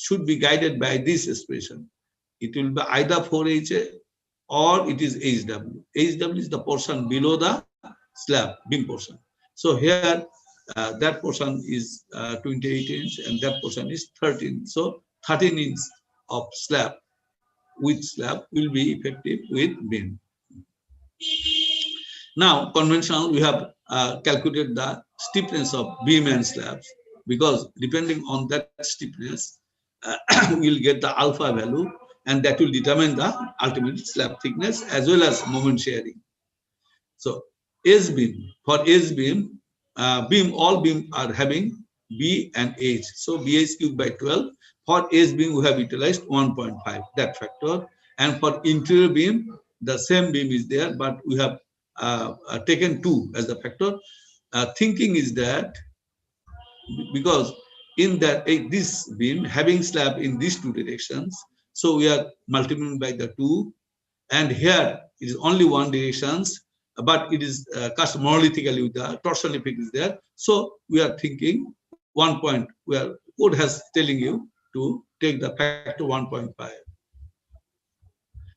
should be guided by this expression. It will be either 4HA or it is HW. HW is the portion below the slab, beam portion. So here, that portion is 28 inch and that portion is 13. So 13 inch of slab with slab will be effective with beam. Now, conventional, we have calculated the stiffness of beam and slabs, because depending on that stiffness, we will get the alpha value, and that will determine the ultimate slab thickness as well as moment sharing. So, S beam, for S beam, all beam are having B and H. So, BH cubed by 12. For S beam, we have utilized 1.5, that factor. And for interior beam, the same beam is there, but we have taken 2 as the factor. Thinking is that because in that this beam having slab in these 2 directions, so we are multiplying by the 2, and here it is only 1 directions, but it is cast monolithically with the torsion effect is there. So we are thinking 1 point, where code has telling you to take the factor 1.5.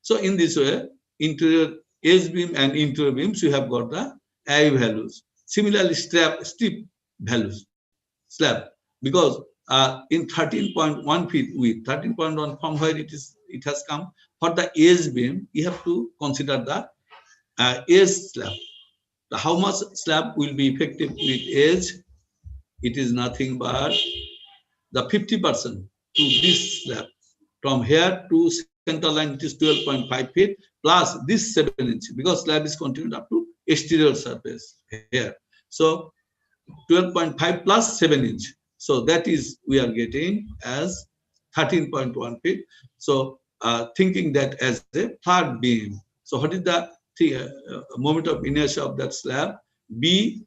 So in this way, interior S beam and interior beams, you have got the I values. Similarly, steep values, slab, because in 13.1 feet width, 13.1 from where it has come. For the S beam, you have to consider the S slab. How much slab will be effective with S? It is nothing but the 50% to this slab. From here to center line, it is 12.5 feet plus this 7 inch, because slab is continued up to exterior surface here. So 12.5 plus 7 inch. So that is, we are getting as 13.1 feet. So thinking that as a third beam. So what is the moment of inertia of that slab? B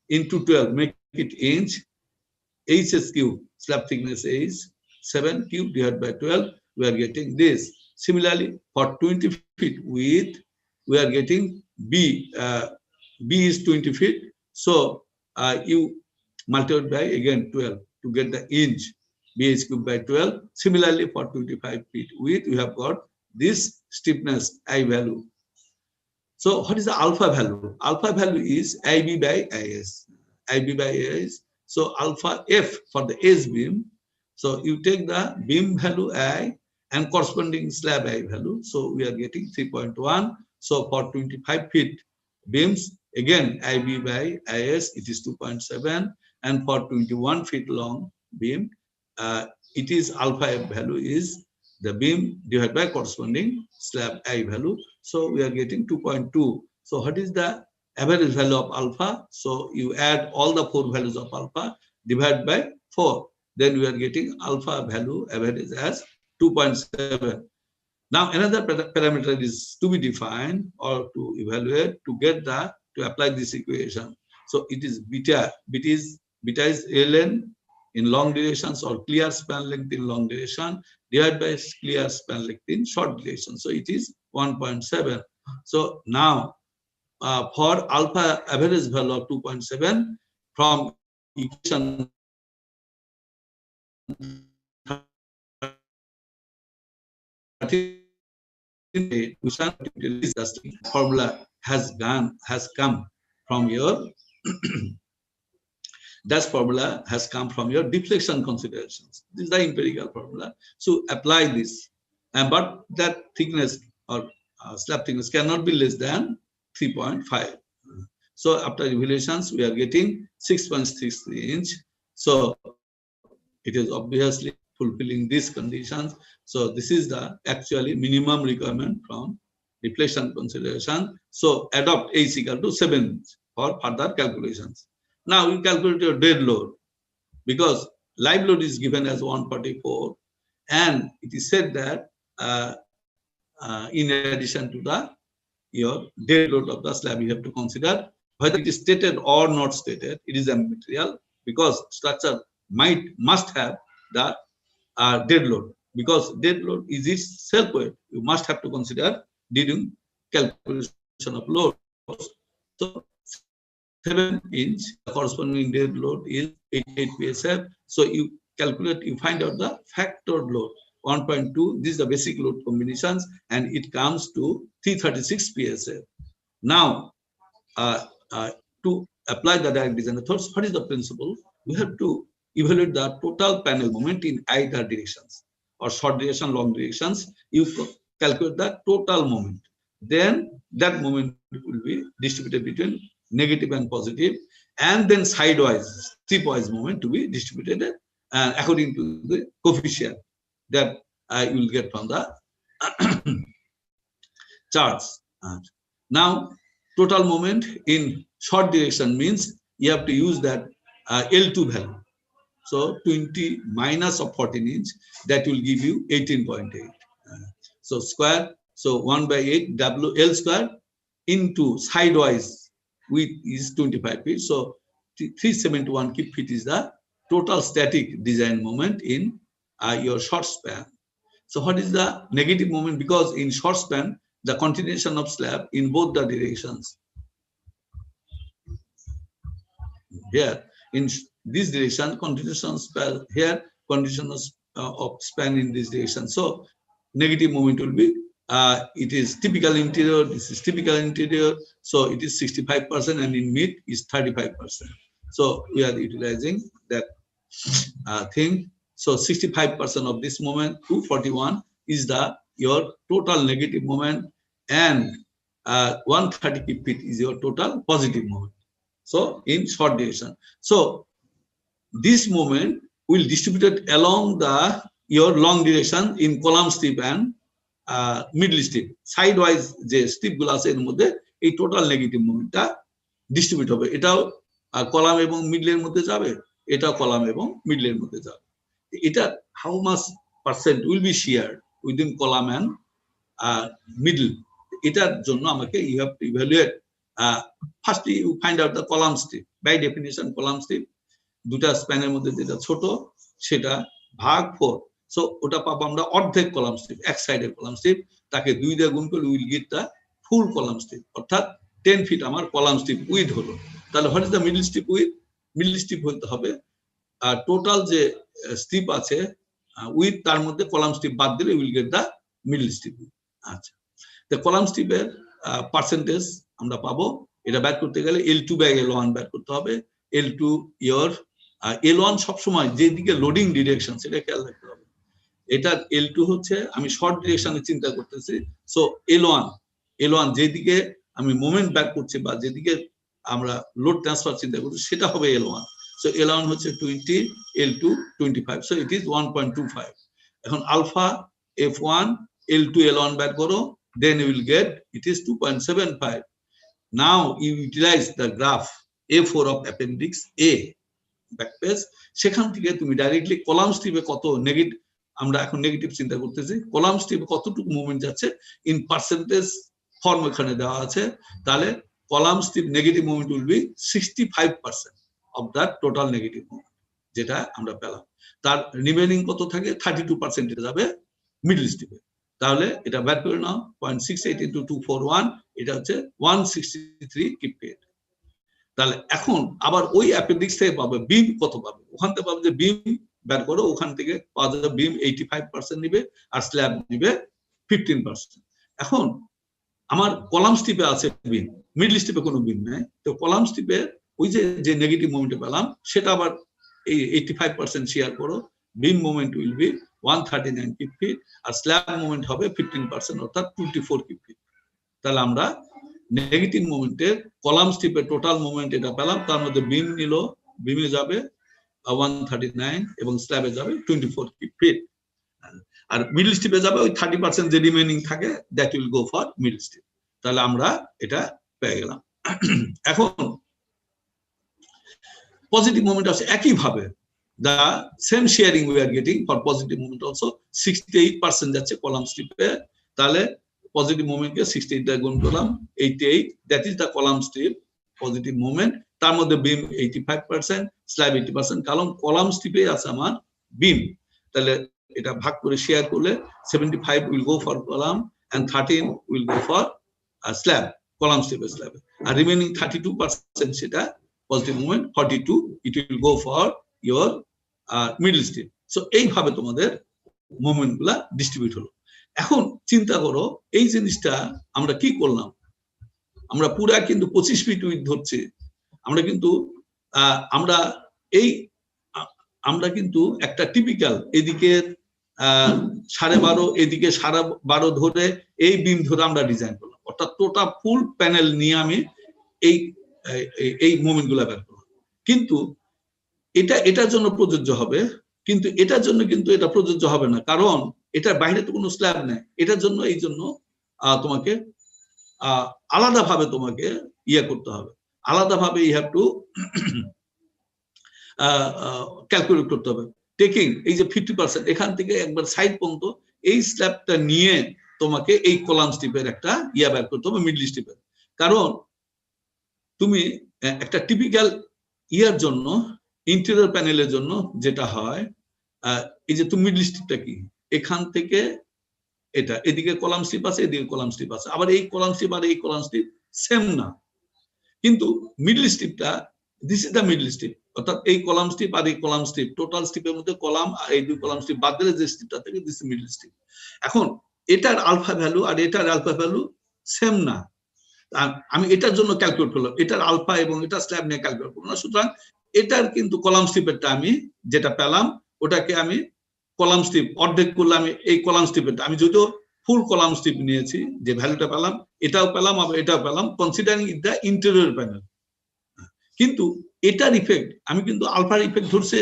into 12, make it inch. H is cube, slab thickness is 7 cube divided by 12. We are getting this. Similarly, for 20 feet width, we are getting B. B is 20 feet. So you multiply by again 12 to get the inch. BH cubed by 12. Similarly, for 25 feet width, we have got this stiffness I value. So what is the alpha value? Alpha value is IB by IS. IB by IS. So alpha F for the S beam. So you take the beam value I and corresponding slab I value. So we are getting 3.1. So for 25 feet beams, again IB by IS, it is 2.7. And for 21 feet long beam, it is alpha F value is the beam divided by corresponding slab I value. So we are getting 2.2. So what is the average value of alpha? So you add all the 4 values of alpha, divide by 4. Then we are getting alpha value average as 2.7. Now another parameter is to be defined or to evaluate to get to apply this equation. So it is beta. Beta is ln in long durations or clear span length in long duration divided by clear span length in short duration. So it is 1.7. So now for alpha average value of 2.7 from equation formula has come from your that formula has come from your deflection considerations. This is the empirical formula. So apply this, but that thickness or slab thickness cannot be less than 3.5. So after evaluations, we are getting 6.63 inch. So it is obviously fulfilling these conditions. So this is the actually minimum requirement from deflection consideration. So adopt H equal to 7 inch for further calculations. Now you calculate your dead load, because live load is given as 144, and it is said that in addition to your dead load of the slab, you have to consider whether it is stated or not stated. It is a material, because structure must have the dead load, because dead load is its self weight. You must have to consider during calculation of load. So 7 inch corresponding dead load is 88 psf. So you calculate, you find out the factored load 1.2. This is the basic load combinations, and it comes to 336 PSA. Now, to apply the direct design methods, what is the principle? We have to evaluate the total panel moment in either directions, or short direction, long directions. You calculate the total moment. Then that moment will be distributed between negative and positive, and then sidewise, stepwise moment to be distributed according to the coefficient that you will get from the charts. Now, total moment in short direction means you have to use that L2 value. So 20 minus of 14 inch, that will give you 18.8. So square, so 1 by 8 WL square into sidewise width is 25 feet. So 371 cubic feet is the total static design moment in your short span. So what is the negative moment? Because in short span, the continuation of slab in both the directions. Here, in this direction, continuation span here, continuation of span in this direction. So negative moment will be, it is typical interior, this is typical interior, so it is 65%, and in mid is 35%. So we are utilizing that thing. So 65% of this moment, 241, is the your total negative moment, and 130 feet is your total positive moment. So in short direction. So this moment will distribute along the your long direction in column strip and middle strip. Sidewise যে strip গুলো আছে এর মধ্যে এই total negative মোমেন্টটা distribute হবে। এটাও column এবং মিডলের মধ্যে যাবে, এটাও কলাম এবং মিডলের মধ্যে যাবে। এটা how much percent will be shared within column and middle, এটার জন্য আমাকে you have to evaluate, first you find out the column strip. By definition column strip দুটা স্প্যানের মধ্যে যেটা ছোট সেটা ভাগ 4, সো ওটা পাবো আমরা অর্ধেক কলাম স্ট্রিপ, এক সাইডের কলাম স্ট্রিপ, তাকে 2 দিয়ে গুণ করলে will get the full column strip, অর্থাৎ 10 ফিট আমার কলাম স্ট্রিপ উইথ হলো। তাহলে what is the middle strip width? Middle strip হতে হবে টোটাল যে স্ট্রিপ আছে উইথ, তার মধ্যে কলাম স্ট্রিপ বাদ দিলে will get the middle strip. আচ্ছা, তো কলাম স্ট্রিপের পার্সেন্টেজ আমরা পাবো, এটা বের করতে গেলে L2 বাই L1 বের করতে হবে। L2 ইয়োর L1 সবসময় যেদিকে লোডিং ডিরেকশন সেটা খেয়াল রাখতে হবে। এটা L2 হচ্ছে আমি শর্ট ডিরেকশনে চিন্তা করতেছি, সো L1 যেদিকে আমি মোমেন্ট ব্যাক করছি বা যেদিকে আমরা লোড ট্রান্সফার চিন্তা করছি সেটা হবে L1। সো L1 হচ্ছে 20, L2 25, সো ইট ইজ 1.25। এখন আলফা F1 L2 L1 বের করো, then you will get it is 2.75. Now you utilize the graph A4 of appendix A back page, সেখান থেকে তুমি ডাইরেক্টলি কলাম স্ট্রিপে কত নেগেটিভ, আমরা এখন নেগেটিভ চিন্তা করতেছি, কলাম স্ট্রিপে কতটুকু মুভমেন্ট যাচ্ছে ইন পার্সেন্টেজ ফর্ম এখানে দেওয়া আছে, তাহলে column strip negative movement will be 65% of that total negative movement যেটা আমরা পেলাম। তার রিমেইনিং কত থাকে? 32% এটা যাবে মিডল স্ট্রিপে। তাহলে এটা বের করে নাও, 0.68 into 241, এটা হচ্ছে 163 কিপ ফিট। তাহলে এখন আবার ওই অ্যাপেন্ডিক্স থেকে পাবে বিম কত পাবে, ওখান থেকে পাবে যে বিম বের করো, ওখান থেকে পাওয়া যাবে বিম 85% নিবে আর স্ল্যাব নিবে 15%। এখন আমার কলাম স্ট্রিপে আছে বিম, মিডল স্ট্রিপে কোনো বিম নাই, তো কলাম স্ট্রিপে ওই যে নেগেটিভ মোমেন্ট পেলাম সেটা আবার এই 85% শেয়ার করো, beam moment will be 139 kip feet আর স্ল্যাব মোমেন্ট হবে 15%, অর্থাৎ 24 কিপ ফিট। তাহলে আমরা নেগেটিভ মোমেন্টের কলাম স্ট্রিপের টোটাল মোমেন্ট এটা পেলাম, তার মধ্যে বিম নিল, বিমে যাবে 139 এবং স্ল্যাবে যাবে 24 ফিট, আর মিডল স্ট্রিপে যাবে ওই 30% যে রিমেইনিং থাকে that will go for middle strip. তাহলে আমরা এটা পেয়ে গেলাম। এখন পজিটিভ মোমেন্ট আছে একইভাবে, the same sharing we are getting for positive moment also 68% যাচ্ছে কলাম স্ট্রিপে, তাহলে পজিটিভ মোমেন্টকে 68 দিয়ে গুণ করলাম 88, that is the column strip positive moment, তার মধ্যে বিম 85%, স্ল্যাব 80%, কারণ কলাম স্ট্রিপে আছে আমার বিম, তাহলে এটা ভাগ করে শেয়ার করলে 75 will go for column and 13 will go for slab, column স্ট্রিপে স্ল্যাবে, আর রিমেইনিং 32% সেটা positive moment 42 it will go for your আর মিডল স্টিপ। সো এইভাবে তোমাদের মুভমেন্ট গুলা ডিস্ট্রিবিউট হলো। এখন চিন্তা করো এই জিনিসটা আমরা কি করলাম, আমরা পুরা কিন্তু 25 ফিট উইথ ধরছি, আমরা কিন্তু আমরা এই আমরা কিন্তু একটা টিপিক্যাল এদিকে 12.5 এদিকে 12.5 ধরে এই বিম ধরে আমরা ডিজাইন করলাম, অর্থাৎ টোটাল ফুল প্যানেল নিয়ে আমি এই এই মুভমেন্ট গুলা বের করলাম। কিন্তু এটার জন্য প্রযোজ্য হবে, কিন্তু এটার জন্য কিন্তু এটা প্রযোজ্য হবে না, কারণ এটার বাইরে তো কোনো স্ল্যাব নেই। এটার জন্য এই জন্য তোমাকে আলাদাভাবে তোমাকে ইয়ে করতে হবে, আলাদাভাবে ইউ হ্যাভ টু ক্যালকুলেট করতে হবে। টেকিং এই যে 50% এখান থেকে একবার সাইড পর্যন্ত এই স্ল্যাবটা নিয়ে তোমাকে এই কলাম স্টিপের একটা ইয়া বের করতে হবে, মিডল স্টিপের। কারণ তুমি একটা টিপিক্যাল ইয়ার জন্য, ইন্টেরিয়র প্যানেলের জন্য যেটা হয়, এই যে তুমি মিডল স্টিপটা কি, এখান থেকে এটা এদিকে কলাম স্টিপ আছে, এদিকে কলাম স্টিপ আছে, আবার এই কলাম স্টিপ আর এই কলাম স্টিপ সেম না, কিন্তু মিডল স্টিপটা, this is the middle strip, অর্থাৎ এই কলাম স্টিপ আর এই কলাম স্টিপ, টোটাল স্টিপের মধ্যে কলাম আর এই দুই কলাম স্টিপ বাদ দিলে যে স্টিপটা থাকে, দিস ইজ মিডল স্টিপ। এখন এটার আলফা ভ্যালু আর এটার আলফা ভ্যালু সেম না, আমি এটার জন্য ক্যালকুলেট করলাম, এটার আলফা এবং এটা স্ল্যাব নিয়ে ক্যালকুলেট করলাম না, সুতরাং এটার কিন্তু কলাম স্টিপেরটা আমি যেটা পেলাম ওটাকে আমি কলাম স্টিপ অর্ধেক করলাম, এই কলাম স্টিপেরটা আমি যদিও ফুল কলাম স্টিপ নিয়েছি, যে ভ্যালুটা পেলাম এটাও পেলাম আবার এটাও পেলাম, কনসিডারিং দ্য ইন্টেরিয়র প্যানেল। কিন্তু এটার ইফেক্ট আমি কিন্তু আলফার ইফেক্ট ধরছে,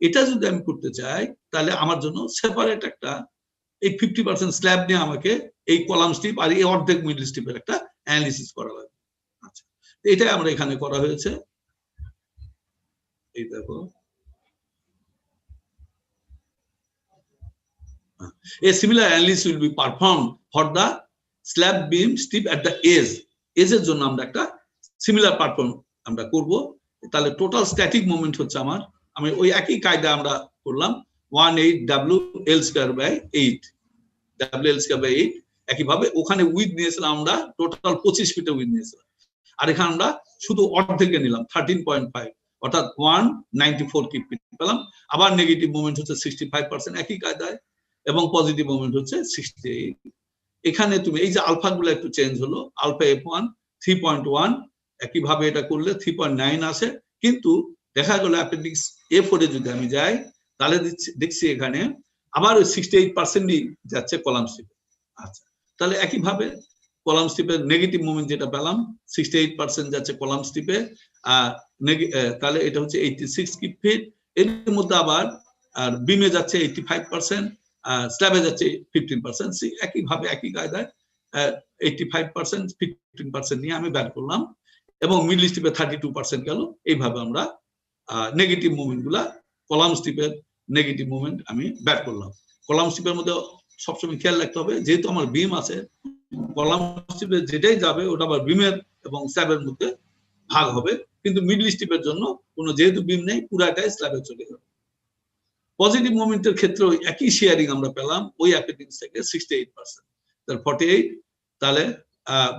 এটা যদি আমি করতে চাই তাহলে আমার জন্য সেপারেট একটা এই 50% স্ল্যাব নিয়ে আমাকে এই কলাম স্টিপ আর এই অর্ধেক মিডল স্টিপের একটা অ্যানালিসিস করা লাগবে। আচ্ছা, এটাই আমরা এখানে করা হয়েছে। এই দেখো, a similar analysis will be performed for the slab beam strip at the edge এর জন্য আমরা একটা সিমিলার পারফর্ম আমরা করব। তাহলে টোটাল স্ট্যাটিক মোমেন্ট হচ্ছে আমার, আমি ওই একই কায়দা আমরা করলাম 18 WL²/8 একইভাবে ওখানে উইথ নিয়েছিলাম আমরা টোটাল 25 ফিটে উইথ নিয়েছিলাম, আর এখানে আমরা শুধু অর্ধেকে নিলাম 13.5, অর্থাৎ 194 কিপ ফিট পেলাম। আবার নেগেটিভ মোমেন্ট হচ্ছে 65% একই কায়দায়, এবং পজিটিভ মোমেন্ট হচ্ছে 68। এখানে তুমি এই যে আলফা গুলো একটু চেঞ্জ হলো, আলফা F1 3.1, একইভাবে এটা করলে 3.9 আসে, কিন্তু দেখা গেল অ্যাপেন্ডিক্স A4 এ যদি আমি যাই তাহলে দেখছি এখানে আবার ওই 68%ই যাচ্ছে কলাম স্টিপে। আচ্ছা, তাহলে একইভাবে কলাম স্টিপের নেগেটিভ মোমেন্ট যেটা পেলাম 68% যাচ্ছে কলাম স্টিপে, তাহলে এটা হচ্ছে 86 কিপ ফিট। এর মধ্যে আবার আর বিমে যাচ্ছে 85%, স্ল্যাবে যাচ্ছে 15%। একইভাবে একই কায়দায় 85% 15% নিয়ে আমি বের করলাম, এবং মিডল স্টিপে 32% গেল। এইভাবে আমরা নেগেটিভ মুভমেন্ট গুলা, কলাম স্টিপের নেগেটিভ মুভমেন্ট আমি বের করলাম। কলাম স্টিপের মধ্যে সবসময় খেয়াল রাখতে হবে, যেহেতু আমার বিম আছে, কলাম স্টিপে যেটাই যাবে ওটা আবার বিমের এবং স্ল্যাবের মধ্যে ভাগ হবে, কিন্তু মিডল স্টিপের জন্য কোনো যেহেতু বিম নেই পুরাটাই স্ল্যাবে চলে যাবে। পজিটিভ মোমেন্টের ক্ষেত্রে একই শেয়ারিং আমরা পেলাম ওই অ্যাপেন্ডিক্স থেকে 68%, তার 48, তাহলে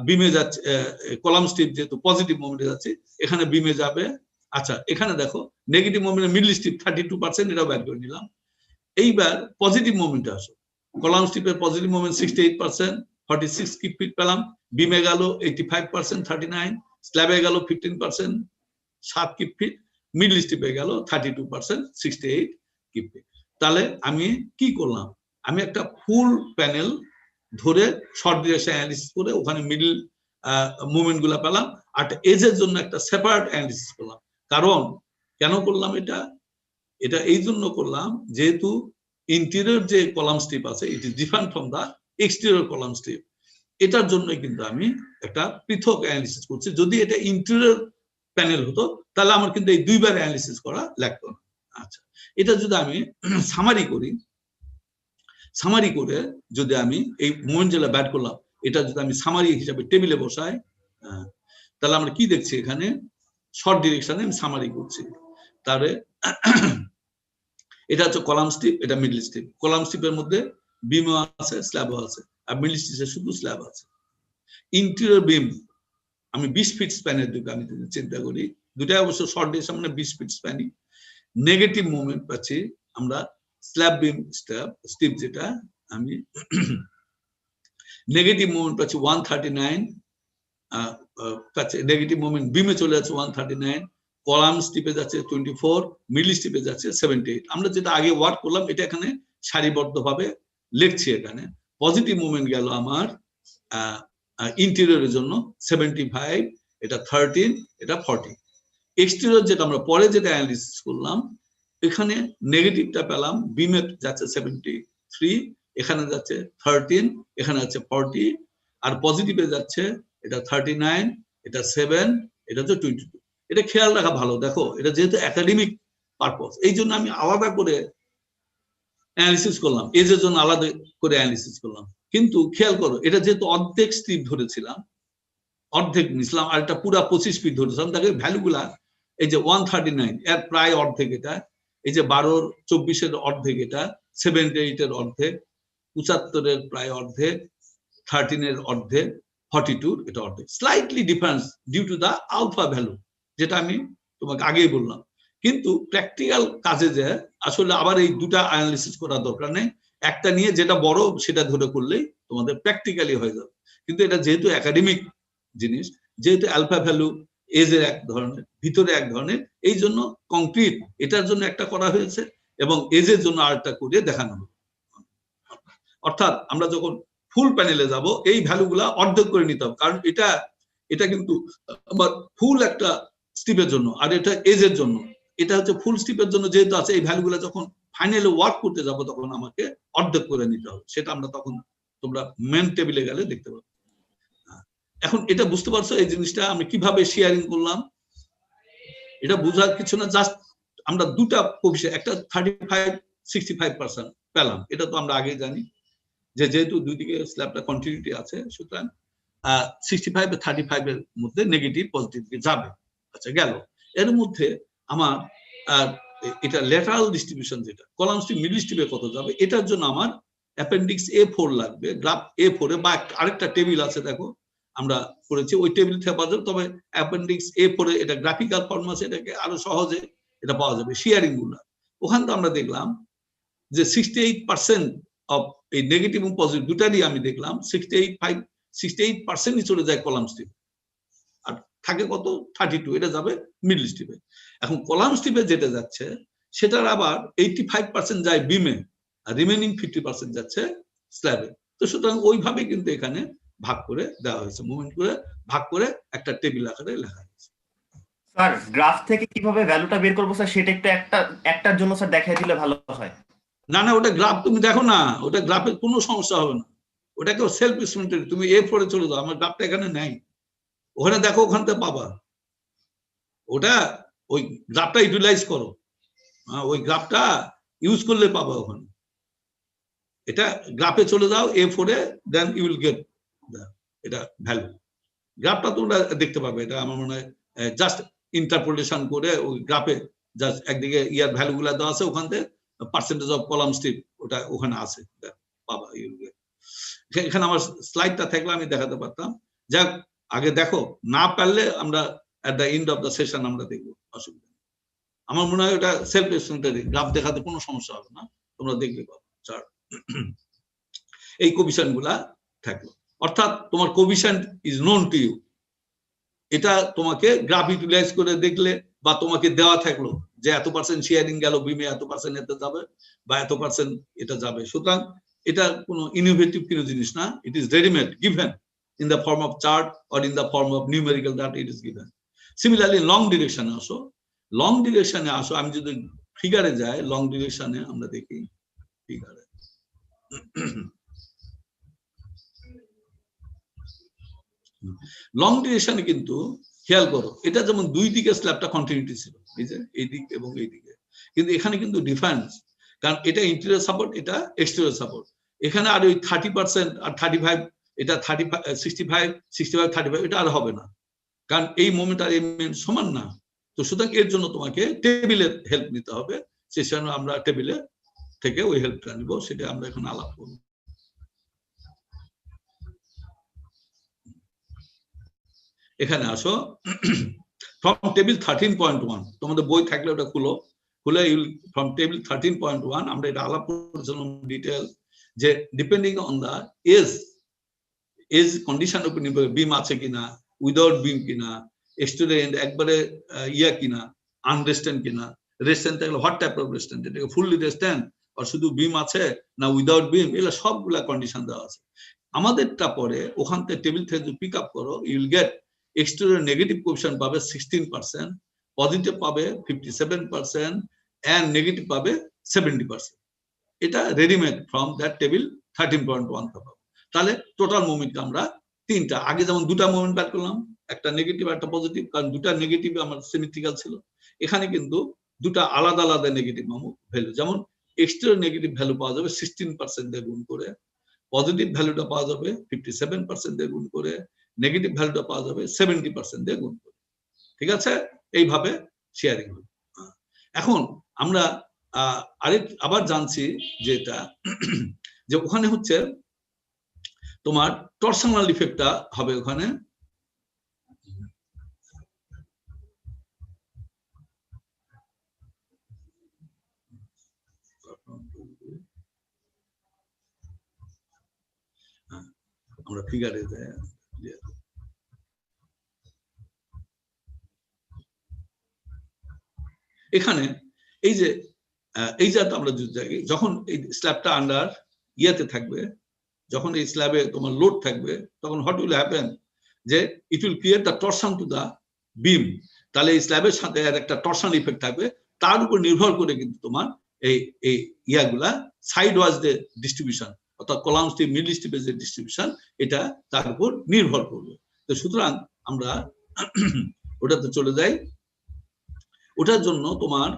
বিমে যাচ্ছে, কলাম স্টিপ যেহেতু পজিটিভ মোমেন্টে যাচ্ছে এখানে বিমে যাবে। আচ্ছা, এখানে দেখো নেগেটিভ মোমেন্টে মিডল স্টিপ 32%, এটাও বের করে নিলাম। এইবার পজিটিভ মোমেন্টে আসো, কলাম স্টিপের পজিটিভ মোমেন্ট 68%, 46 কিপ ফিট পেলাম, বিমে গেল 85%, 39, স্ল্যাবে গেল 15%, 7 কিপ ফিট, মিডল স্টিপে গেল 32%, 68 কিপ ফিট। তাহলে আমি কি করলাম, আমি একটা ফুল প্যানেল ধরে শর্ট ডিরেকশন অ্যানালিসিস করে ওখানে মিডল মুভমেন্ট গুলা পেলাম, আর এজের জন্য একটা সেপারেট অ্যানালিসিস করলাম। কারণ কেন করলাম এটা এই জন্য করলাম, যেহেতু ইন্টেরিয়র যে কলাম স্ট্রিপ আছে it is different from the exterior column strip, এটার জন্য কিন্তু আমি একটা পৃথক অ্যানালিসিস করছি। যদি এটা ইন্টেরিয়র প্যানেল হতো তাহলে আমার কিন্তু এই দুইবার অ্যানালিসিস করা লাগতো না। আচ্ছা, এটা যদি আমি সামারি করে যদি আমি এই মোমেন্ট যেটা ব্যাট করলাম এটা যদি আমি সামারি হিসাবে টেবিলে বসাই, তাহলে আমরা কি দেখছি, এখানে শর্ট ডিরেকশনে আমি সামারি করছি। তাহলে এটা হচ্ছে কলাম স্ট্রিপ, এটা মিডল স্ট্রিপ। কলাম স্ট্রিপের মধ্যে বিমও আছে, স্ল্যাবও আছে, আর মিডল স্ট্রিপে শুধু স্ল্যাব আছে। ইন্টেরিয়র বিম আমি 20 ফিট স্প্যানের দিকে আমি চিন্তা করি, দুটাই অবশ্য শর্ট ডিরেকশন মানে 20 ফিট স্প্যানিং। নেগেটিভ মুভমেন্ট পাচ্ছি আমরা স্ল্যাব বিম স্টিপ, যেটা আমি নেগেটিভ মুভমেন্ট পাচ্ছি 139, নেগেটিভ মুভমেন্ট বিমে চলে যাচ্ছে 139, কলাম স্টিপে যাচ্ছে 24, মিডল স্টিপে যাচ্ছে 78। আমরা যেটা আগে ওয়ার্ক করলাম এটা এখানে সারিবদ্ধভাবে লিখছি। এখানে পজিটিভ মুভমেন্ট গেল আমার ইন্টেরিয়রের জন্য 75, এটা 13, এটা 40। এক্সটেরিয়র যেটা আমরা পরে যেটা অ্যানালিসিস করলাম, এখানে নেগেটিভটা পেলাম, বিমে যাচ্ছে 73, এখানে যাচ্ছে 13, এখানে যাচ্ছে 40, আর পজিটিভে যাচ্ছে এটা 39, এটা 7, এটা হচ্ছে 22। এটা খেয়াল রাখা ভালো। দেখো এটা যেহেতু একাডেমিক পারপস, এই জন্য আমি আলাদা করে অ্যানালিসিস করলাম, এজের জন্য আলাদা করে অ্যানালিসিস করলাম। কিন্তু খেয়াল করো, এটা যেহেতু অর্ধেক স্ট্রিপ ধরেছিলাম, অর্ধেক নিছিলাম, আর এটা পুরা 25 ফিট ধরেছিলাম, তাকে ভ্যালুগুলা এই যে 139 এর প্রায় অর্ধেক, এটা এই যে 12, 24-এর অর্ধেক, এটা 78-এর অর্ধেক, 75-এর প্রায় অর্ধেক, 13-এর অর্ধেক, 42 এটা অর্ধেক। Slightly difference due to the alpha value, যেটা আমি তোমাকে আগেই বললাম। কিন্তু প্র্যাকটিক্যাল কাজে যে আসলে আবার এই দুটা অ্যানালিসিস করার দরকার নেই, একটা নিয়ে যেটা বড় সেটা ধরে করলেই তোমাদের প্র্যাকটিক্যালি হয়ে যাবে। কিন্তু এটা যেহেতু একাডেমিক জিনিস, যেহেতু আলফা ভ্যালু এজের এক ধরনের, ভিতরে এক ধরনের, এই জন্য কংক্রিট এটার জন্য একটা করা হয়েছে এবং এজের জন্য আরেকটা করে দেখানো হবে। অর্থাৎ আমরা যখন ফুল প্যানেলে যাব এই ভ্যালুগুলা অর্ধেক করে নিতে হবে, কারণ এটা কিন্তু আমার ফুল একটা স্টিপের জন্য, আর এটা এজের জন্য। এটা হচ্ছে ফুল স্টিপের জন্য যেহেতু আছে, এই ভ্যালুগুলা যখন ফাইনালে ওয়ার্ক করতে যাব তখন আমাকে অর্ধেক করে নিতে হবে। সেটা আমরা তখন তোমরা মেন টেবিলে গেলে দেখতে পাবে। এখন এটা বুঝতে পারছো এই জিনিসটা আমি কিভাবে শেয়ারিং করলাম? এটা বোঝার কিছু না, জাস্ট আমরা দুটা কোএফিসিয়েন্ট, একটা 35-65% পেলাম, এটা তো আমরা আগেই জানি যে যেহেতু দুই দিকে স্ল্যাবটা কন্টিনিউটি আছে, সুতরাং 65 আর 35 এর মধ্যে নেগেটিভ পজিটিভ যাবে। আচ্ছা গেল। এর মধ্যে আমার এটা ল্যাটারাল ডিস্ট্রিবিউশন, যেটা কলাম স্ট্রিপ মিডল স্ট্রিপে কত যাবে, এটার জন্য আমার অ্যাপেন্ডিক্স A4 লাগবে, গ্রাফ A4 এ, বা আরেকটা টেবিল আছে দেখো আমরা করেছি, ওই টেবিল থেকে পাওয়া যাবে। তবে অ্যাপেন্ডিক্স A4 এ এটা গ্রাফিক্যাল ফর্ম আছে, এটাকে আরো সহজে এটা পাওয়া যাবে শেয়ারিং গুলো। ওখান থেকে আমরা দেখলাম যে 68% অফ এই নেগেটিভ এবং পজিটিভ দুটারই আমি দেখলাম 68% চলে যায় কলাম স্ট্রিপ, আর থাকে কত 32, এটা যাবে মিডল স্ট্রিপে। এখন কলাম স্ট্রিপে যেটা যাচ্ছে সেটার আবার 85% যায় বিমে, আর রিমেনিং 50% যাচ্ছে স্ল্যাবে। তো সুতরাং ওইভাবে কিন্তু এখানে ভাগ করে দেওয়া হয়েছে, মুভমেন্ট করে ভাগ করে একটা টেবিল আকারে লেখা হয়েছে। স্যার গ্রাফ থেকে কিভাবে ভ্যালুটা বের করবো স্যার, সেটা একটু একটার জন্য স্যার দেখাই দিলে ভালো হয়। না না, ওটা গ্রাফ তুমি দেখো না, ওটা গ্রাফের কোনো সমস্যা হবে না, ওটাকে সেলফ এস্টিমেটেড। তুমি A4 এ চলে যাও, আমার গ্রাফটা এখানে নেই, ওখানে দেখো, ওখান থেকে পাবা। ওটা ওই গ্রাফটা ইউটিলাইজ করো, ওই গ্রাফটা ইউজ করলে পাবা ওখানে। এটা গ্রাফে চলে যাও A4 এ, দেন ইউ উইল গেট এটা ভ্যালু। গ্রাফটা তোমরা দেখতে পাবে, এটা আমার মনে হয় জাস্ট ইন্টারপ্রিটেশন করে ওই গ্রাফে জাস্ট একদিকে ইয়ার ভ্যালু গুলা দেওয়া আছে, ওখান থেকে পার্সেন্টেজ অফ কলাম স্ট্রিপ ওটা ওখানে আছে, পাবা। এখানে আমার স্লাইডটা থাকলে আমি দেখাতে পারতাম। যাক, আগে দেখো, না পারলে আমরা at the end of the session আমরা দেখবো, অসুবিধা নেই। আমার মনে হয় ওটা সেলফ এস্টিমেটরি, গ্রাফ দেখাতে কোনো সমস্যা হবে না, তোমরা দেখবে পাবো চার্ট। এই কোএফিসিয়েন্ট গুলা থাকলো, অর্থাৎ তোমার coefficient is known to you. এটা তোমাকে গ্রাফ ইউটিলাইজ করে দেখলে, বা তোমাকে দেওয়া থাকলো যে এত পার্সেন্ট শেয়ারিং গেল বিমে, এত পার্সেন্ট এতে যাবে, বা এত পার্সেন্ট এটা যাবে। সুতরাং এটা কোনো ইনোভেটিভ কোনো জিনিস না, it is readymade given in the form of chart or in the form of numerical data it is given. Similarly, long direction আসো, লং ডিরেকশনে আসো, আমি যদি ফিগারে যাই, লং ডিরেকশনে আমরা দেখি ফিগারে লং ডিরেকশনে কিন্তু খেয়াল করো, এটা যেমন দুই দিকে স্ল্যাবটা কন্টিনিউটি ছিল, এই যে এই দিক এবং এই দিকে, কিন্তু এখানে কিন্তু ডিফারেন্স, কারণ এটা ইন্টেরিয়র সাপোর্ট, এটা এক্সটেরিয়র সাপোর্ট। এখানে আর ওই 30% আর 35, এটা 65-65-35, এটা আর হবে না, কারণ এই মোমেন্ট আর এই মোমেন্ট সমান না। তো সুতরাং এর জন্য তোমাকে টেবিলের হেল্প নিতে হবে, সেজন্য আমরা টেবিলে থেকে ওই হেল্পটা নিব, সেটা আমরা এখন আলাপ করব। এখানে আসো, ফ্রম টেবিল 13.1, তোমাদের বই থাকলে ওটা খুলো, খুলে from table 13.1 আমরা এটা আলাপ করেছিলাম ডিটেল, যে depending on the edge condition উপর নির্ভর বিম আছে কিনা, উইদাউট বিম কিনা, এক্সটেন্ড একবারে ইয়া কিনা, আনরেস্টেন্ড কিনা, রেস্টেন্ড থাকলে হোয়াট টাইপ অফ রেস্টেন্ড, এটা ফুললি রেস্টেন্ড আর শুধু বিম আছে না উইদাউট বিম, এগুলো সবগুলা কন্ডিশন দেওয়া আছে। আমাদেরটা পরে ওখান থেকে টেবিল থেকে পিক আপ করো, you will get exterior negative coefficient পাবে 16%, পজিটিভ পাবে 57% এন্ড নেগেটিভ পাবে 70%। এটা রেডিমেড ফ্রম দ্যাট টেবিল 13.1 পাবো। তাহলে টোটাল মোমেন্ট আমরা তিনটা, আগে যেমন দুটা মোমেন্ট বের করলাম, একটা নেগেটিভ একটা পজিটিভ, কারণ দুটা নেগেটিভ আমার সিমেট্রিক্যাল ছিল। এখানে কিন্তু দুটা আলাদা আলাদা নেগেটিভ ভ্যালু, যেমন এক্সটেরিয়র নেগেটিভ ভ্যালু পাওয়া যাবে 16% দিয়ে গুণ করে, পজিটিভ ভ্যালুটা পাওয়া যাবে 57% দিয়ে গুণ করে, নেগেটিভ ভ্যালুটা পাওয়া যাবে 70% দিয়ে গুণ করে। ঠিক আছে, এইভাবে শেয়ারিং হবে। এখন আমরা আবার জানছি যেটা যে ওখানে হচ্ছে তোমার টরশনাল ইফেক্টটা হবে ওখানে। আমরা ফিগারে যাই, এখানে এই যে আমরা যখন এই স্ল্যাবটা আন্ডার ইয়াতে থাকবে, যখন এই স্ল্যাবে তোমার লোড থাকবে, তখন হোয়াট উইল হ্যাপেন, যে it will create the torsion to the beam. তাহলে এই স্ল্যাবের সাথে একটা টরশন ইফেক্ট থাকবে, তার উপর নির্ভর করে কিন্তু তোমার এই ইয়াগুলা সাইড ওয়াইজ যে ডিস্ট্রিবিউশন, অর্থাৎ কলাম স্টিপ মিডল স্টিপের যে ডিস্ট্রিবিউশন, এটা তার উপর নির্ভর করবে। তো সুতরাং আমরা ওটাতে চলে যাই। ওটার জন্য তোমার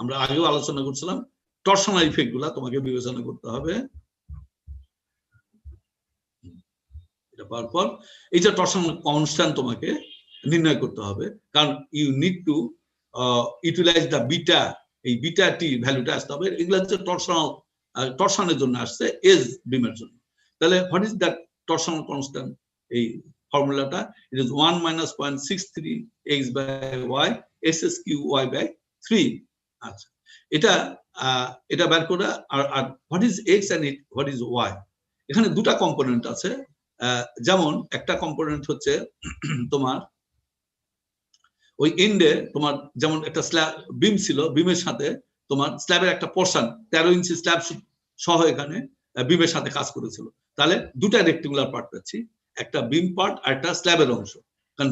আমরা আগেও আলোচনা করছিলাম, টরশনাল ইফেক্ট গুলা তোমাকে বিবেচনা করতে হবে। এটা পাওয়ার পর এই যে টরশনাল কনস্ট্যান্ট তোমাকে নির্ণয় করতে হবে, কারণ you need to utilise the beta, এই বিটা টি ভ্যালুটা আসতে হবে। এগুলো হচ্ছে টরশনের জন্য আসছে, এজ বিমের জন্য। তাহলে what is that torsional constant? এই ফর্মুলাটা, it is 1 - 0.63 x by y ss q y by 3। আচ্ছা, এটা বের করা। আর what is x and what is y? এখানে দুটা কম্পোনেন্ট আছে। যেমন একটা কম্পোনেন্ট হচ্ছে তোমার ওই এন্ডে তোমার যেমন একটা স্ল্যাব বিম ছিল, বিমের সাথে তোমার স্ল্যাবের একটা পোরশন 13 ইঞ্চি স্ল্যাব সহ এখানে বিমের সাথে কাজ করেছিল। তাহলে দুটা রেক্টেঙ্গুলার পার্ট পাচ্ছি, একটা বিম পার্ট আর একটা স্ল্যাবের অংশ। কারণ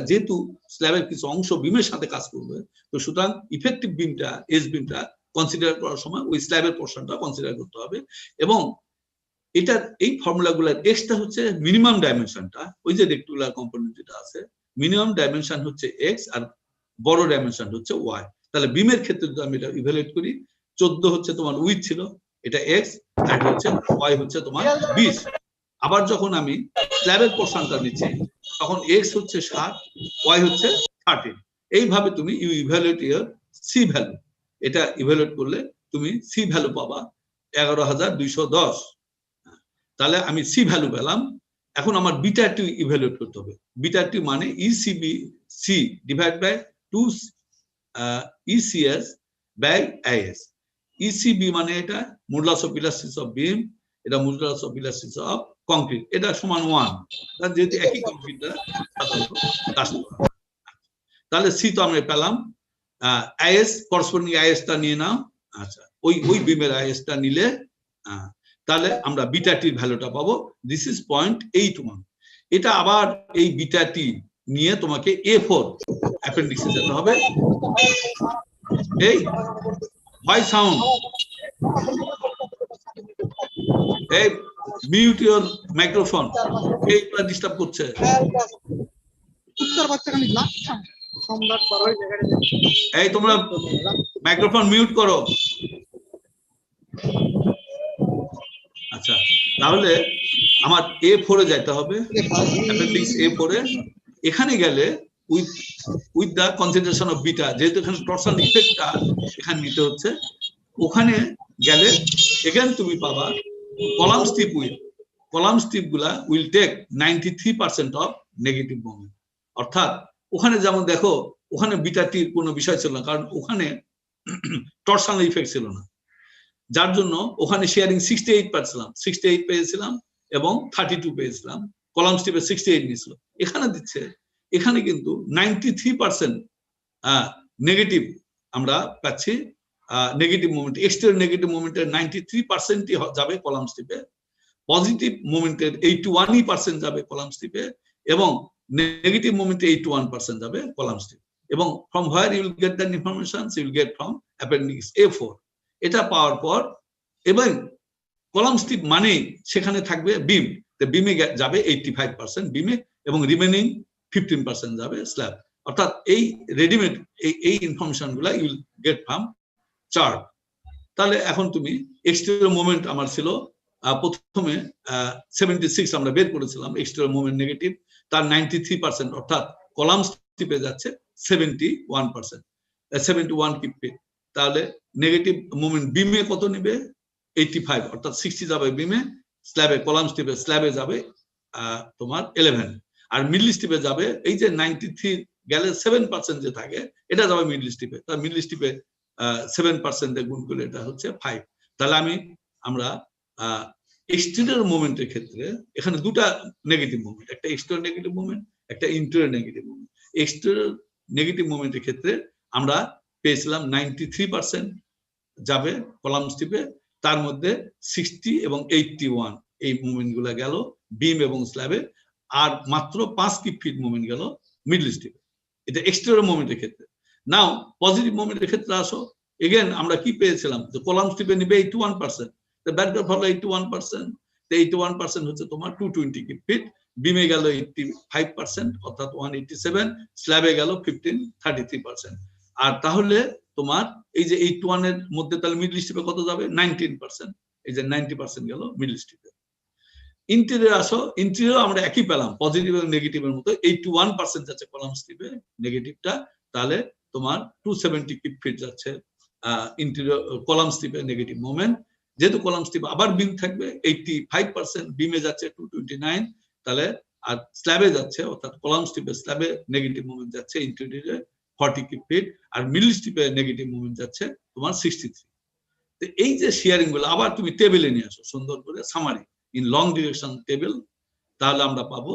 যেহেতু স্ল্যাবের কিছু অংশ বিমের সাথে কাজ করবে, তো সুতরাং ইফেক্টিভ বিমটা, এজ বিমটা কনসিডার করার সময় ওই স্ল্যাবের পোরশনটা কনসিডার করতে হবে। এবং এটার এই ফর্মুলাগুলোর এক্সটা হচ্ছে মিনিমাম ডাইমেনশনটা, ওই যে রেক্টেঙ্গুলার কম্পোনেন্ট যেটা আছে, মিনিমাম ডাইমেনশন হচ্ছে এক্স আর বড় ডাইমেনশন হচ্ছে ওয়াই। তাহলে বিমের ক্ষেত্রে যদি আমি এটা ইভালুয়েট করি, 14 হচ্ছে তোমার উইথ ছিল, এটা এক্স, আর হচ্ছে ওয়াই হচ্ছে তোমার 20। আবার যখন আমি স্ল্যাবের পোরশনটা নিচ্ছি, তখন এক্স হচ্ছে 7, ওয়াই হচ্ছে 13। এইভাবে তুমি you evaluate your C value. এটা ইভালুয়েট করলে তুমি সি ভ্যালু পাবা 11,210। তাহলে আমি সি ভ্যালু পেলাম। এখন আমার বিটা টি ইভালুয়েট করতে হবে। বিটা টি মানে ECB C divide by 2 ECS by IS. ECB মানে এটা modulus of elasticity of beam, এটা modulus of elasticity of concrete, এটা সমান 1। তাহলে যেহেতু একই কংক্রিটটা, তাহলে সি তো আমরা পেলাম। আইএস করসপন্ডিং আইএসটা নিয়ে নাও। আচ্ছা, ওই বিমের আইএসটা নিলে তাহলে আমরা বিটা টির ভ্যালুটা পাবো। This is 0.81। এটা আবার এই বিটা টি নিয়ে তোমাকে A4 অ্যাপেন্ডিক্সে যেতে হবে। এই হোয়াই সাউন্ড, এই মিউট ইওর মাইক্রোফোন, এইটা ডিস্টার্ব করছে। এই তোমরা মাইক্রোফোন মিউট করো। আচ্ছা, তাহলে আমার A4 এ যেতে হবে, অ্যাপেন্ডিক্স A4 এ। এখানে গেলে with the consideration of beta, যেহেতু এখানে টরশনাল ইফেক্টটা এখানে নিতে হচ্ছে, ওখানে গেলে এখানে তুমি পাবা column strip with, column strip গুলা will take 93% of negative moment. অর্থাৎ ওখানে যেমন দেখো, ওখানে বিটা টির কোনো বিষয় ছিল না, কারণ ওখানে টরশনাল ইফেক্ট ছিল না, যার জন্য ওখানে শেয়ারিং 68 পেয়েছিলাম এবং 32 পেয়েছিলাম, কলাম স্টিপে 68 নিয়েছিল। এখানে দিচ্ছে, এখানে কিন্তু 93% নেগেটিভ আমরা পাচ্ছি, নেগেটিভ মোমেন্ট, এক্সটেরিয়র নেগেটিভ মোমেন্টের 93% যাবে কলাম স্টিপে, পজিটিভ মোমেন্টের 81% যাবে কলাম স্টিপে, এবং নেগেটিভ মোমেন্টে 81% যাবে কলাম স্টিপ। এবং from where you will get that information, you will get from appendix A4। এটা পাওয়ার পর এবং কলাম স্টিপ মানে সেখানে থাকবে বিম, বিমে যাবে 85% বিমে, এবং রিমেনিং 15% যাবে স্ল্যাব। অর্থাৎ এই রেডিমেড এই ইনফরমেশন গুলা you will get from chart. তাহলে এখন তুমি এক্সটেরিয়র মোমেন্ট আমার ছিল প্রথমে 76 আমরা বের করেছিলাম, এক্সটেরিয়র মোমেন্ট নেগেটিভ, তার 93%, অর্থাৎ কলাম স্টিপে যাচ্ছে 71%, 71 কিপে। তাহলে নেগেটিভ মোমেন্ট বিমে কত নেবে? 85, অর্থাৎ 60 যাবে বিমে, স্ল্যাবে কলাম স্টিপে স্ল্যাবে যাবে তোমার 11, আর মিডল স্টিপে যাবে এই যে 93 গেলে 7% যে থাকে এটা যাবে মিডল স্টিপে। তার মিডল স্টিপে 7% গুণ করলে এটা হচ্ছে 5। তাহলে আমরা এক্সটেরিয়র মোমেন্টের ক্ষেত্রে এখানে দুটা নেগেটিভ মোমেন্ট, একটা এক্সটেরিয়র নেগেটিভ মোমেন্ট, একটা interior negative moment. Exterior negative মোমেন্টের ক্ষেত্রে আমরা পেয়েছিলাম 93% যাবে কলাম স্টিপে, তার মধ্যে 60 এবং 81 এই মুভমেন্ট গুলা গেল বিম এবং স্ল্যাবে, আর মাত্র 5 ফিট মুভমেন্ট গেল মিডল স্টিপে। এটা এক্সটেরিয়র মোমেন্টের ক্ষেত্রে। নাও পজিটিভ মোমেন্টের ক্ষেত্রে আসো, এগেন আমরা কি পেয়েছিলাম যে কলাম স্টিপে নিবে 81%, ব্যাকগ্রাউন্ড ফলো 81%, 81% হচ্ছে তোমার 220 ফিট, বিমে গেল 85% অর্থাৎ 187, স্ল্যাবে গেল 33%। আর তাহলে তোমার এই যে 81 এর মধ্যে তাহলে মিডল স্টিপে কত যাবে? 19%, এই যে 90% গেল মিডল স্টিপে। ইন্টেরিয়র আসো, ইন্টেরিয়র আমরা একই পেলাম, পজিটিভ এবং নেগেটিভের মতো 81% যাচ্ছে কলাম স্টিপে নেগেটিভটা, তাহলে তোমার 270 ফিট যাচ্ছে ইন্টেরিয়র কলাম স্টিপে নেগেটিভ মোমেন্ট। যেহেতু কলাম স্টিপ আবার বিম থাকবে 85%, বিমে যাচ্ছে 229, তাহলে আর স্ল্যাবে যাচ্ছে অর্থাৎ কলাম স্টিপে স্ল্যাবে নেগেটিভ মোমেন্ট যাচ্ছে ইন্টেরিয়রে 40 ফিট, আর মিডল স্টিপে নেগেটিভ মোমেন্ট যাচ্ছে তোমার 63। তো এই যে শেয়ারিং গুলো আবার তুমি টেবিলে নিয়ে আসো সুন্দর করে, summary in long direction table, তাহলে আমরা পাবো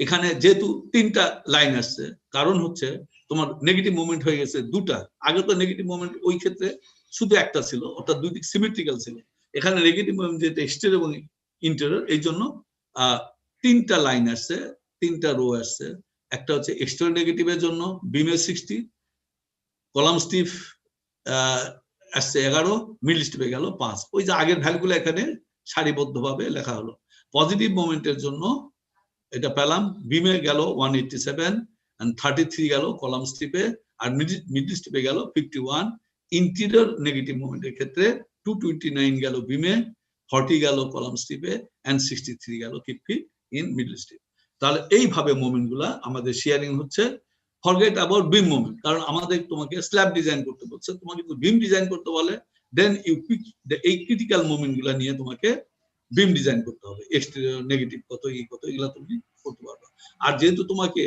এখানে যেহেতু 3টা লাইন আসছে, কারণ হচ্ছে তোমার নেগেটিভ মোমেন্ট হয়ে গেছে দুটা। আগে তো নেগেটিভ মোমেন্ট ওই ক্ষেত্রে শুধু একটা ছিল, অর্থাৎ দুই দিক সিমেট্রিক্যাল ছিল। এখানে নেগেটিভ মোমেন্ট যেহেতু এক্সটেরিয়র এবং ইন্টেরিয়র, এই জন্য 3টা লাইন আসছে, 3টা রো আসছে। একটা হচ্ছে এক্সটেরিয়র নেগেটিভের জন্য বিমে 60, কলাম স্টিপ আসছে 11, মিডল স্টিপে গেল 5। ওই যে আগের ভ্যালুগুলো এখানে সারিবদ্ধভাবে লেখা হলো। পজিটিভ মোমেন্টের জন্য এটা পেলাম, বিমে গেল 187 and 33 গেল কলাম স্টিপে, আর মিডল স্টিপে গেল 51। ইন্টেরিয়র নেগেটিভ মোমেন্টের ক্ষেত্রে 229 গেল বিমে, 40 গেল কলাম স্টিপে, and 63 গেল ফিট ইন মিডল স্টিপ। তাহলে এইভাবে মোমেন্ট গুলা আমাদের শেয়ারিং হচ্ছে। ফরগেট অ্যাবাউট বিম মোমেন্ট, কারণ আমাদের তোমাকে স্ল্যাব ডিজাইন করতে বলছে, তোমাকে যদি বিম ডিজাইন করতে বলে দেন ইউ পিক এই ক্রিটিক্যাল মোমেন্ট গুলা নিয়ে তোমাকে বিম ডিজাইন করতে হবে। এক্সটেরিয়র নেগেটিভ কত, কত, এগুলা তুমি করতে পারবে। আর যেহেতু তোমাকে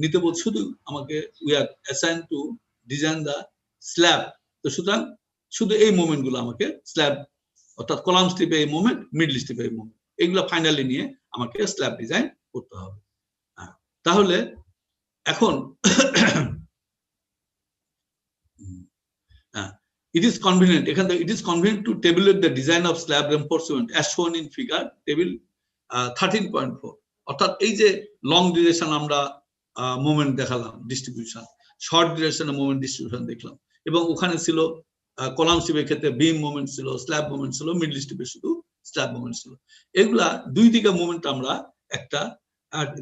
নিতে বল শুধু আমাকে we are assign to design the slab, তো সুতরাং শুধু এই মোমেন্ট গুলো আমাকে স্ল্যাব অর্থাৎ কলাম স্টিপে এই মোমেন্ট, মিডল স্টিপে এই মোমেন্ট, এগুলো ফাইনালি নিয়ে আমাকে স্ল্যাব ডিজাইন করতে হবে। তাহলে এখন it is convenient, এখানে it is convenient to tabulate the design of slab reinforcement as shown in figure table 13.4। অর্থাৎ এই যে লং ডিউরেশন আমরা মোমেন্ট দেখালাম ডিস্ট্রিবিউশন, শর্ট ডিউরেশনের মোমেন্ট ডিস্ট্রিবিউশন দেখলাম, এবং ওখানে ছিল কলাম স্টিপের ক্ষেত্রে বিম মোমেন্ট ছিল, স্ল্যাব মোমেন্ট ছিল, মিডল স্টিপে শুধু স্ল্যাব মোমেন্ট ছিল। এগুলা দুই দিকে মোমেন্ট আমরা একটা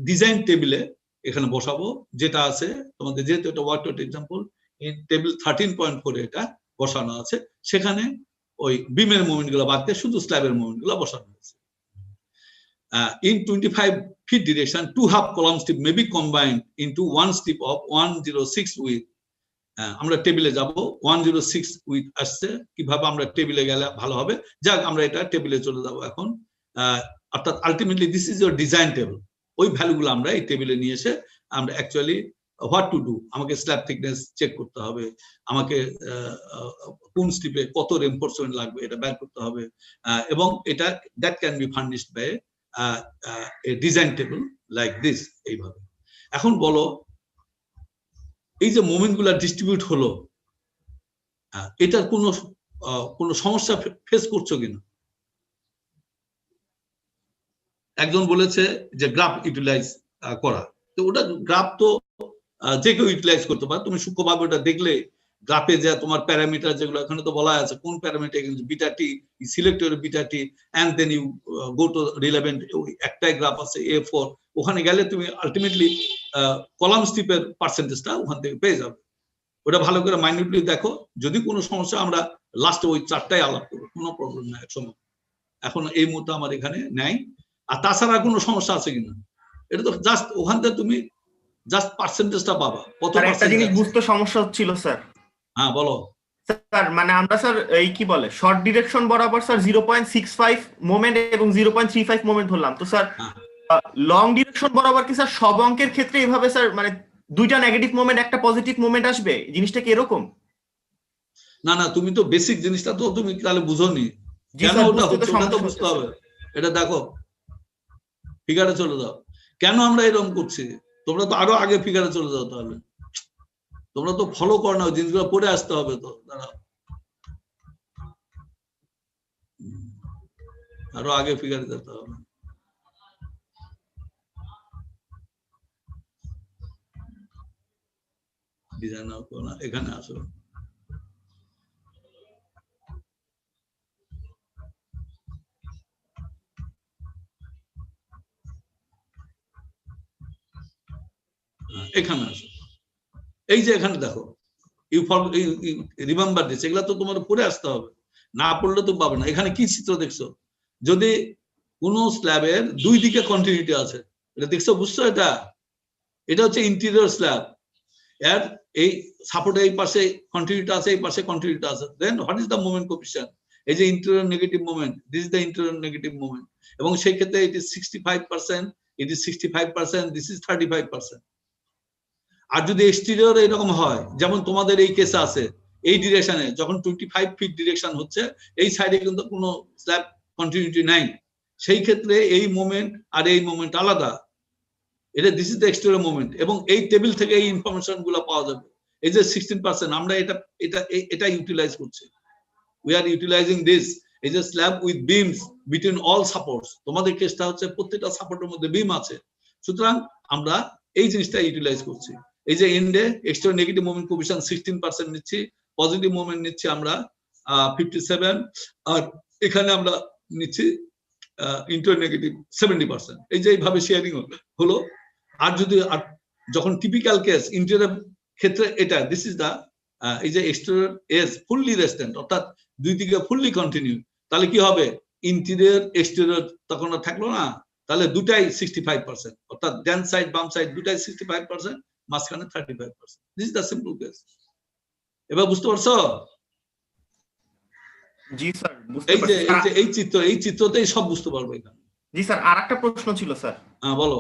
ডিজাইন টেবিলে এখানে বসাবো, যেটা আছে তোমাদের, যেহেতু এটা ওয়ার্কআউট এক্সাম্পল, এই টেবিল 13.4 এটা বসানো আছে, সেখানে ওই বিমের মোমেন্ট গুলো বাদ দিয়ে শুধু স্ল্যাবের মোমেন্ট গুলো বসানো হয়েছে। In 25 feet direction, 2 half column strip may be combined into one strip of 106 width। আমরা টেবিলে যাব, 106 উইথ আসছে, কিভাবে আমরা টেবিলে গেলে ভালো হবে। যাক, আমরা এটা টেবিলে চলে যাব এখন। অর্থাৎ ultimately this is your design table, ওই ভ্যালুগুলো আমরা এই টেবিলে নিয়ে এসে আমরা অ্যাকচুয়ালি হোয়াট টু ডু, আমাকে স্ল্যাব থিকনেস চেক করতে হবে, আমাকে কোন স্টিপে কত রেনফোর্সমেন্ট লাগবে এটা বের করতে হবে, এবং এটা that can be furnished by a design table like this. এইভাবে এখন বলো এই যে মোমেন্ট গুলা ডিস্ট্রিবিউট হলো, এটার কোনো সমস্যা ফেস করছো কিনা? একজন বলেছে যে গ্রাফ ইউটিলাইজ করা, তো ওটা গ্রাফ তো যে কেউ ইউটিলাইজ করতে পারে। তুমি সূক্ষ্মভাবে ওটা দেখলে গ্রাফে যে তোমার প্যারামিটার যেগুলো এখানে তো বলা আছে কোন parameter, beta t select your beta t and then you go to relevant, একটাই গ্রাফ আছে A4, ওখানে গেলে তুমি আলটিমেটলি কলাম স্টিপের পার্সেন্টেজটা ওখান থেকে পেয়ে যাবে। ওটা ভালো করে মাইনিউটলি দেখো, যদি কোনো সমস্যা আমরা লাস্টে ওই চারটায় আলাপ করবো, কোনো প্রবলেম নাই এক সময়। এখন এই মুহূর্তে আমার এখানে নাই। আর তাছাড়া কোনো সমস্যা আছে কিনা, এটা তো জাস্ট ওখান থেকে তুমি জাস্ট পার্সেন্টেজটা পাবা কত একটা পার্সেন্ট। জিনিস বুঝতে সমস্যা হচ্ছিল স্যার। হ্যাঁ বলো স্যার, মানে আমরা স্যার এই কি বলে শর্ট ডিরেকশন বরাবর স্যার 0.65 মোমেন্ট এবং 0.35 মোমেন্ট ধরলাম, তো স্যার লং ডিরেকশন বরাবর কি স্যার সব অঙ্কের ক্ষেত্রে এভাবে স্যার মানে দুইটা নেগেটিভ মোমেন্ট একটা পজিটিভ মোমেন্ট আসবে, জিনিসটা কি এরকম? না না, তুমি তো বেসিক জিনিসটা তো তুমি তাহলে বুঝোনি, কেন ওটা হচ্ছে ওটা তো বুঝতে হবে। এটা দেখো ফিগারে চলে যাও, কেন আমরা এরকম করছি, তোমরা তো আরো আগে ফিগারে চলে যাও, তাহলে তোমরা তো ফলো কর না, জিনিসগুলো পড়ে আসতে হবে। তো দাঁড়াও আরো আগে ফিগারে যেতে হবে। ডিজাইন এখানে আসো, এখানে আসো। এই যে এখানে দেখো ইউ রিমেম্বার দিস, এগুলা তো তোমার পড়ে আসতে হবে, না পড়লে তো পাবে না। এখানে কি চিত্র দেখছো, যদি কোন স্ল্যাবের দুই দিকে কন্টিনিউটি আছে, এটা দেখছো, বুঝছো? এটা হচ্ছে ইন্টেরিয়র স্ল্যাব, এর এই সাপোর্টে এই পাশে কন্টিনিউটি আছে, এই পাশে কন্টিনিউটি আছে, then what is the moment coefficient? এই যে interior negative moment, this is the interior negative moment, এবং সেই ক্ষেত্রে it is 65%, it is 65%, this is 35%। আর যদি এক্সটেরিয়র এরকম হয়, যেমন তোমাদের এই কেসে আছে, এই ডিরেকশনে যখন 25 ফিট ডিরেকশন হচ্ছে, এই সাইডে কিন্তু কোনো স্ল্যাব কন্টিনিউটি নাই, সেই ক্ষেত্রে এই মোমেন্ট আর এই মোমেন্ট আলাদা। এটা this is the exterior moment, এবং এই টেবিল থেকে এই ইনফরমেশন গুলো পাওয়া যাবে। এই যে 16% আমরা এটা ইউটিলাইজ করছি, উই আর ইউটিলাইজিং দিস। এই যে slab with beans between all supports, তোমাদের কেসটা হচ্ছে প্রত্যেকটা সাপোর্টের মধ্যে বিম আছে, সুতরাং আমরা এই জিনিসটা ইউটিলাইজ করছি। এই যে এন্ডে এক্সটেরিয়র নেগেটিভ মোমেন্ট কোএফিশিয়েন্ট 16% নিচ্ছি, পজিটিভ মোমেন্ট নিচ্ছি আমরা 57, আর এখানে আমরা নিচ্ছি ইন্টেরিয়র নেগেটিভ 70%। এই যে এইভাবে শেয়ারিং হলো। আর যদি যখন টিপিক্যাল কেস ইন্টেরিয়র ক্ষেত্রে এটা দিস ইজ দা, এই যে এক্সটেরিয়র এজ ফুললি রেস্টেন্ট, অর্থাৎ দুই দিকে ফুললি কন্টিনিউ, তাহলে কি হবে, ইন্টেরিয়র এক্সটেরিয়র তখন আর থাকলো না, তাহলে দুটাই 65%, অর্থাৎ ডান সাইড বাম সাইড দুটাই 65%, মাঝখানে 35%। This is the simple case. এবার বুঝতে পারছো? জি স্যার, বুঝতে পারছি। এই চিত্রতেই সব বুঝতে পারবো এখানে। জি স্যার, আরেকটা প্রশ্ন ছিল স্যার। হ্যাঁ বলো।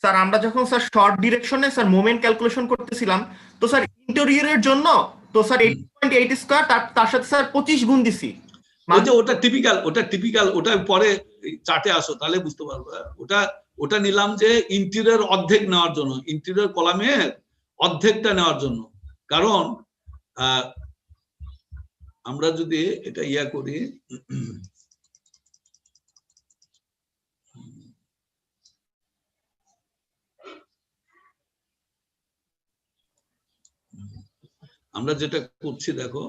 স্যার, আমরা যখন স্যার শর্ট ডিরেকশনে স্যার মোমেন্ট ক্যালকুলেশন করতেছিলাম, তো স্যার ইন্টেরিয়রের জন্য তো স্যার 8.8 স্কয়ার, তার সাথে স্যার 25 গুণ দিছি। ওটা টিপিক্যাল, ওটা পরে চার্টে আসো তাহলে বুঝতে পারবো। ওটা নিলাম যে ইন্টেরিয়র অর্ধেক নেওয়ার জন্য, ইন্টেরিয়র কলামের অর্ধেকটা নেওয়ার জন্য, কারণ আমরা যদি এটা ইয়া করি, আমরা যেটা করছি দেখো,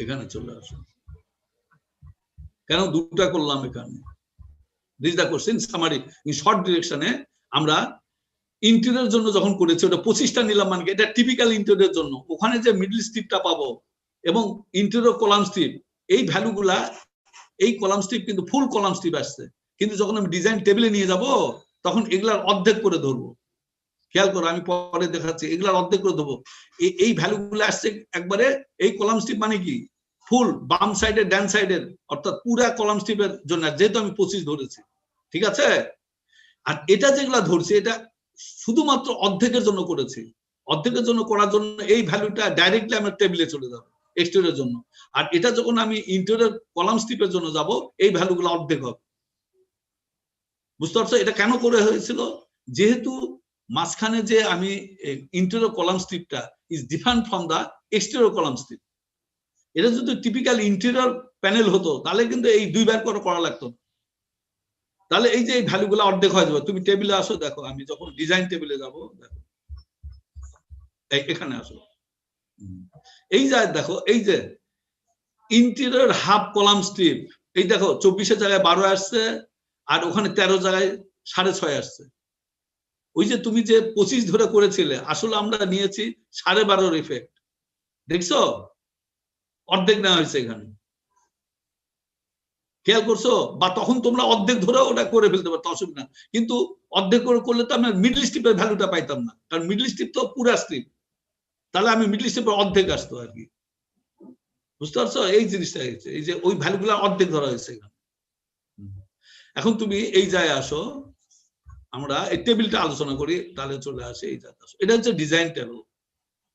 এখানে চলে আসো, কেন দুটা করলাম এখানে, this the question summary. In short ডিরেকশনে আমরা ইন্টেরিয়র জন্য যখন করেছি ওটা 25টা নিলাম, মানে এটা টিপিক্যাল ইন্টেরিয়র জন্য, ওখানে যে মিডল স্ট্রিপটা পাবো এবং ইন্টেরিয়র কলাম স্ট্রিপ, এই ভ্যালুগুলা, এই কলাম স্ট্রিপ কিন্তু ফুল কলাম স্ট্রিপ আসছে, কিন্তু যখন আমি ডিজাইন টেবিলে নিয়ে যাব তখন এগুলার অর্ধেক করে ধরবো। খেয়াল করো, আমি পরে দেখাচ্ছি, এগুলার অর্ধেক করে ধরবো। এই ভ্যালুগুলো আসছে একবারে, এই কলাম স্ট্রিপ মানে কি ফুল বাম সাইডের ডান সাইডের অর্থাৎ পুরা কলাম স্ট্রিপের জন্য, যেহেতু আমি 25 ধরেছি, ঠিক আছে। আর এটা যেগুলা ধরছি এটা শুধুমাত্র অর্ধেকের জন্য করেছি। অর্ধেকের জন্য করার জন্য এই ভ্যালুটা ডাইরেক্টলি আমার টেবিলে চলে যাবে এক্সটেরিয়রের জন্য। আর এটা যখন আমি ইন্টেরিয়র কলাম স্ট্রিপের জন্য যাব, এই ভ্যালুগুলো অর্ধেক হবে। বুঝতে পারছো এটা কেন করে হয়েছিল? যেহেতু মাঝখানে যে আমি ইন্টেরিয়র কলাম স্ট্রিপটা is different from the exterior column strip. এটা যদি টিপিক্যাল ইন্টেরিয়র প্যানেল হতো তাহলে কিন্তু এই দুইবার করে করা লাগতো। তাহলে এই যে এই ভ্যালুগুলো অর্ধেক হয়ে যাবে। তুমি টেবিলে আসো, দেখো আমি যখন ডিজাইন টেবিলে যাব, দেখো এখানে আসো, এই যে দেখো এই যে ইন্টেরিয়র হাফ কলাম স্ট্রিপ, এই দেখো 24 জায়গায় 12 আসছে, আর ওখানে 13 জায়গায় 6.5 আসছে। ওই যে তুমি যে 25 ধরে করেছিলে, আসলে আমরা নিয়েছি 12.5 ইফেক্ট, দেখছো? অর্ধেক নেওয়া হয়েছে এখানে, খেয়াল করছো? বা তখন তোমরা অর্ধেক ধরে ওটা করে ফেলতে পারতো, অসুবিধা না। কিন্তু অর্ধেক করে করলে তো আমরা মিডল স্ট্রিপের ভ্যালুটা পাইতাম না, কারণ মিডল স্ট্রিপ তো পুরা স্ট্রিপ। তাহলে আমি মিডল স্ট্রিপের অর্ধেক আসতো আর কি। বুঝতে পারছো? এই জিনিসটা হয়েছে, এই যে ওই ভ্যালুগুলো অর্ধেক ধরা হয়েছে এখানে। এখন তুমি এই জায়গায় আসো, আমরা এই টেবিলটা আলোচনা করি, তাহলে চলে আসে এই জায়গায় আসো। এটা হচ্ছে ডিজাইন টেবিল,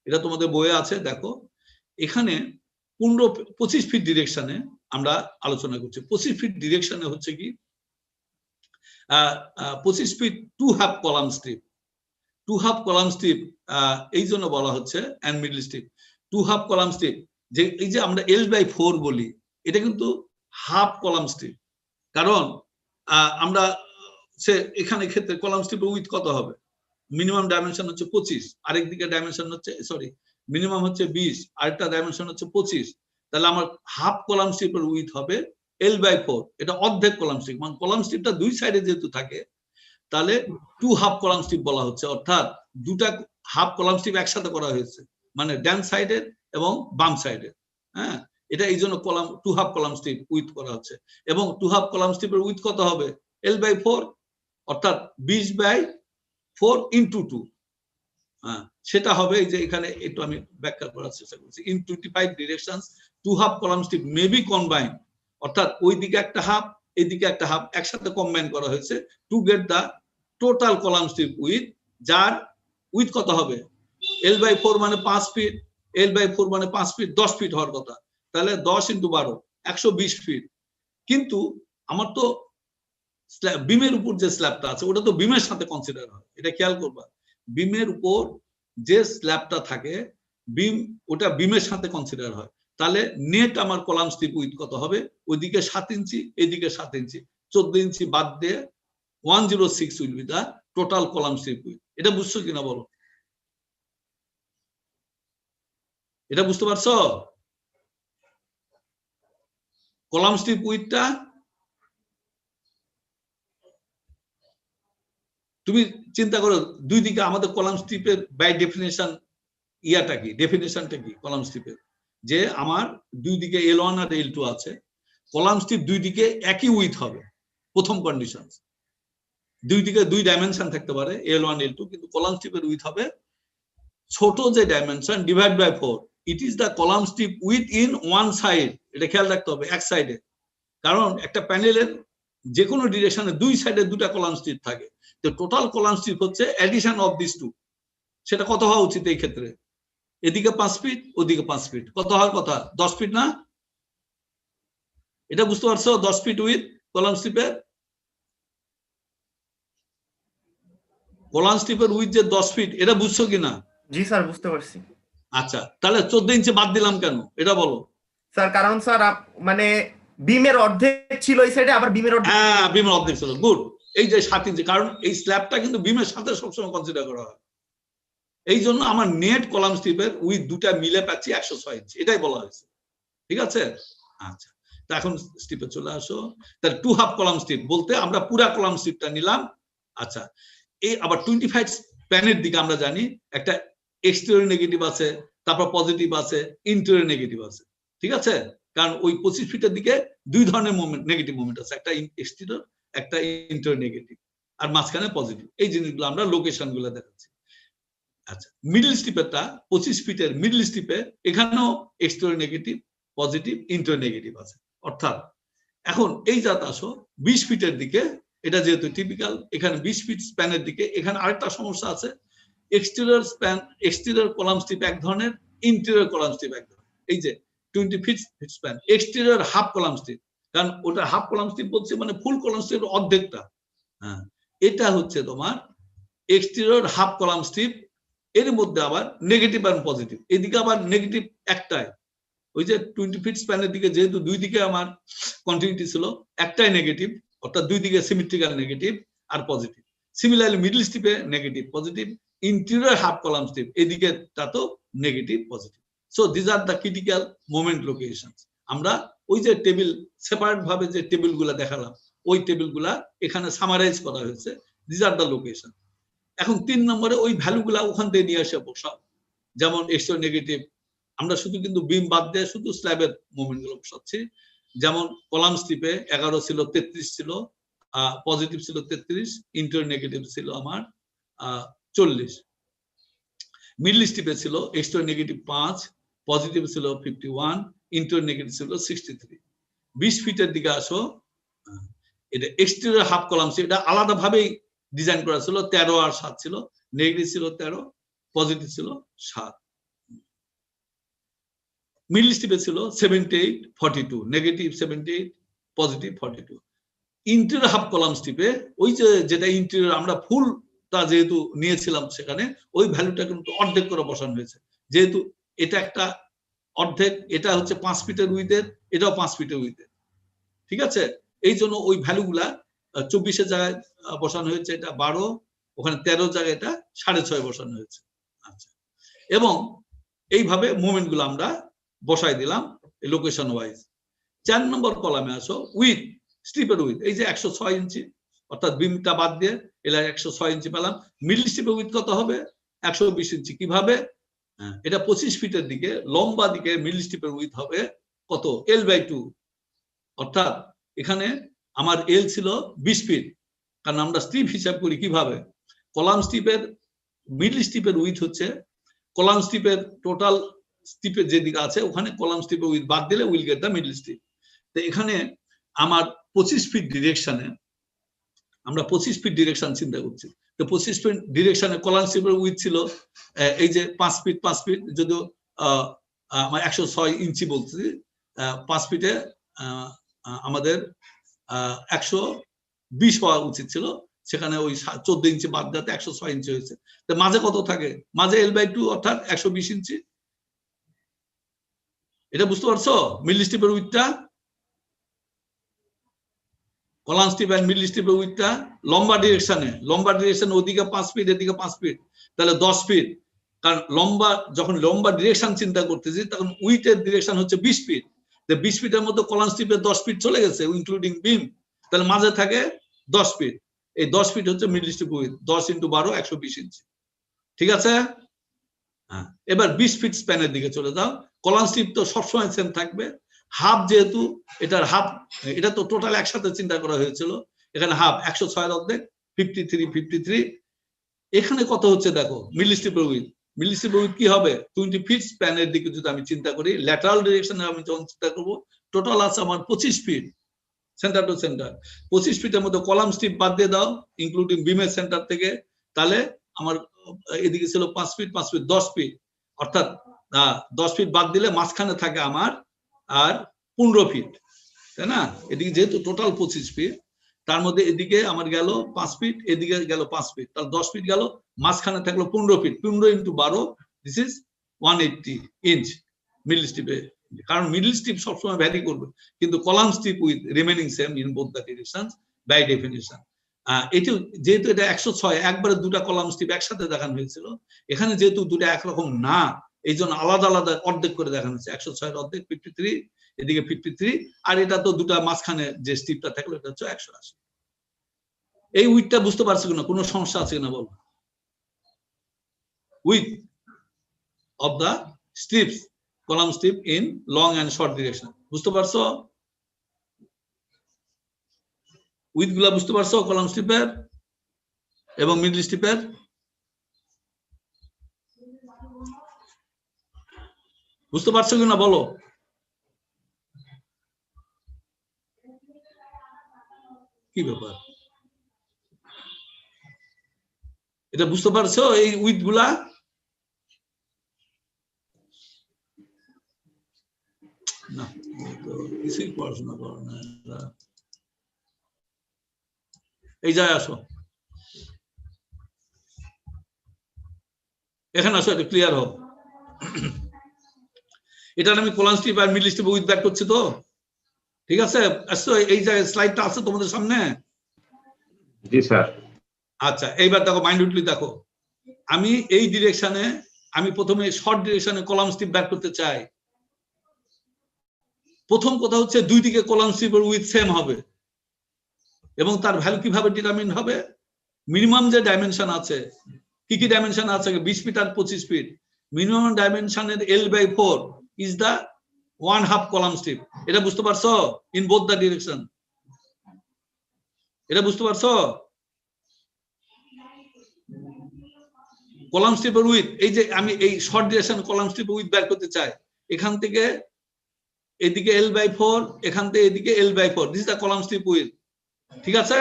এটা তোমাদের বইয়ে আছে, দেখো এখানে 25 ফিট ডিরেকশনে আমরা আলোচনা করছি। 25 ফিট ডিরেকশনে হচ্ছে কি 25 feet 2 half column strip. 2 half column strip এই জন্য বলা হচ্ছে and middle strip 2 half column strip, যে এই যে আমরা L/4 বলি, এটা কিন্তু হাফ কলাম স্ট্রিপ। কারণ আমরা এখানে ক্ষেত্রে কলাম স্ট্রিপের উইথ কত হবে? মিনিমাম ডাইমেনশন হচ্ছে 25, আরেক দিকে ডাইমেনশন হচ্ছে সরি মিনিমাম হচ্ছে 20, আরেকটা ডাইমেনশন হচ্ছে 25। তাহলে আমার হাফ কলাম স্ট্রিপের উইথ হবে L/4, এটা অর্ধেক কলাম স্ট্রিপ। মানে কলাম স্ট্রিপটা দুই সাইডে যেহেতু থাকে, তাহলে 2 হাফ কলাম স্ট্রিপ বলা হচ্ছে, অর্থাৎ দুটা হাফ কলাম স্ট্রিপ একসাথে করা হয়েছে, মানে ডান সাইডের এবং বাম সাইডের। হ্যাঁ, এটা এই জন্য column 2 half column strip with করা হচ্ছে। এবং 2 হাফ কলাম স্ট্রিপের উইথ কত হবে? L/4, অর্থাৎ 20/4 ইন্টু 2। হ্যাঁ, সেটা হবে এই যে এখানে একটু আমি ব্যাখ্যা করার চেষ্টা করছি। In 25 directions 2 half column strip may be combined, অর্থাৎ ওই দিকে একটা হাফ, এইদিকে একটা হাফ একসাথে কম্বাইন করা হয়েছে to get the total column strip width, যার উইথ কত হবে? L/4 মানে 5 ফিট, L/4 মানে 5 ফিট, 10 ফিট হওয়ার কথা। তাহলে 10 × 12 120 ফিট। কিন্তু আমার তো বিমের উপর যে স্ল্যাবটা আছে ওটা তো বিমের সাথে কনসিডার হয়, এটা খেয়াল করবা। বিমের উপর যে স্ল্যাবটা থাকে বিম, ওটা বিমের সাথে কনসিডার হয়। তাহলে নেট আমার কলাম স্ট্রিপ উইথ কত হবে? ওইদিকে 7 ইঞ্চি, এদিকে 7 ইঞ্চি, 14 ইঞ্চি বাদ দিয়ে 106 will be the total column strip width. এটা বুঝছো কিনা বলো? এটা বুঝতে পারছো? কলাম স্ট্রিপ উইথটা তুমি চিন্তা করো, দুই দিকে আমাদের কলাম স্ট্রিপের বাই ডেফিনেশন ইয়াটা কি, ডেফিনেশনটা কি কলাম স্ট্রিপের? যে আমার দুই দিকে L1 আর L2 আছে, কলাম স্ট্রিপ দুই দিকে একই উইথ হবে। প্রথম কন্ডিশন, দুই দিকে দুই ডাইমেনশন থাকতে পারে L1 L2, কিন্তু কলাম স্ট্রিপের উইথ হবে ছোট যে dimension divide by 4। It is the column strip width in one side. এটা খেয়াল রাখতে হবে, এক সাইডে। কারণ একটা প্যানেলের যে কোনো ডিরেকশনে দুই সাইডে দুটা কলাম স্ট্রিপ থাকে, তো টোটাল কলাম স্ট্রিপ হচ্ছে এডিশন অফ দিস টু। সেটা কত হওয়া উচিত এই ক্ষেত্রে? এদিকে 5 ফিট, ওদিকে 5 ফিট, কত হওয়ার কথা? 10 ফিট না? এটা বুঝতে পারছো? 10 ফিট উইথ কলাম স্ট্রিপের, কলাম স্ট্রিপের উইথ যে 10 ফিট, এটা বুঝছো কিনা? জি স্যার, বুঝতে পারছি। আচ্ছা, তাহলে 14 ইঞ্চি বাদ দিলাম কেন এটা বলো? স্যার কারণ স্যার মানে বিমের অর্ধেক ছিল এই সাইডে, আবার বিমের অর্ধেক, হ্যাঁ বিমের অর্ধেক ছিল, গুড। এই যে 7 ইঞ্চি, কারণ এই স্ল্যাবটা কিন্তু বিমের সাথে সবসময় কনসিডার করা হয়। এই জন্য আমার নেট কলাম স্ট্রিপের উইথ দুটা মিলে পাচ্ছি 106 ইঞ্চি, এটাই বলা হয়েছে। ঠিক আছে? আচ্ছা, তা এখন স্ট্রিপে চলে আসো। তাহলে 2 হাফ কলাম স্ট্রিপ বলতে আমরা পুরা কলাম স্ট্রিপটা নিলাম। আচ্ছা, এই আবার 25 প্যানের দিকে আমরা জানি একটা এক্সটেরিয়র নেগেটিভ আছে, তারপর পজিটিভ আছে, ইন্টেরিয়র নেগেটিভ আছে। ঠিক আছে? কারণ ওই 25 ফিটের দিকে দুই ধরনের মোমেন্ট, নেগেটিভ মোমেন্ট আছে, একটা এক্সটেরিয়র, একটা ইন্টেরিয়র নেগেটিভ, আর মাঝখানে পজিটিভ। এই জিনিসগুলো আমরা লোকেশন গুলো দেখাচ্ছি। আচ্ছা, মিডল স্ট্রিপেরটা 25 ফিটের মিডল স্ট্রিপে এখানেও exterior negative, positive, inter negative আছে। অর্থাৎ এখন এই জাত আসো 20 ফিটের দিকে, এটা যেহেতু টিপিক্যাল, এখানে 20 ফিট স্প্যানের দিকে। এখানে আরেকটা সমস্যা আছে, exterior span, exterior column strip এক ধরনের, ইন্টেরিয়র কলাম স্ট্রিপ এক ধরনের। এই যে 20 feet span, exterior half column strip, কারণ ওটা হাফ কলাম স্ট্রিপ বলছে মানে ফুল কলাম স্ট্রিপের অর্ধেকটা। হ্যাঁ, এটা হচ্ছে তোমার এক্সটেরিয়র হাফ কলাম স্ট্রিপ। এর মধ্যে আবার নেগেটিভ আর পজিটিভ, এদিকে আবার নেগেটিভ একটাই। ওই যে 20 ফিট স্প্যানের দিকে যেহেতু দুই দিকে আমার কন্টিনিউটি ছিল, একটাই নেগেটিভ, অর্থাৎ দুই দিকে সিমেট্রিক্যাল নেগেটিভ আর পজিটিভ। সিমিলারলি মিডল স্ট্রিপে negative positive, interior half column strip এদিকে তা তো negative positive. So this are the critical moment locations. আমরা ওই যে টেবিল সেপারেট ভাবে যে টেবিলগুলো দেখালাম, ওই টেবিলগুলা এখানে সামারাইজ করা হয়েছে, দিস আর দ্য লোকেশন। এখন 3 নম্বরে ওই ভ্যালুগুলা ওখান থেকে নিয়ে আসে বসাও, যেমন এক্সট্রা নেগেটিভ। আমরা শুধু কিন্তু বিম বাদ দিয়ে শুধু স্ল্যাবের মুভমেন্ট গুলো বসাচ্ছি। যেমন কলাম স্ট্রিপে 11 ছিল, 33 ছিল, পজিটিভ ছিল 33, ইন্টার নেগেটিভ ছিল আমার 40। মিডল স্ট্রিপে ছিল এক্সট্রা নেগেটিভ 5, পজিটিভ ছিল 51, ইন্টার নেগেটিভ ছিল 63। 20 ফিটের দিকে আসো, এটা এক্সটেরিয়র হাফ কলাম, এটা আলাদা ভাবেই ডিজাইন করা ছিল, 13 আর 7 ছিল, নেগেটিভ ছিল 13, পজিটিভ ছিল 7। মিডল স্ট্রিপে ছিল 78, 42, negative 78, positive 42। Interior half column স্ট্রিপে ওই যে যেটা ইন্টেরিয়র আমরা ফুলটা যেহেতু নিয়েছিলাম, সেখানে ওই ভ্যালুটা কিন্তু অর্ধেক করে বসানো হয়েছে। যেহেতু এটা একটা অর্ধেক, এটা হচ্ছে 5 ফিটের উইথের, এটাও 5 ফিটের উইথের, ঠিক আছে? এই জন্য ওই ভ্যালুগুলা 24 জায়গায় বসানো হয়েছে, এটা 12, ওখানে 13 জায়গায় এটা 6.5 বসানো হয়েছে। আচ্ছা, এবং এইভাবে মুভমেন্ট গুলো আমরা বসাই দিলাম লোকেশন ওয়াইজ। 4 নম্বর কলামে আসো, উইথ স্ট্রিপের উইথ, এই যে 106 ইঞ্চি, অর্থাৎ বিমটা বাদ দিয়ে এলা 106 ইঞ্চি পেলাম। মিডল স্ট্রিপের উইথ কত হবে? 120 ইঞ্চি। কিভাবে? এটা 25 ফিটের দিকে, লম্বা দিকে মিডল স্ট্রিপের উইথ হবে কত? L/2। অর্থাৎ এখানে আমার এল ছিল 20 ফিট, কারণ আমরা স্ট্রিপ হিসাব করি কিভাবে, কলাম স্ট্রিপের মিডল স্ট্রিপের উইথ হচ্ছে কলাম স্ট্রিপের টোটাল স্ট্রিপের যেদিকে আছে ওখানে কলাম স্ট্রিপের উইথ বাদ দিলে will get the middle strip. তো এখানে আমার 25 ফিট ডিরেকশনে, আমরা 25 ফিট ডিরেকশন চিন্তা করছি। তো 25 ফিট ডিরেকশনে কলাম স্ট্রিপের উইথ ছিল এই যে 5 ফিট, 5 ফিট, যদিও আমার 106 ইঞ্চি বলছি, 5 ফিটে আমাদের 120 হওয়া উচিত ছিল, সেখানে ওই 14 ইঞ্চি বাদ দিতে 106 ইঞ্চি হয়েছে। তো মাঝে কত থাকে? মাঝে L/2 অর্থাৎ 120 ইঞ্চি। এটা বুঝতে পারছো? মিডল স্ট্রিপের উইথটা, কলাম স্ট্রিপ এন্ড মিডল স্ট্রিপের উইথটা লম্বা ডিরেকশনে, ওদিকে 5 ফিট, এদিকে 5 ফিট, তাহলে 10 ফিট। কারণ লম্বা, যখন লম্বা ডিরেকশন চিন্তা করতেছি তখন উইথের ডিরেকশন হচ্ছে 20 ফিট। 20 ফিটের মধ্যে কলাম স্ট্রিপে 10 ফিট চলে গেছে ইনক্লুডিং বিম, তাহলে মাঝে থাকে 10 ফিট। এই 10 ফিট হচ্ছে মিডল স্ট্রিপ উইথ, 10 × 12 120 ইঞ্চি, ঠিক আছে? এবার 20 ফিট স্প্যানের দিকে চলে যাও। কলাম স্ট্রিপ তো সবসময় সেম থাকবে, হাফ যেহেতু এটার হাফ, এটা তো টোটাল একসাথে চিন্তা করা হয়েছিল, এখানে হাফ 106 অর্ধেক 53। এখানে কত হচ্ছে দেখো, মিডল স্ট্রিপের উইথ, মিডল স্ট্রিপের উইথ কি হবে? 20 ফিট স্প্যানের দিকে যদি আমি চিন্তা করি, ল্যাটারাল ডিরেকশনে আমি যখন চিন্তা করব, টোটাল আছে আমার 25 ফিট সেন্টার টু সেন্টার। 25 ফিটের মধ্যে কলাম স্ট্রিপ বাদ দিয়ে দাও ইনক্লুডিং বিমের সেন্টার থেকে, তাহলে আমার এদিকে ছিল 5 ফিট, 5 ফিট, 10 ফিট, অর্থাৎ 10 ফিট বাদ দিলে মাঝখানে থাকে আমার আর 15 ফিট, তাই না? এদিকে যেহেতু টোটাল 25 ফিট, তার মধ্যে এদিকে আমার গেল 5 ফিট, এদিকে গেল 5 ফিট, তাহলে 10 ফিট গেল, মাঝখানে থাকলো 15 feet. 15 × 12, this is 180 inch middle স্ট্রিপে। কারণ মিডল স্ট্রিপ সবসময় ভ্যারি করবে, কিন্তু column strip width remaining same in both the directions by definition. এটি যেহেতু এটা 106, একবারে দুটা কলাম স্ট্রিপ একসাথে দেখানো হয়েছিল, এখানে যেহেতু দুটো একরকম না, এই জন্য আলাদা আলাদা অর্ধেক করে দেখানো হয়েছে। 106 অর্ধেক 53, এদিকে 53, আর এটা তো দুটা মাঝখানে যে স্ট্রিপটা থাকলো এটা হচ্ছে 180। এই উইথটা বুঝতে পারছো কিনা? কোনো সমস্যা আছে কিনা বল? Width of the strips, column strip in long and short direction, বুঝতে পারছো? উইথ গুলা বুঝতে পারছো কলাম স্ট্রিপের এবং মিডল স্ট্রিপের? বুঝতে পারছো কিনা বলো? কি ব্যাপার, এটা বুঝতে পারছো এই উইথ গুলা? না কিছুই পড়াশোনা করো না। এই যায় আসো, এখানে আসো, এটা ক্লিয়ার হোক। এটা আমি কলাম স্ট্রিপ আর মিডল স্ট্রিপ উইথ ব্যাক করছি তো, ঠিক আছে? আসো, এই যে স্লাইডটা আছে তোমাদের সামনে। জি স্যার। আচ্ছা, এইবার দেখো মাইন্ডলি দেখো, আমি এই ডিরেকশনে আমি প্রথমে শর্ট ডিরেকশনে কলাম স্ট্রিপ ব্যাক করতে চাই। প্রথম কথা হচ্ছে দুই দিকে কলাম স্ট্রিপের উইথ সেম হবে, এবং তার ভ্যালু কিভাবে ডিটারমিন হবে? মিনিমাম যে ডাইমেনশন আছে, কি কি ডাইমেনশন আছে? 20 ফিট আর 25 ফিট। মিনিমাম ডাইমেনশনের L/4 is the 1/2 column strip. এটা বুঝতে পারছো? ইন বোথ দা ডিরেকশন, এটা বুঝতে পারছো? কলাম স্ট্রিপের উইথ, এই যে আমি এই short direction column strip with বের করতে চাই, এখান থেকে এদিকে L/4, এখান থেকে এদিকে L/4, this is the column strip width. ঠিক আছে?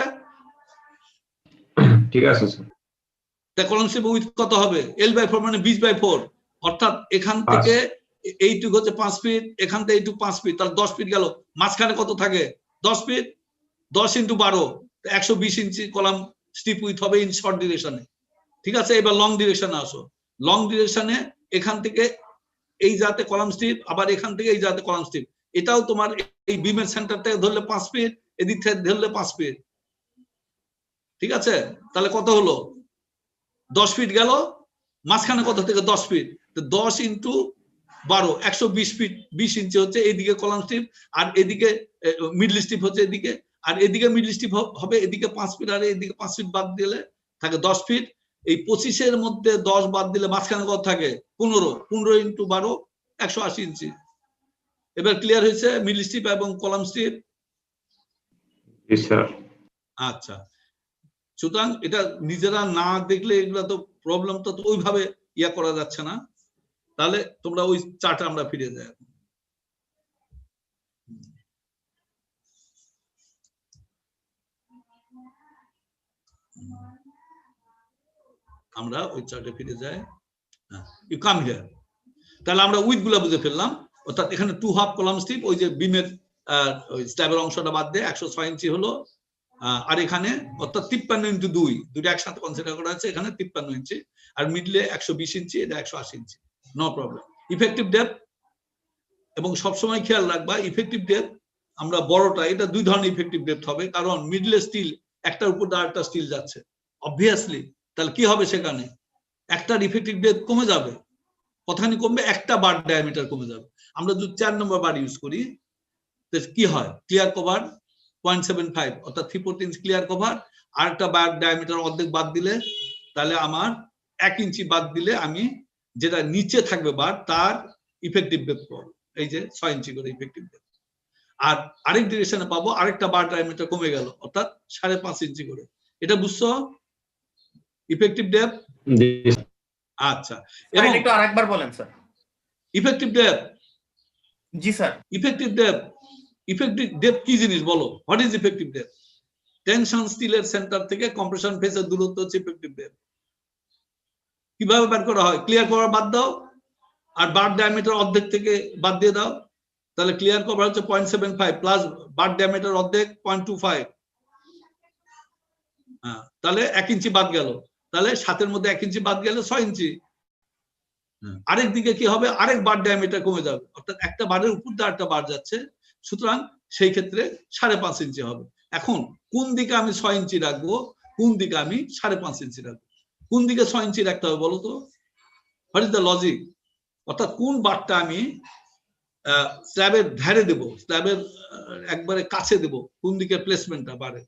ঠিক আছে স্যার। তা কলাম স্ট্রিপ উইথ কত হবে? L/4 মানে 20/4, অর্থাৎ এখান থেকে এইটুকু হচ্ছে 5 ফিট, এখান থেকে এইটুকু 5 ফিট, তাহলে 10 ফিট গেল। মাঝখানে কত থাকে? 10 ফিট। 10 × 12, 120 ইঞ্চি কলাম স্ট্রিপ উইথ হবে ইন শর্ট ডিরেকশনে। ঠিক আছে? এবার লং ডিরেকশনে আসো। লং ডিরেকশনে এখান থেকে এই জাতে কলাম স্ট্রিপ, আবার এখান থেকে এই জাতে কলাম স্ট্রিপ, এটাও তোমার এই বিমের সেন্টার থেকে ধরলে 5 ফিট, এদিক থেকে ধরলে 5 ফিট। ঠিক আছে? তাহলে কত হলো? 10 ফিট গেল। মাঝখানে কত থেকে 10 ফিট, 10 × 12, 120 ফিট 20 ইঞ্চি হচ্ছে এইদিকে কলাম স্ট্রিপ, আর এদিকে মিডল স্ট্রিপ হচ্ছে এদিকে, আর এদিকে মিডল স্ট্রিপ হবে এদিকে 5 ফিট, আর এদিকে 5 ফিট বাদ দিলে থাকে 10 ফিট। এই 25-এর মধ্যে 10 বাদ দিলে মাঝখানে কত থাকে? 15। 15 × 12, 180 ইঞ্চি। এবার ক্লিয়ার হয়েছে মিডল স্ট্রিপ এবং কলাম স্ট্রিপ? জি স্যার। আচ্ছা, সুতরাং এটা নিজেরা না দেখলে এগুলা তো প্রবলেম তো ওইভাবে ইয়া করা যাচ্ছে না। তাহলে তোমরা ওই চার্টে আমরা ফিরে যাই। আমরা ওই চার্টে ফিরে যাই। You come here. তাহলে আমরা উইথ গুলা বুঝে ফেললাম, অর্থাৎ এখানে 2/2 কলাম স্ট্রিপ, ওই যে বিমের ওই স্ল্যাবের অংশটা বাদ দিয়ে 106 ইঞ্চি হলো। আর এখানে অর্থাৎ 53 × 2, দুটো একসাথে কনসিডার করা আছে। এখানে 53 ইঞ্চি, আর মিডলে 120 ইঞ্চি, এটা 180 ইঞ্চি। No problem. ইফেক্টিভ ডেপথ, এবং সবসময় খেয়াল রাখবা ইফেক্টিভ ডেপথ আমরা বড়টা, এটা দুই ধরনের ইফেক্টিভ ডেপথ হবে, কারণ মিডলে স্টিল একটার উপর আরেকটা স্টিল যাচ্ছে অবভিয়াসলি। তাহলে কি হবে? সেখানে একটার ইফেক্টিভ ডেপথ কমে যাবে। কতখানি কমবে? একটা বার ডায়ামিটার কমে যাবে। আমরা যদি 4 নম্বর বার ইউজ করি, কি হয়? ক্লিয়ার কভার 0.75, অর্থাৎ 3/4 ইঞ্চ ক্লিয়ার কভার, আর একটা বার ডায়ামিটার অর্ধেক বাদ দিলে, তাহলে আমার 1 ইঞ্চি বাদ দিলে আমি যেটা নিচে থাকবে বার, তার ইফেক্টিভ ডেপথ পাবো। এই যে 6 ইঞ্চি করে ইফেক্টিভ ডেপথ। আর আরেক ডিরেকশনে পাবো আরেকটা বার ডায়ামিটার কমে গেল, অর্থাৎ 5.5 ইঞ্চি করে। এটা বুঝছো ইফেক্টিভ ডেপথ? আচ্ছা, এবং একটু আরেকবার বলেন স্যার। Effective depth. জি sir. Effective depth, effective depth কি জিনিস বলো? What is effective depth? Tension স্টিলের সেন্টার থেকে কম্প্রেশন ফেসের দূরত্ব হচ্ছে ইফেক্টিভ ডেপথ। কিভাবে বের করা হয়? ক্লিয়ার কভার বাদ দাও, আর বার ডায়ামিটার অর্ধেক থেকে বাদ দিয়ে দাও, তাহলে ক্লিয়ার কভার হচ্ছে 0.75 প্লাস বার ডায়ামিটার অর্ধেক 0.25। তাহলে 1 ইঞ্চি বাদ গেল, তাহলে 7-এর মধ্যে 1 ইঞ্চি বাদ গেলে 6 ইঞ্চি। আরেক দিকে কি হবে? আরেক বার ডায়ামিটার কমে যাবে, অর্থাৎ একটা বারের উপর দিয়ে আরেকটা বার যাচ্ছে, সুতরাং সেই ক্ষেত্রে 5.5 ইঞ্চি হবে। এখন কোন দিকে আমি 6 ইঞ্চি রাখবো, কোন দিকে আমি 5.5 ইঞ্চি রাখবো? কোন দিকে 6 ইঞ্চি রাখতে হবে বলো তো? What is the logic? অর্থাৎ কোন বারটা আমি স্ল্যাবের ধারে দেব, স্ল্যাবের একবারে কাছে দেব, কোন দিকে প্লেসমেন্টটা বারে,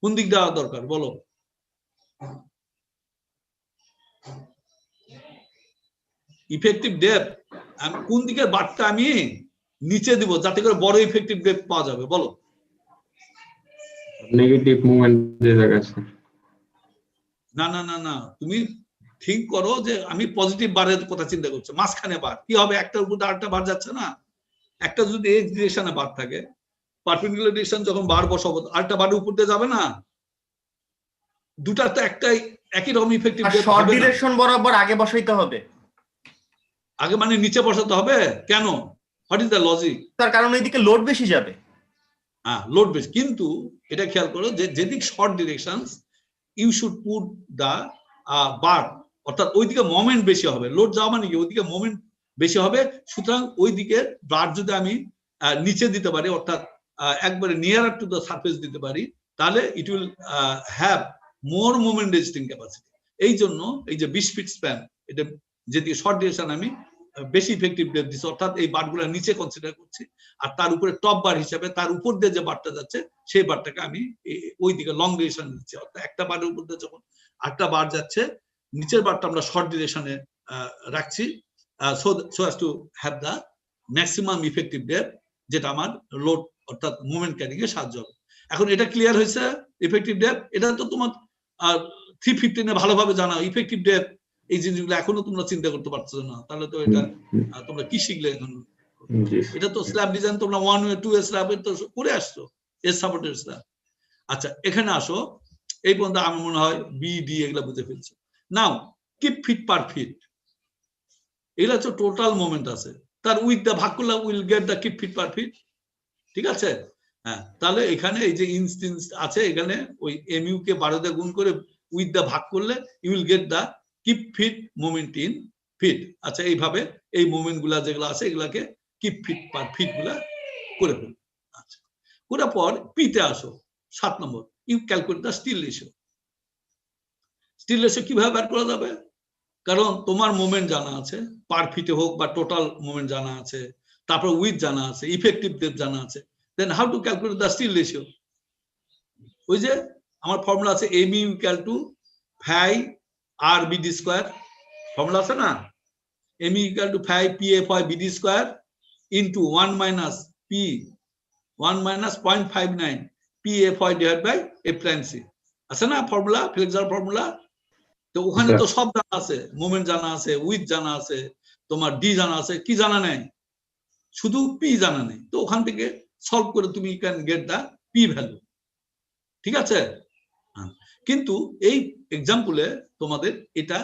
কোন দিক দেওয়া দরকার বলো? ইফেক্টিভ ডেপথ আমি কোন দিকের বারটা আমি নিচে দিব, যাতে করে বড় ইফেক্টিভ ডেপথ পাওয়া যাবে বলো? নেগেটিভ মুভমেন্ট যে জায়গায়। না না না না, তুমি থিঙ্ক করো যে আমি পজিটিভ বারের কথা চিন্তা করছি। মাঝখানে বার কি হবে? একটার উপর আরেকটা বার যাচ্ছে না। একটা যদি এক্স ডিরেকশনে বার থাকে, পারপেন্ডিকুলার ডিরেকশন যখন বার বসাবো আরেকটা বারের উপর দিয়ে যাবে না, দুটার তো একটাই একই রকম ইফেক্টিভ ডেপথ শর্ট হবে না। ডিরেকশন বরাবর আগে বসাইতে হবে আগে মানে নিচে বসাতে হবে কেন? What is the logic? তার কারণ এইদিকে লোড বেশি যাবে। হ্যাঁ, লোড বেশি, কিন্তু এটা খেয়াল করো যে যেদিক short direction you should put the bar, অর্থাৎ ওইদিকে মোমেন্ট বেশি হবে। লোড যাওয়া মানে কি ওইদিকে মোমেন্ট বেশি হবে, সুতরাং ওইদিকে বার যদি আমি নিচে দিতে পারি, অর্থাৎ একবারে নিয়ারার টু দ্য সারফেস দিতে পারি, তাহলে it will have more moment resisting capacity. এই জন্য এই যে 20 ফিট স্প্যান, এটা যেদিকে শর্ট ডিরেকশন আমি বেশি ইফেক্টিভ ডেপথ দিচ্ছি, অর্থাৎ এই বারগুলো নিচে কনসিডার করছি, আর তার উপরে টপ বার হিসাবে তার উপর দিয়ে যে বারটা যাচ্ছে সেই বারটাকে আমি ওই দিকে লং ডিরেকশন দিচ্ছি। অর্থাৎ একটা বারের উপর দিয়ে যখন আটটা বার যাচ্ছে, নিচের বারটা আমরা শর্ট ডিরেকশনে রাখছি, so as to have the maximum effective depth, যেটা আমার লোড অর্থাৎ মুভমেন্ট ক্যারিং এ সাহায্য হবে। এখন এটা ক্লিয়ার হয়েছে ইফেক্টিভ ডেপথ? এটা তো তোমার 315 এ ভালোভাবে জানা ইফেক্টিভ ডেপথ। এই জিনিসগুলো এখনো তোমরা চিন্তা করতে পারছো না, তাহলে তো এটা তোমরা কি শিখলে এখন? এটা তো স্ল্যাব ডিজাইন তোমরা 1 ওয়ে 2 ওয়ে স্ল্যাব তো করে আসছো, এস সাপোর্টেড স্ল্যাব। আচ্ছা, এখানে আসো, এই পর্যন্ত আমার মনে হয় বি ডি এগুলা বুঝে ফেলছো। নাও কিপ ফিট পার ফিট, এগুলা হচ্ছে টোটাল মোমেন্ট আছে, তার উইথ দা ভাগ করলে will get the kip feet per feet. ঠিক আছে? হ্যাঁ, তাহলে এখানে এই যে ইনস্টেন্স আছে, এখানে ওই এমইউ কে 12 দিয়ে গুণ করে উইথ দা ভাগ করলে you will get the kip feet moment in feet. আচ্ছা, এইভাবে এই মোমেন্ট গুলা যেগুলো আছে এগুলাকে কিপ ফিট পার ফিট গুলা করে ফেল। আচ্ছা, করার পর পিতে আসো, 7 নম্বর, you calculate the steel ratio. Steel ratio কিভাবে বের করা যাবে? কারণ তোমার মোমেন্ট জানা আছে, পার ফিটে হোক বা টোটাল মোমেন্ট জানা আছে, তারপর উইথ জানা আছে, ইফেক্টিভ ডেপথ জানা আছে, then how to calculate the steel ratio? ওই যে আমার ফর্মুলা আছে MU equal to phi R BD square, formula আছে না? MU equal to phi P F Y BD square into 1 minus P 1 minus 0.59 P F Y divide by F prime C. আছে না formula, flexor formula? তো ওখানে তো সব জানা আছে, মোমেন্ট জানা আছে, উইথ জানা আছে, তোমার ডি জানা আছে, কি জানা নেই? শুধু পি জানা নেই। তো ওখান থেকে সলভ করে তুমি can get the P value. ঠিক আছে? কিন্তু এই এক্সাম্পলে তোমাদের এটা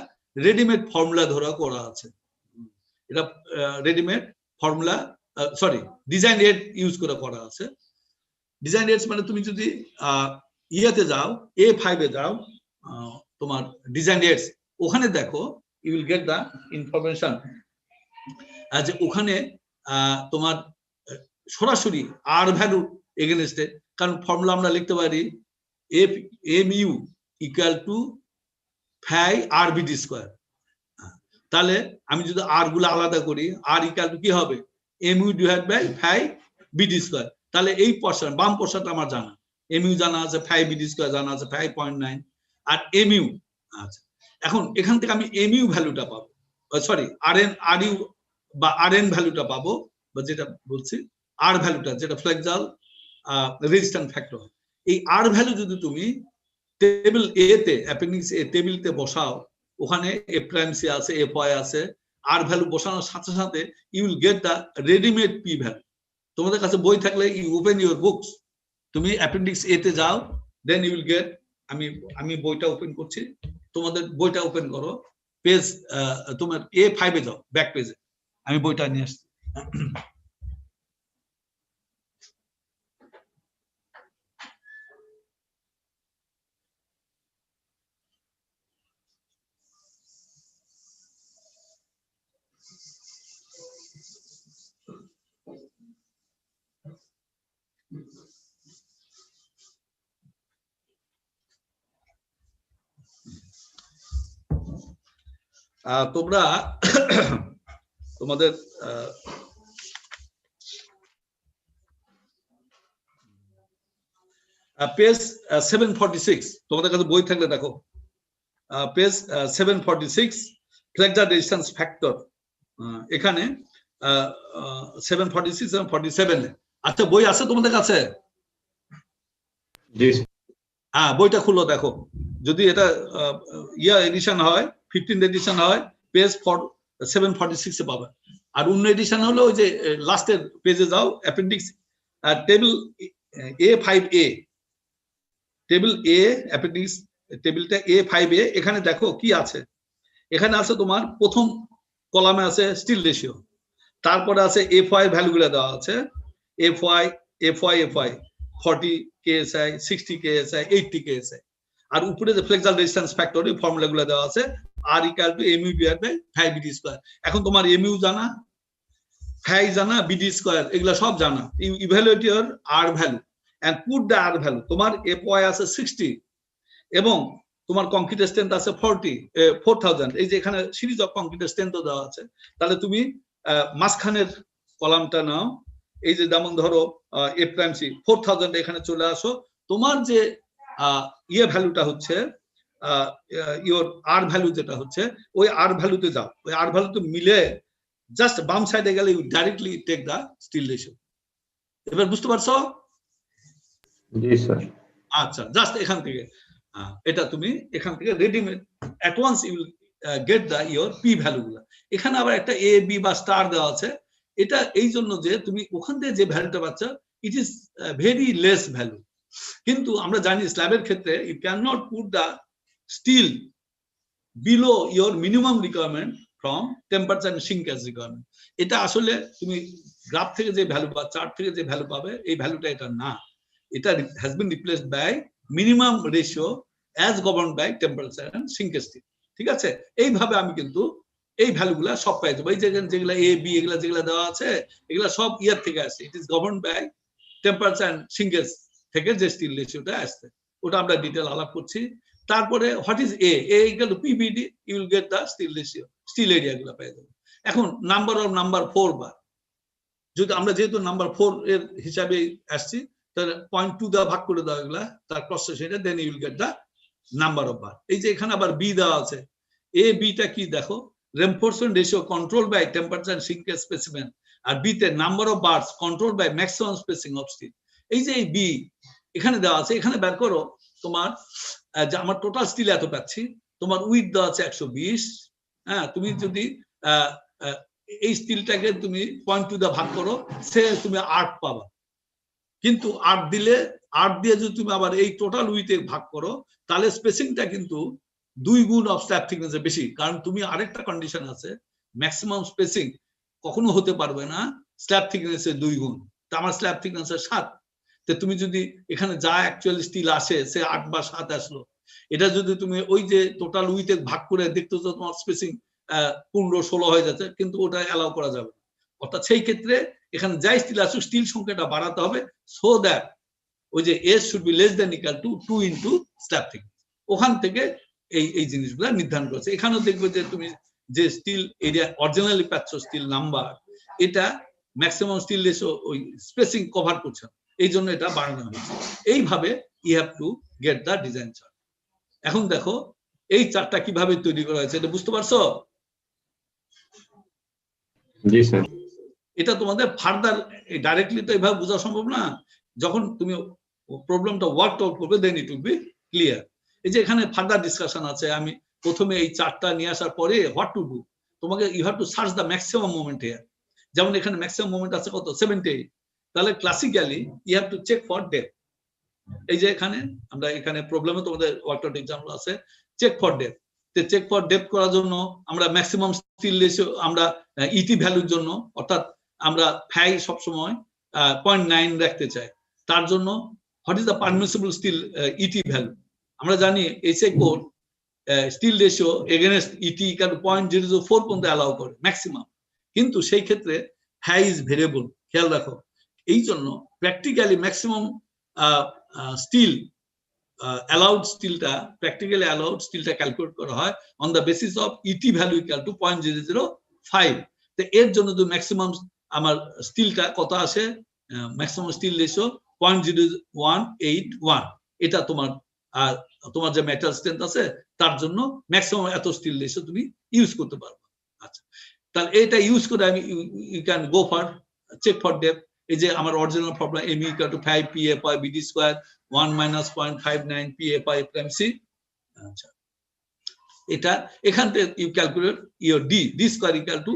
রেডিমেড ফর্মুলা ধরা করা আছে, এটা readymade formula, sorry design aid use করে করা আছে। ডিজাইন এডস মানে তুমি যদি ইয়েতে যাও, A5 এ যাও, তোমার ডিজাইন এডস, ওখানে দেখো you will get the information যে ওখানে তোমার সরাসরি আর ভ্যালু এগেনস্টে, কারণ ফর্মুলা আমরা লিখতে পারি F M U equal to phi R BD square. তাহলে আমি যদি আর গুলো আলাদা করি, আর ইকুয়াল টু কি হবে? M U divide by phi BD square. তাহলে এই পোরশন, বাম পোরশনটা আমার জানা, এম ইউ জানা আছে, ফাই বিডি স্কয়ার জানা আছে 5.9, আর এম ইউ। আচ্ছা, এখন এখান থেকে আমি এম ইউ ভ্যালুটা পাবো, sorry R N R U বা আর এন ভ্যালুটা পাবো, বা যেটা বলছি আর ভ্যালুটা, যেটা ফ্লেক্সাল রেজিস্ট্যান্স ফ্যাক্টর। এই আর ভ্যালু যদি তুমি টেবিল এ তে, অ্যাপেন্ডিক্স এ টেবিলতে বসাও, ওখানে এফ প্রাইম সি আছে, এফ ওয়াই আছে, আর ভ্যালু বসানোর সাথে সাথে you will get the readymade P value. তোমাদের কাছে বই থাকলে ইউ ওপেন ইউর বুকস, তুমি অ্যাপেন্ডিক্স এ তে যাও, দেন ইউ উইল গেট, আমি বইটা ওপেন করছি, তোমাদের বইটা ওপেন করো, পেজ তোমার A5 এ যাও, ব্যাক পেজে, আমি বইটা নিয়ে আসছি। তোমরা তোমাদের পেজ 746, তোমাদের কাছে বই থাকলে দেখো, পেজ 746 ফ্লেক্সার রেজিস্ট্যান্স ফ্যাক্টর, এখানে 746 এবং 47 এ। আচ্ছা, বই আছে তোমাদের কাছে? জি। হ্যাঁ, বইটা খুলো, দেখো, যদি এটা ইয়া এডিশন হয়, 15th এডিশন হয়, পেজ 746 এ পাবে। আর অন্য এডিশন হলো ওই যে লাস্টের পেজে যাও, appendix table A5A table A appendix টেবিলটা A5A এখানে দেখো কি আছে এখানে আছে তোমার প্রথম কলামে আছে স্টিল রেশিও তারপরে আছে FY ভ্যালুগুলো দেওয়া আছে FY 40 KSI 60 KSI 80 KSI আর উপরে যে ফ্লেক্সাল রেজিস্ট্যান্স ফ্যাক্টর এই ফর্মুলাগুলো দেওয়া আছে R = mu divided by 5BD²। এখন তোমার mu জানা phi জানা BD² এগুলা সব জানা you evaluate your R value and put the R value তোমার FY আছে 60 এবং তোমার কংক্রিট স্ট্রেংথ আছে 4000 এই যে এখানে সিরিজ অফ কংক্রিট স্ট্রেংথ দেওয়া আছে তাহলে তুমি মাঝখানের কলামটা নাও এই যে যেমন ধরো F'(C) 4000 এখানে চলে আসো তোমার যে ভ্যালুটা হচ্ছে ইওর আর ভ্যালু যেটা হচ্ছে ওই আর ভ্যালুতে যাও ওই আর ভ্যালুতে মিলে জাস্ট বাম সাইডে গেলে you directly take the steel ratio এবার বুঝতে পারছো জি স্যার আচ্ছা জাস্ট এখান থেকে এটা তুমি এখান থেকে readymade at once you will get the your P ভ্যালুগুলো এখানে আবার একটা এ বি বা স্টার দেওয়া আছে এটা এই জন্য যে তুমি ওখান থেকে যে ভ্যালুটা পাচ্ছ it is very less value কিন্তু আমরা জানি স্ল্যাবের ক্ষেত্রে you can not put the steel below your minimum requirement from temperature and shrinkage requirement এটা আসলে তুমি গ্রাফ থেকে যে ভ্যালু বা চার্ট থেকে যে ভ্যালু পাবে এই ভ্যালুটা এটা না এটা has been replaced by minimum ratio as governed by temperature and shrinkage ঠিক আছে এইভাবে আমি কিন্তু এই ভ্যালুগুলা সব পাই যাবো এই যেগুলা এ বি এগুলা যেগুলা দেওয়া আছে এগুলা সব ইয়ার থেকে আসছে it is governed by temperature and shrinkage থেকে যে স্টিল রেশিওটা আসছে ওটা আমরা ডিটেল আলাপ করছি তারপরে what is A equal to PBD you will get the steel ratio steel area গুলো পেয়ে যাবে এখন নাম্বার 4 বার যদি আমরা যেহেতু নাম্বার 4 এর হিসাবে আসছি তাহলে 0.2 দা ভাগ করে দাও এগুলা তার cross section then you will get the number of bar এই যে এখানে আবার বি দেওয়া আছে এ বিটা কি দেখো reinforcement ratio controlled by temperature and shrinkage specimen আর বি তে number of bars controlled by maximum spacing of steel এই যে এই বি এখানে দেওয়া আছে এখানে বের করো তোমার যে আমার টোটাল স্টিল এত পাচ্ছি তোমার উইথ দেওয়া আছে 120 হ্যাঁ তুমি যদি এই স্টিলটাকে তুমি 0.2 দা ভাগ করো সে তুমি 8 পাবা কিন্তু 8 দিলে 8 দিয়ে যদি তুমি আবার এই টোটাল উইথে ভাগ করো তাহলে স্পেসিংটা কিন্তু 2 গুণ অফ স্ল্যাব থিকনেসের বেশি কারণ তুমি আরেকটা কন্ডিশন আছে ম্যাক্সিমাম স্পেসিং কখনো হতে পারবে না স্ল্যাব থিকনেসের 2 গুণ তা আমার স্ল্যাব থিকনেসের 7 তো তুমি যদি এখানে যা অ্যাকচুয়ালি স্টিল আসে সে 8 বা 7 আসলো এটা যদি তুমি ওই যে টোটাল উইথে ভাগ করে দেখতে তো তোমার স্পেসিং 15-16 হয়ে যাচ্ছে কিন্তু ওটা অ্যালাউ করা যাবে অর্থাৎ সেই ক্ষেত্রে এখানে যাই স্টিল আসুক স্টিল সংখ্যাটা বাড়াতে হবে সো দ্যাট ওই যে S should be less than equal to 2 into slab thickness ওখান থেকে এই জিনিসগুলো নির্ধারণ করেছে এখানেও দেখবে যে তুমি যে স্টিল এরিয়া অরিজিনালি পাচ্ছ স্টিল নাম্বার এটা ম্যাক্সিমাম স্টিল রেশিও ওই স্পেসিং কভার করছে এই জন্য এটা বাড়ানো হয়েছে এইভাবে you have to get the design chart এখন দেখো এই চার্টটা কিভাবে তৈরি করা হয়েছে এটা বুঝতে পারছো জি স্যার এটা তোমাদের ফার্দার ডাইরেক্টলি তো এইভাবে বোঝা সম্ভব না যখন তুমি প্রবলেমটা ওয়ার্ক আউট করবে দেন ইট উইল বি ক্লিয়ার এই যে এখানে ফার্দার ডিসকাশন আছে আমি প্রথমে এই চার্টটা নিয়ে আসার পরে হোয়াট টু ডু তোমাকে you have to search the maximum moment here যেমন এখানে ম্যাক্সিমাম মোমেন্ট আছে কত 78 তাহলে classically you have to check for depth এই যে এখানে আমরা এখানে প্রবলেমে তোমাদের ওয়ার্কআউট एग्जांपल আছে চেক ফর ডেপথ তে চেক ফর ডেপথ করার জন্য আমরা ম্যাক্সিমাম স্টিল রেশিও আমরা ইটি ভ্যালুর জন্য অর্থাৎ আমরা ফাই সব সময় 0.9 রাখতে চাই তার জন্য what is the permissible steel ET value আমরা জানি SA code steel ratio against ET equal to 0.004 পর্যন্ত অ্যালাউ করে ম্যাক্সিমাম কিন্তু সেই ক্ষেত্রে ফাই ইজ ভেরিয়েবল খেয়াল রাখো এই জন্য প্র্যাকটিক্যালি ম্যাক্সিমাম স্টিল allowed স্টিলটা প্র্যাকটিক্যালি allowed স্টিলটা ক্যালকুলেট করা হয় on the basis of ET value equal to 0.005 তো এর জন্য যে ম্যাক্সিমাম আমার স্টিলটা কত আসে ম্যাক্সিমাম স্টিল রেশিও 0.0181 এটা তোমার যে মেটাল স্ট্রেংথ আছে তার জন্য ম্যাক্সিমাম এত স্টিল রেশিও তুমি ইউজ করতে পারবে আচ্ছা তাহলে এটা ইউজ করে আমি you can go for check for depth এই যে আমার original formula m equal to 5 pa by bd square 1 minus 0.59 pa by mc আচ্ছা এটা এখান থেকে you calculate your d square equal to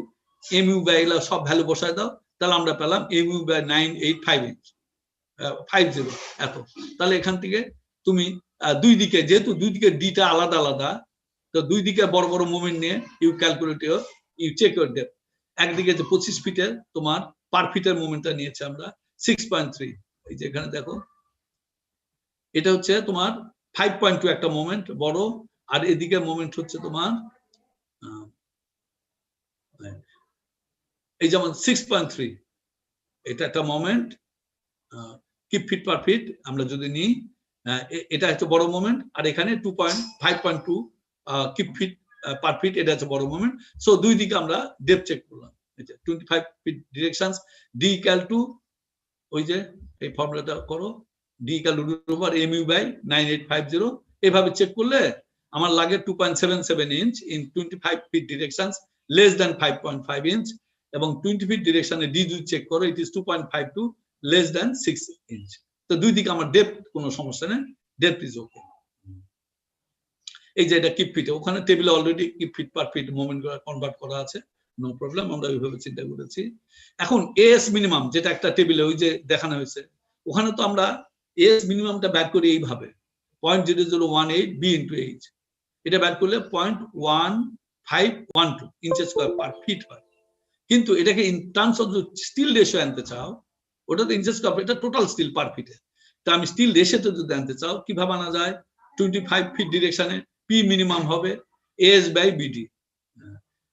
mu by এলা সব ভ্যালু বসায় দাও তাহলে আমরা পেলাম mu বাই 9858 50 এত। তাহলে এখান থেকে তুমি দুই দিকে, যেহেতু দুই দিকে ডিটা আলাদা আলাদা, তো দুই দিকে বড় বড় মুভমেন্ট নিয়ে you calculate you check your depth. একদিকে যে 25 ফিটের তোমার পার ফিটের মুভমেন্টটা নিয়েছে আমরা 6.3, এই যে এখানে দেখো এটা হচ্ছে তোমার 5.2 একটা মোমেন্ট বড়, আর এদিকে মোমেন্ট হচ্ছে তোমার এই যেমন 6.3, এটা একটা moment keep feet per fit আমরা যদি নিই, এটা হচ্ছে বড় মোমেন্ট, আর এখানে 5.2 কিপ ফিট পার ফিট, এটা হচ্ছে বড় মোমেন্ট। সো দুই দিকে আমরা ডেপথ চেক করলাম। 25 feet directions, D equal to ওই যে এই ফর্মুলাটা করো, D equal to root over mu by 9850, এভাবে চেক করলে আমার লাগে 2.77 inch in 25 feet directions less than 5.5 inch, এবং 20 ফিট ডিরেকশনে ডি যদি চেক করো it is 2.52 less than 6 inch. তো দুই দিকে আমার ডেপথ কোনো সমস্যা নেই, ডেপথ ইজ ওকে। এই যে এটা কিপ ফিটে, ওখানে টেবিলে already keep feet per fit moment convert করা আছে, নো প্রবলেম, আমরা ওইভাবে চিন্তা করেছি। এখন এএস মিনিমাম যেটা একটা টেবিলে ওই যে দেখানো হয়েছে, ওখানে তো আমরা এএস মিনিমামটা ব্যাক করি এইভাবে 0.0018 বি ইন্টু এইচ, এটা ব্যাক করলে 0.1512 ইঞ্চেস স্কয়ার পার ফিট হয়। কিন্তু এটাকে in terms of steel ratio আনতে চাও, ওটা তো ইঞ্চেস স্কয়ার, এটা টোটাল স্টিল পার ফিটে, তো আমি স্টিল রেশিওতে যদি আনতে চাও কিভাবে আনা যায়, 25 ফিট ডিরেকশনে পি মিনিমাম হবে এএস বাই বিডি।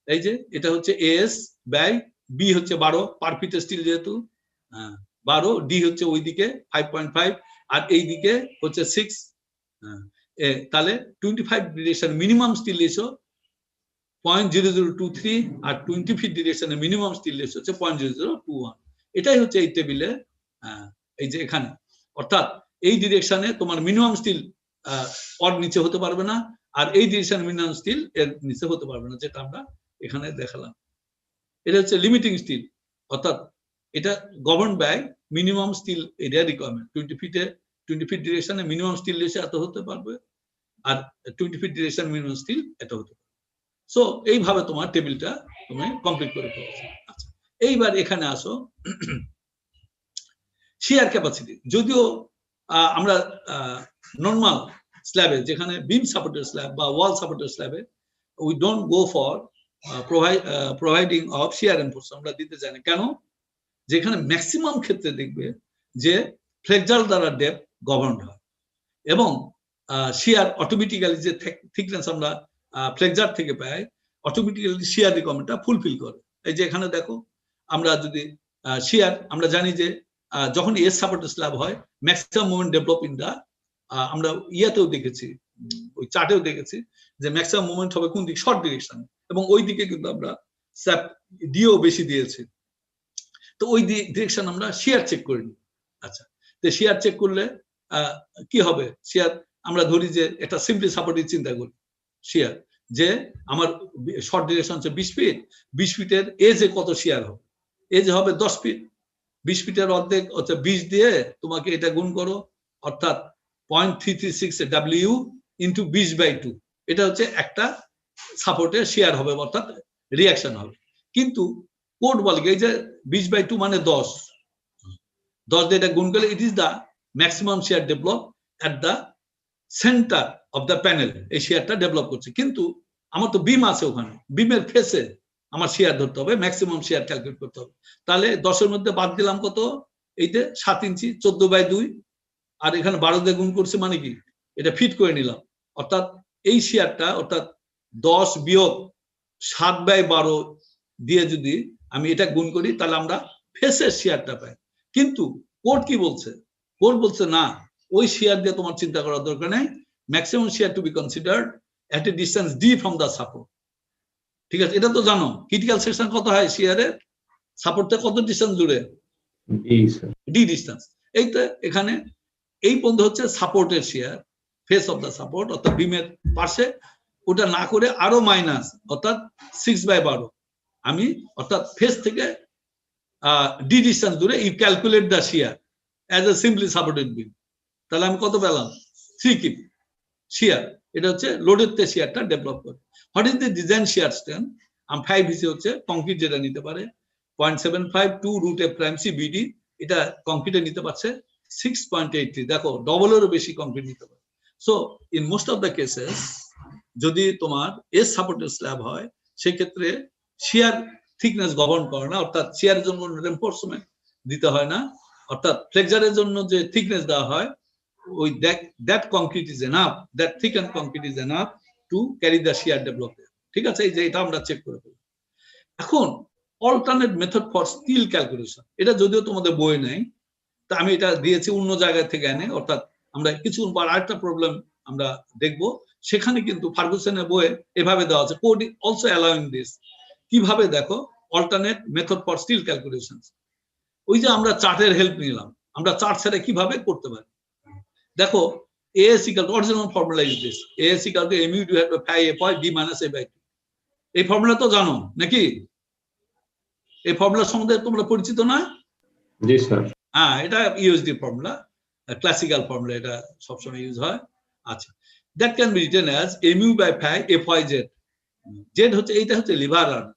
এই যে এটা হচ্ছে এএস বাই বি হচ্ছে 12 পার ফিটে স্টিল যেহেতু 12, ডি হচ্ছে ওইদিকে 5.5, আর এই দিকে হচ্ছে 6, তাহলে 25 ডিরেকশন মিনিমাম স্টিল রেশিও 0.0023, আর 20 ফিট ডিরেকশনের মিনিমাম স্টিল রেশিও হচ্ছে 0.0021। এটাই হচ্ছে এই টেবিলে, এই যে এখানে, অর্থাৎ এই ডিরেকশনে তোমার মিনিমাম স্টিল ওর নিচে হতে পারবে না, আর এই ডিরেকশন মিনিমাম স্টিল এর নিচে হতে পারবে না, যেটা আমরা এখানে দেখালাম। এটা হচ্ছে লিমিটিং স্টিল, অর্থাৎ এটা govern by minimum steel area requirement. 20 feet ডিরেকশনে মিনিমাম স্টিল রেশিও এত হতে পারবে, আর 20 ফিট ডিরেকশন মিনিমাম স্টিল এটা হতে পারবে। সো এইভাবে তোমার টেবিলটা তুমি কমপ্লিট করে ফেলেছো। আচ্ছা, এইবার এখানে আসো শিয়ার ক্যাপাসিটি। যদিও আমরা নর্মাল স্ল্যাবে, যেখানে বিম সাপোর্টেড স্ল্যাব বা ওয়াল সাপোর্টেড স্ল্যাবে we don't go for providing of shear enforcement, আমরা দিতে চাই না। কেন? যেখানে ম্যাক্সিমাম ক্ষেত্রে দেখবে যে ফ্লেক্সার দ্বারা ডেপথ গভর্নড হয়, এবং শিয়ার অটোমেটিক্যালি যে থিকনেস আমরা ফ্লেক্সার থেকে পাই, অটোমেটিক্যালি শিয়ার রিকোয়ারমেন্টটা ফুলফিল করে। এই যে এখানে দেখো, আমরা যদি শিয়ার, আমরা জানি যে যখন এস সাপোর্টেড স্ল্যাব হয় maximum movement develop in the, আমরা ইয়াতেও দেখেছি, ওই চার্টেও দেখেছি যে ম্যাক্সিমাম মুভমেন্ট হবে কোন দিক, শর্ট ডিরেকশন, এবং ওই দিকে কিন্তু আমরা স্যাপ ডিও বেশি দিয়েছি, তো ওই ডিরেকশন আমরা শিয়ার চেক করে নিই। আচ্ছা, তো শিয়ার চেক করলে কি হবে, শিয়ার আমরা ধরি যে এটা সিম্পলি সাপোর্টিভ চিন্তা করি, শিয়ার যে আমার শর্ট ডিরেকশন হচ্ছে 20 ফিট, 20 ফিটের এজে কত শিয়ার হবে, এজে হবে 10 ফিট, 20 ফিটের অর্ধেক হচ্ছে 20 দিয়ে তোমাকে এটা গুণ করো, অর্থাৎ 0.336 ডাব্লিউ ইন্টু 20/2, এটা হচ্ছে একটা সাপোর্টের শেয়ার হবে, অর্থাৎ রিয়াকশন হবে। কিন্তু কোড বলে এই যে 20/2 মানে 10 দিয়ে এটা গুণ করলে it is the maximum shear develop at the centre of the panel, এই শেয়ারটা ডেভেলপ করছে। কিন্তু আমার তো বিম আছে, ওখানে বিমের ফেসে আমার শেয়ার ধরতে হবে, ম্যাক্সিমাম শেয়ার ক্যালকুলেট করতে হবে। তাহলে 10-এর মধ্যে বাদ দিলাম কত, এইতে 7 ইঞ্চি 14/2, আর এখানে 12 দিয়ে গুণ করছে, মানে কি এটা ফিট করে নিলাম, অর্থাৎ এই শেয়ারটা, অর্থাৎ 10 বিয়োগ 7/12 দিয়ে যদি আমি এটা গুণ করি, তাহলে আমরা ফেসের শেয়ারটা পাই। কিন্তু কোড কি বলছে, কোড বলছে না, ওই শেয়ার দিয়ে তোমার চিন্তা করার দরকার নেই, maximum shear to be considered at a distance D from the support. ঠিক আছে, এটা তো জানো ক্রিটিক্যাল সেকশন কত হয় শেয়ারের, সাপোর্টটা কত ডিস্টেন্স জুড়ে, ডি ডিস্টেন্স। এই তো এখানে এই পর্যন্ত হচ্ছে সাপোর্টের shear, face of the support, অর্থাৎ বিমের পাশে, ওটা না করে আরো মাইনাস, অর্থাৎ 6/12 আমি, অর্থাৎ ফেস থেকে ডি ডিস্টেন্স দূরে you calculate the shear as a simply supported beam. তাহলে আমি কত পেলাম, 3 কিপ শেয়ার, এটা হচ্ছে লোডের তে শেয়ারটা ডেভেলপ করে। What is the design share strength, 5 হিসেবে হচ্ছে কংক্রিট যেটা নিতে পারে 0.752 √f' CBD, এটা কংক্রিটে নিতে পারছে 6.83 দেখো ডবলেরও বেশি কংক্রিট নিতে পারে। So in most of the cases যদি তোমার এস সাপোর্টেড স্ল্যাব হয় সেক্ষেত্রে শিয়ার থিকনেস গভর্ন করে না, অর্থাৎ শিয়ারের জন্য রেনফোর্সমেন্ট দিতে হয় না, অর্থাৎ ফ্লেক্সারের জন্য যে থিকনেস দেওয়া হয় ওই that concrete is enough, that thick and concrete is enough to carry the shear development. ঠিক আছে, এই যে এটা আমরা চেক করে ফেলি। এখন alternate method for steel calculation, এটা যদিও তোমাদের বই নেই, তা আমি এটা দিয়েছি অন্য জায়গা থেকে এনে, অর্থাৎ আমরা কিছুক্ষণ পর আরেকটা প্রবলেম আমরা দেখব, সেখানে কিন্তু ফার্গুসনের বইয়ে এভাবে দেওয়া আছে, কোড অলসো অ্যালাউইং দিস। কিভাবে দেখো alternate method for steel calculation, ওই যে আমরা চার্টের হেল্প নিলাম, আমরা চার্ট ছাড়া কিভাবে করতে পারি। দেখো AS equal to original formula is this, AS equal to mu divided by pi f d minus a by 2। এই ফর্মুলা তো জানো নাকি? এই ফর্মুলা সম্বন্ধে তোমরা পরিচিত না? জি স্যার। হ্যাঁ, এটা ইউএসডি ফর্মুলা, ক্লাসিক্যাল ফর্মুলা, এটা সবসময় ইউজ হয়। আচ্ছা, that can be written as mu by pi fyz। Z হচ্ছে, এইটা হচ্ছে lever arm,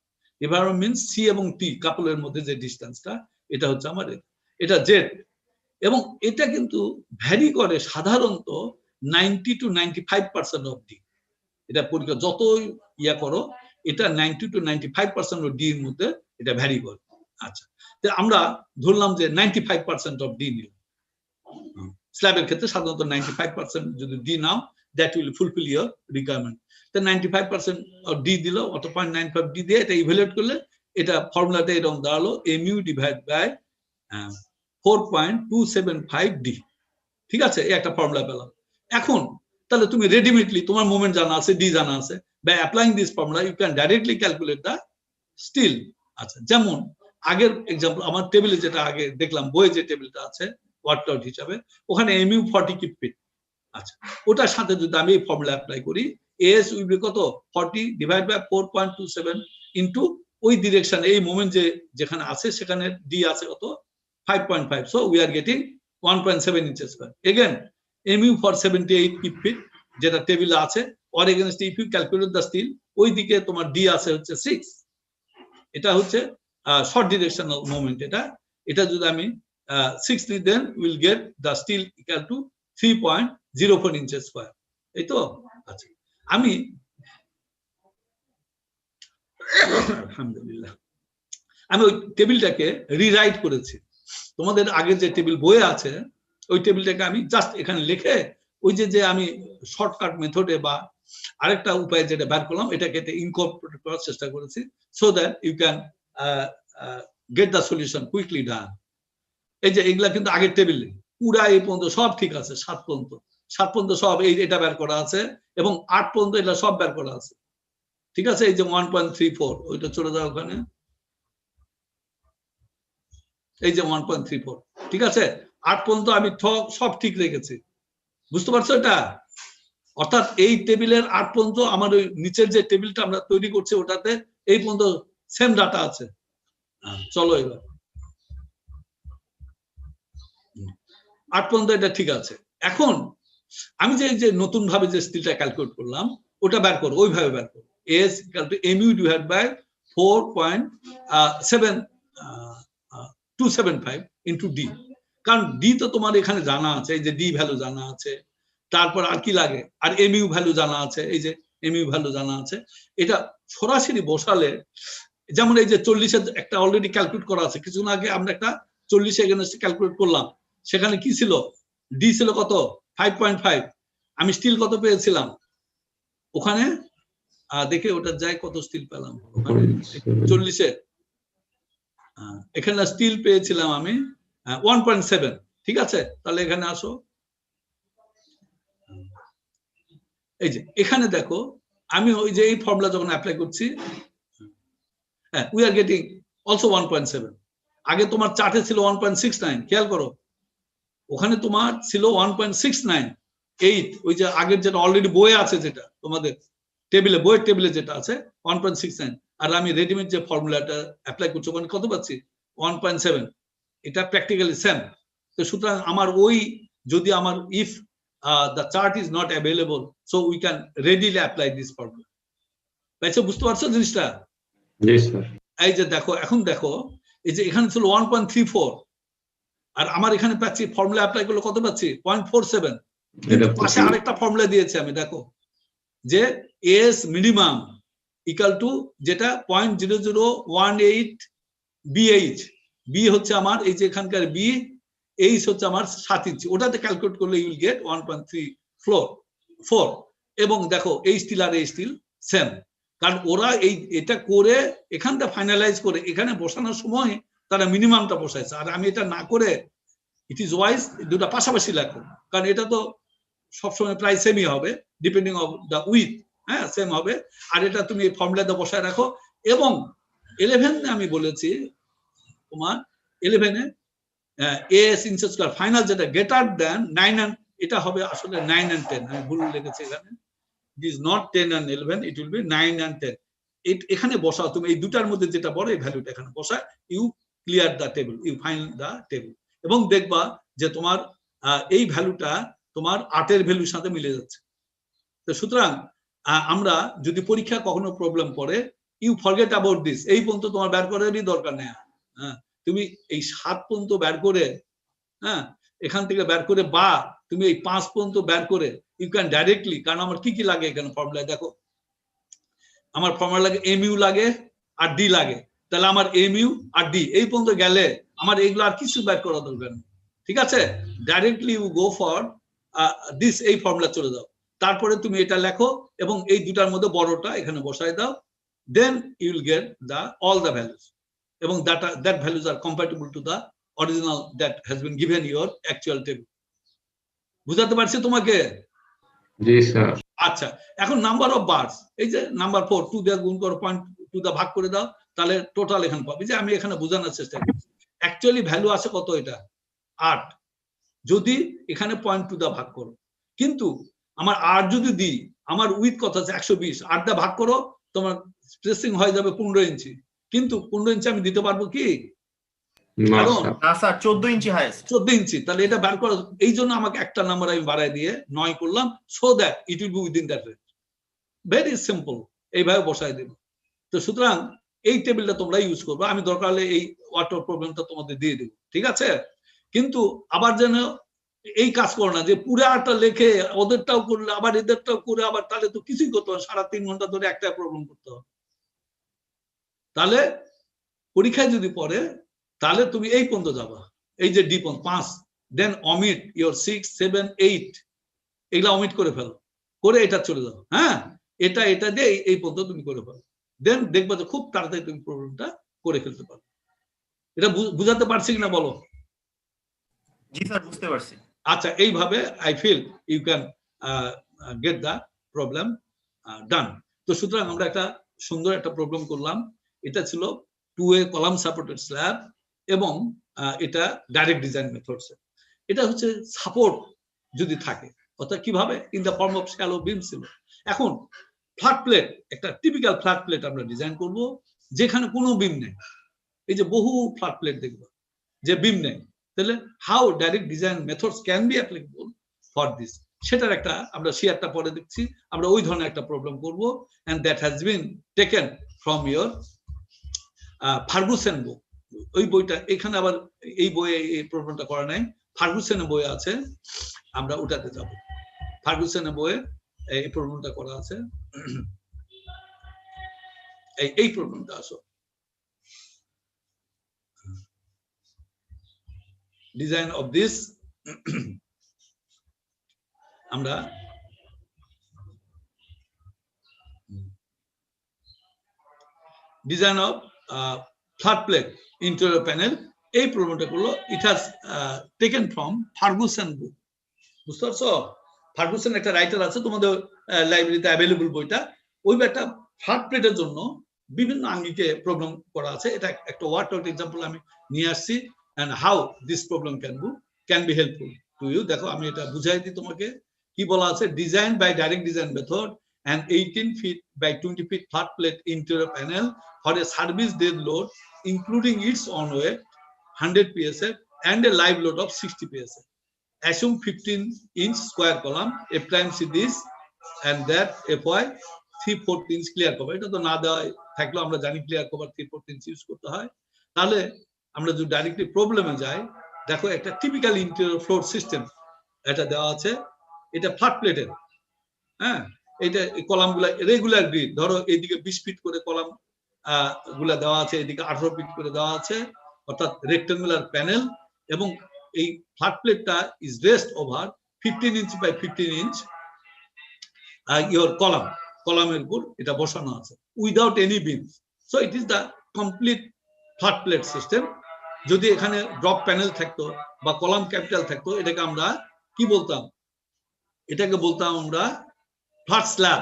lever arm means C এবং টি কাপলের মধ্যে যে ডিস্টেন্সটা, এটা হচ্ছে আমাদের, এটা জেড। এবং এটা কিন্তু ভ্যারি করে সাধারণত 90 to 95% অফ ডি। এটা পরীক্ষা যতই ইয়া করো, এটা 90 to 95% অফ ডি এর মধ্যে এটা ভ্যারি করে। আচ্ছা, তো আমরা ধরলাম যে 95% অফ ডি নিলাম। স্ল্যাবের ক্ষেত্রে সাধারণত 95% যদি D now, that will fulfil your requirement. তো 95% অফ ডি দিল, অত 0.95 ডি দিয়ে এটা ইভ্যালুয়েট করলে এটা ফর্মুলাটা এরকম দাঁড়ালো mu ডিভাইড বাই 4.275 ডি। ঠিক আছে, এই একটা ফর্মুলা পেলাম। এখন তাহলে তুমি রেডিমেডলি তোমার মোমেন্ট জানা আছে, ডি জানা আছে, by applying this formula you can directly calculate the steel. আচ্ছা, যেমন আগের এক্সাম্পল আমার টেবিলে যেটা আগে দেখলাম, বইয়ে যে টেবিলটা আছে ওয়ার্কড আউট হিসাবে, ওখানে mu 40 কিউব ফিট। আচ্ছা, ওটার সাথে যদি আমি এই ফর্মুলা অ্যাপ্লাই করি, AS উইল বি কত, 40 ডিভাইড বাই 4.27 ইনটু ওই ডিরেকশন, এই মোমেন্ট যে যেখানে আছে সেখানে ডি আছে কত, 5.5। so we are getting 1.7 inches square. Again mu for 78 cubic feet যেটা টেবিলে আছে, or against if you calculate the steel, ওই দিকে তোমার ডি আছে হচ্ছে 6। এটা হচ্ছে শর্ট ডিরেকশনাল মোমেন্ট। এটা যদি আমি 6 নিই, then we'll get the steel equal to 3.04 inches square। এই তো। আচ্ছা, আমি আলহামদুলিল্লাহ আমি ওই টেবিলটাকে রিরাইট করেছি। তোমাদের আগের যে টেবিল বইয়ে আছে ওই টেবিলটাকে আমি জাস্ট এখানে লিখে ওই যে আমি শর্টকাট মেথডে বা আরেকটা উপায় যেটা বের করলাম এটাকে ইনকর্পোরেট করার চেষ্টা করেছি, so that you can get the solution quickly done. এই যে এগুলা কিন্তু আগের টেবিলে পুরা এই পর্যন্ত সব ঠিক আছে, 7 পর্যন্ত সব এটা বের করা আছে, এবং 8 পর্যন্ত এটা সব বের করা আছে। ঠিক আছে, এই যে 1.34 ওইটা চলে যাও ওখানে, এই যে 1.34, ঠিক আছে, 8 পর্যন্ত আমি সব ঠিক রেখেছি। বুঝতে পারছো এটা? অর্থাৎ এই টেবিলের 8 পর্যন্ত আমার ওই নিচের যে টেবিলটা আমরা তৈরি করছি ওটাতে এই পর্যন্ত সেম ডাটা আছে। চলো এবার 8 পর্যন্ত এটা ঠিক আছে। এখন আমি যে নতুন ভাবে যে স্টিলটা ক্যালকুলেট করলাম ওটা বের করো, ওইভাবে বের করো। AS = mu divided by 4.275 into d। কারণ ডি তো তোমার এখানে জানা আছে, এই যে ডি ভ্যালু জানা আছে, তারপর আর কি লাগে, আর mu ভ্যালু জানা আছে, এই যে mu ভ্যালু জানা আছে। এটা সরাসরি বসালে, যেমন এই যে 40 একটা অলরেডি ক্যালকুলেট করা আছে, কিছুদিন আগে আমরা একটা 40 এগেনস্ট ক্যালকুলেট করলাম, সেখানে কি ছিল, ডি ছিল কত 5.5, আমি স্টিল কত পেয়েছিলাম ওখানে, দেখে ওটা যাই কত স্টিল পেলাম ওখানে 40-এ, এখানে স্টিল পেয়েছিলাম আমি 1.7। ঠিক আছে, তাহলে এখানে আসো, এই যে এখানে দেখো আমি ওই যে এই ফর্মুলা যখন অ্যাপ্লাই করছি, হ্যাঁ উই আর গেটিং অলসো 1.7। আগে তোমার চার্টে ছিল 1.69, খেয়াল করো ওখানে তোমার ছিল 1.69, ওই যে আগের যেটা অলরেডি বইয়ে আছে, যেটা তোমাদের টেবিলে বইয়ের টেবিলে যেটা আছে 1.69, আর আমি রেডিমেড যে ফর্মুলাটা অ্যাপ্লাই করছি ওখানে কত পাচ্ছি 1.7। এটা প্র্যাকটিক্যালি সেম। তো সুতরাং আমার ওই যদি আমার if the chart is not available, so we can readily apply this formula। তাইছো বুঝতে পারছো জিনিসটা? জি স্যার। এই যে দেখো, এখন দেখো এই যে এখানে ছিল 1.34, আর আমার এখানে পাচ্ছি ফর্মুলা অ্যাপ্লাই করলে কত পাচ্ছি 0.47 এটা পাশে আরেকটা ফর্মুলা দিয়েছি আমি দেখো যে এস মিনিমাম ইকুয়াল টু যেটা 0.0018 বিএইচ বি হচ্ছে আমার এই যে এখানকার বি এইচ হচ্ছে আমার 7 ইঞ্চি ওটাতে ক্যালকুলেট করলে ইউ উইল গেট 1.34 এবং দেখো এই স্টিল আর এই স্টিল সেম কারণ ওরা এটা করে এখানটা ফাইনালাইজ করে এখানে বসানোর সময় তারা মিনিমামটা বসাইছে আর আমি এটা না করে ইট ইজ ওয়াইজ দুটো পাশাপাশি লেখো কারণ এটা তো সবসময় প্রায় সেমই হবে ডিপেন্ডিং অন দ্য উইথ হ্যাঁ সেম হবে আর এটা তুমি এই ফর্মুলাতে বসায় রাখো এবং 11 আমি বলেছি তোমার 11 এএস ইনচার্জ স্কয়ার ফাইনাল যেটা গ্রেটার দ্যান 9 and এটা হবে আসলে 9 and 10 আমি ভুল লিখেছি এখানে it is not 10 and 11 it will be 9 and 10 এখানে বসাও তুমি এই দুটার মধ্যে যেটা বড় এই ভ্যালুটা এখানে বসায় you clear the table you find the table এবং দেখবা যে তোমার এই ভ্যালুটা তোমার 8 এর ভ্যালুর সাথে মিলে যাচ্ছে তো সুতরাং আমরা যদি পরীক্ষা কখনো প্রবলেম করে ইউ ফরগেট অ্যাবাউট দিস এই পর্যন্ত তোমার বের করারই দরকার নেই হ্যাঁ তুমি এই 7 পর্যন্ত বের করে হ্যাঁ এখান থেকে বের করে বা তুমি এই 5 পর্যন্ত বের করে ইউ ক্যান ডাইরেক্টলি কারণ আমার কি কি লাগে এখানে ফর্মুলায় দেখো আমার ফর্মুলা লাগে এমইউ লাগে আর ডি লাগে তাহলে আমার এমইউ আর ডি এই পর্যন্ত গেলে আমার এইগুলো আর কিছু বের করা দরকার নেই ঠিক আছে directly you go for this এই ফর্মুলা চলে যাও তারপরে তুমি এটা লেখো এবং এই দুটার মধ্যে বড়টা এখানে বসায় দাও then you will get the all the values এবং that values are compatible to the original that has been given your actual table বুঝাতে পারছি তোমাকে জি স্যার আচ্ছা এখন নাম্বার অফ বার্স এই যে নাম্বার 4 2 দিয়ে গুণ করো 0.2 দা ভাগ করে দাও তাহলে টোটাল এখানে পাবে যে আমি এখানে বোঝানোর চেষ্টা করছি অ্যাকচুয়ালি ভ্যালু আছে কত এটা 8 যদি এখানে 0.2 দা ভাগ করো কিন্তু আমার 8 যদি দিই আমার উইথ কত আছে 120 8 দা ভাগ করো তোমার স্পেসিং হয়ে যাবে 15 ইঞ্চি কিন্তু 15 ইঞ্চি আমি দিতে পারবো কি না স্যার 14 ইঞ্চি হাইয়েস্ট 14 ইঞ্চি তাহলে এটা বের করো এই জন্য আমাকে একটা নাম্বার আমি বাড়ায় দিয়ে 9 করলাম so that it will be within that range very simple এইভাবে বসায় দেব তো সুতরাং এই টেবিলটা তোমরা ইউজ করবে আমি দরকার হলে এই ওয়াটার প্রবলেমটা তোমাদের দিয়ে দেব ঠিক আছে কিন্তু আবার যেন এই কাজ করো না যে পুরো আটটা লেখে ওদেরটাও করলে আবার এদেরটাও করে আবার তাহলে তো কিছুই করতে হবে 3.5 ঘন্টা ধরে একটা প্রবলেম করতে হবে তাহলে পরীক্ষায় যদি পড়ে তাহলে তুমি এই পর্যন্ত যাবা এই যে ডি পর্যন্ত 5 দেন অমিট ইওর 6 7 8 এগুলা অমিট করে ফেলো করে এটা চলে যাও হ্যাঁ এটা দিয়ে এই পর্যন্ত তুমি করে ফেলো দেন দেখবা যে খুব তাড়াতাড়ি তুমি প্রবলেমটা করে ফেলতে পারো এটা বুঝাতে পারছি কিনা বলো জি স্যার বুঝতে পারছি আচ্ছা এইভাবে I feel you can get the problem done তো সুতরাং আমরা একটা সুন্দর একটা প্রবলেম করলাম এটা ছিল 2A কলাম সাপোর্টেড স্ল্যাব এবং এটা ডাইরেক্ট ডিজাইন মেথডস এটা হচ্ছে সাপোর্ট যদি থাকে অর্থাৎ কিভাবে in the form of shallow beam ছিল এখন ফ্ল্যাট প্লেট একটা টিপিক্যাল ফ্ল্যাট প্লেট আমরা ডিজাইন করব যেখানে কোনো বিম নেই এই যে বহু ফ্ল্যাট প্লেট দেখব যে বিম নেই তাহলে how direct design methods can be applicable for this সেটার একটা আমরা শেয়ারটা পরে দেখছি আমরা ওই ধরনের একটা প্রবলেম করব and that has been taken from your Ferguson book ওই বইটা এখানে আবার এই বইয়ে এই প্রবলেমটা করা নাই ফার্গুসেনের বই আছে আমরা ওটাতে যাব ফার্গুসেনের বইয়ে এই প্রবলেমটা করা আছে এই প্রবলেমটা আসো ডিজাইন অফ দিস আমরা design of flat plate interior panel এই প্রবলেমটা করলো it has taken from Ferguson book বুঝতে পারছো ফার্গুসন একটা রাইটার আছে তোমাদের লাইব্রেরিতে অ্যাভেলেবল বইটা ওই একটা ফ্ল্যাট প্লেটের জন্য বিভিন্ন আঙ্গিকে প্রবলেম করা আছে এটা একটা ওয়ার্ড আউট एग्जांपल আমি নিয়ে আসছি and how this problem can be helpful to you দেখো আমি এটা বুঝাই দিই তোমাকে কি বলা আছে design by direct design method and 18 feet by 20 feet flat plate interior panel for a service dead load including its on weight 100 psi and a live load of 60 psi assume 15-inch square column a prime see this and that fy 3/4 inch clear cover এটা তো না দেওয়া থাকলেও আমরা জানি clear cover 3/4 inch use করতে হয় তাহলে আমরা যদি ডাইরেক্টলি প্রবলেমে যাই দেখো একটা টিপিক্যাল ইন্টেরিয়র ফ্লোর সিস্টেম এটা দেওয়া আছে, এটা ফ্ল্যাট প্লেটের। হ্যাঁ, এটা কলাম গুলা রেগুলার গ্রিড, ধরো এইদিকে 20 ফিট করে কলাম গুলা দেওয়া আছে, এদিকে 18 ফিট করে দেওয়া আছে, অর্থাৎ রেক্টাঙ্গুলার প্যানেল। এবং এই ফ্ল্যাট প্লেটটা is rest over 15 inch by 15 inch your কলামের উপর এটা বসানো আছে without any beam. So it is the complete flat plate system. যদি এখানে ড্রপ প্যানেল থাকতো বা কলাম ক্যাপিটাল থাকতো, এটাকে আমরা কি বলতাম? এটাকে বলতাম আমরা ফ্ল্যাট স্ল্যাব।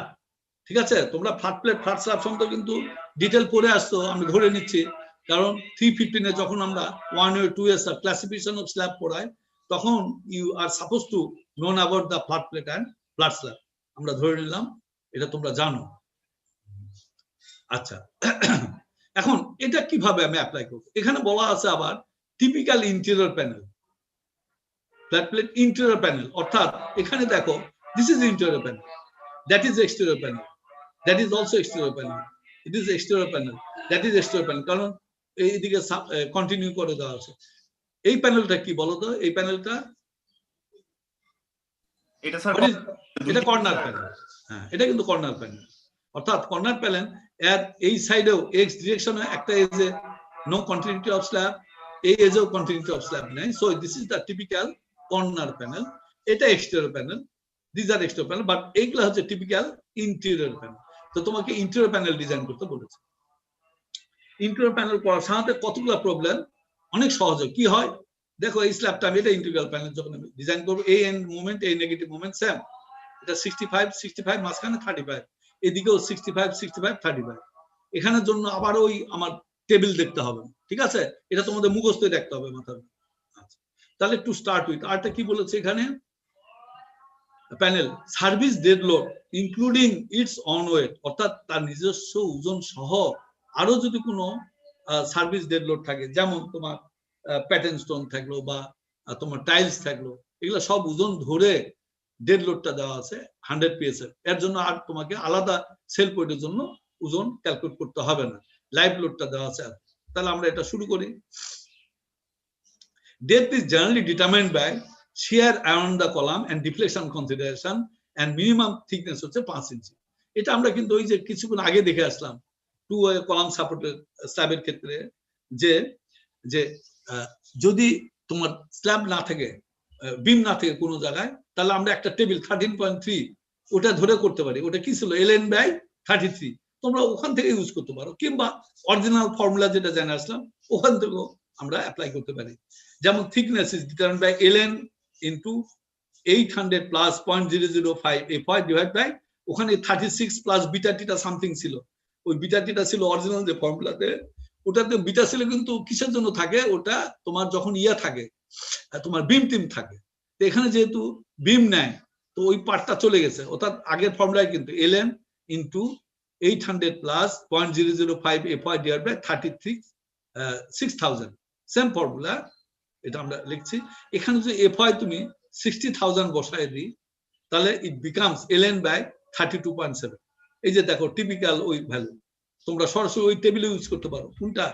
ঠিক আছে, তোমরা ফ্ল্যাট প্লেট ফ্ল্যাট স্ল্যাব সম্বন্ধে কিন্তু ডিটেল পড়ে আসতো, আমি ধরে নিচ্ছি, কারণ 315 এ যখন আমরা 1 or 2 এর ক্লাসিফিকেশন অফ স্ল্যাব পড়াই, তখন you are suppose to known about the flat plate and flat slab. আমরা ধরে নিলাম এটা তোমরা জানো। আচ্ছা, এখন এটা কিভাবে আমি অ্যাপ্লাই করব? এখানে বলা আছে আবার typical interior panel, flat plate interior panel, অর্থাৎ এখানে দেখো this is interior panel, that is exterior panel, that is also exterior panel, it is exterior panel, that is exterior panel, কারণ এইদিকে কন্টিনিউ করে দেওয়া আছে। এই প্যানেলটা কি বলো তো? এই প্যানেলটা এটা স্যার এটা কর্নার প্যানেল। হ্যাঁ, এটা কিন্তু কর্নার প্যানেল, অর্থাৎ কর্নার প্যানেল এর এই সাইডেও এক্স ডিরেকশনে একটা এজে নো কন্টিনিউটি অফ স্ল্যাব, এই এজেও কন্টিনিউটি অফ স্ল্যাব নাই। So this is the typical corner panel. এটা exterior panel, these are exterior panel, but এইগুলা হচ্ছে টিপিক্যাল ইন্টেরিয়র প্যানেল। তো তোমাকে ইন্টেরিয়র প্যানেল ডিজাইন করতে বলেছে। ইন্টেরিয়র প্যানেল করার সাথে কতগুলো প্রবলেম, অনেক সহজ। কি হয় দেখো, এই স্ল্যাবটা আমি এটা ইন্টেরিয়র প্যানেল যখন আমি ডিজাইন করব, এই এন্ড মোমেন্ট এই নেগেটিভ মোমেন্ট সেম, এটা 65 মাঝখানে 35, এদিকেও 65 35। এখানের জন্য আবার ওই আমার টেবিল দেখতে হবে, ঠিক আছে? এটা তোমাদের মুখস্থই দেখতে হবে মাথায়। আচ্ছা, তাহলে টু স্টার্ট উইথ আরটা কি বলেছে এখানে? Panel service dead load including its own weight, অর্থাৎ তার নিজস্ব ওজন সহ আরো যদি কোনো সার্ভিস ডেড লোড থাকে, যেমন তোমার প্যাটার্ন স্টোন থাকলো বা তোমার টাইলস থাকলো, এগুলো সব ওজন ধরে ডেড লোডটা দেওয়া আছে 100 PSF। এর জন্য আর তোমাকে আলাদা সেল পয়েন্টের জন্য ওজন ক্যালকুলেট করতে হবে না, লাইভ লোডটা দেওয়া আছে। তাহলে আমরা এটা শুরু করি। Depth is generally determined by shear around the column and deflection consideration, and minimum thickness হচ্ছে 5 ইঞ্চি। এটা আমরা কিন্তু ওই যে কিছুক্ষণ আগে দেখে আসলাম 2 কলাম সাপোর্টের স্ল্যাবের ক্ষেত্রে, যে যে যদি তোমার স্ল্যাব না থাকে, বিম না থাকে কোনো জায়গায়, তাহলে আমরা একটা টেবিল 13.3 ওটা ধরে করতে পারি। ওটা কি ছিল? ln/33। তোমরা ওখান থেকে ইউজ করতে পারো, কিংবা অরিজিনাল ফর্মুলা যেটা জেনে আসলাম ওখান থেকেও আমরা অ্যাপ্লাই করতে পারি। যেমন thickness is determined by ln into 800 plus 0.005 FY divided by ওখানে 36 plus বিটা টিটা সামথিং ছিল। ওই বিটা টিটা ছিল অরিজিনাল যে ফর্মুলাতে, ওটাতে বিটা ছিল কিন্তু কিসের জন্য থাকে? ওটা তোমার যখন ইয়া থাকে, তোমার বিম টিম থাকে। তো এখানে যেহেতু বিম নেয়, তো ওই পার্টটা চলে গেছে, অর্থাৎ আগের ফর্মুলায় কিন্তু ln into 800 plus 0.005 FY divided by 6000 same formula, এটা আমরা লিখছি। এখানে যদি FY তুমি 60,000 বসায় দিই, তাহলে ইট বিকামস ln/32.7। এই যে দেখো টিপিক্যাল ওই ভ্যালু, তোমরা সরাসরি ওই টেবিলে ইউজ করতে পারো। কোনটা?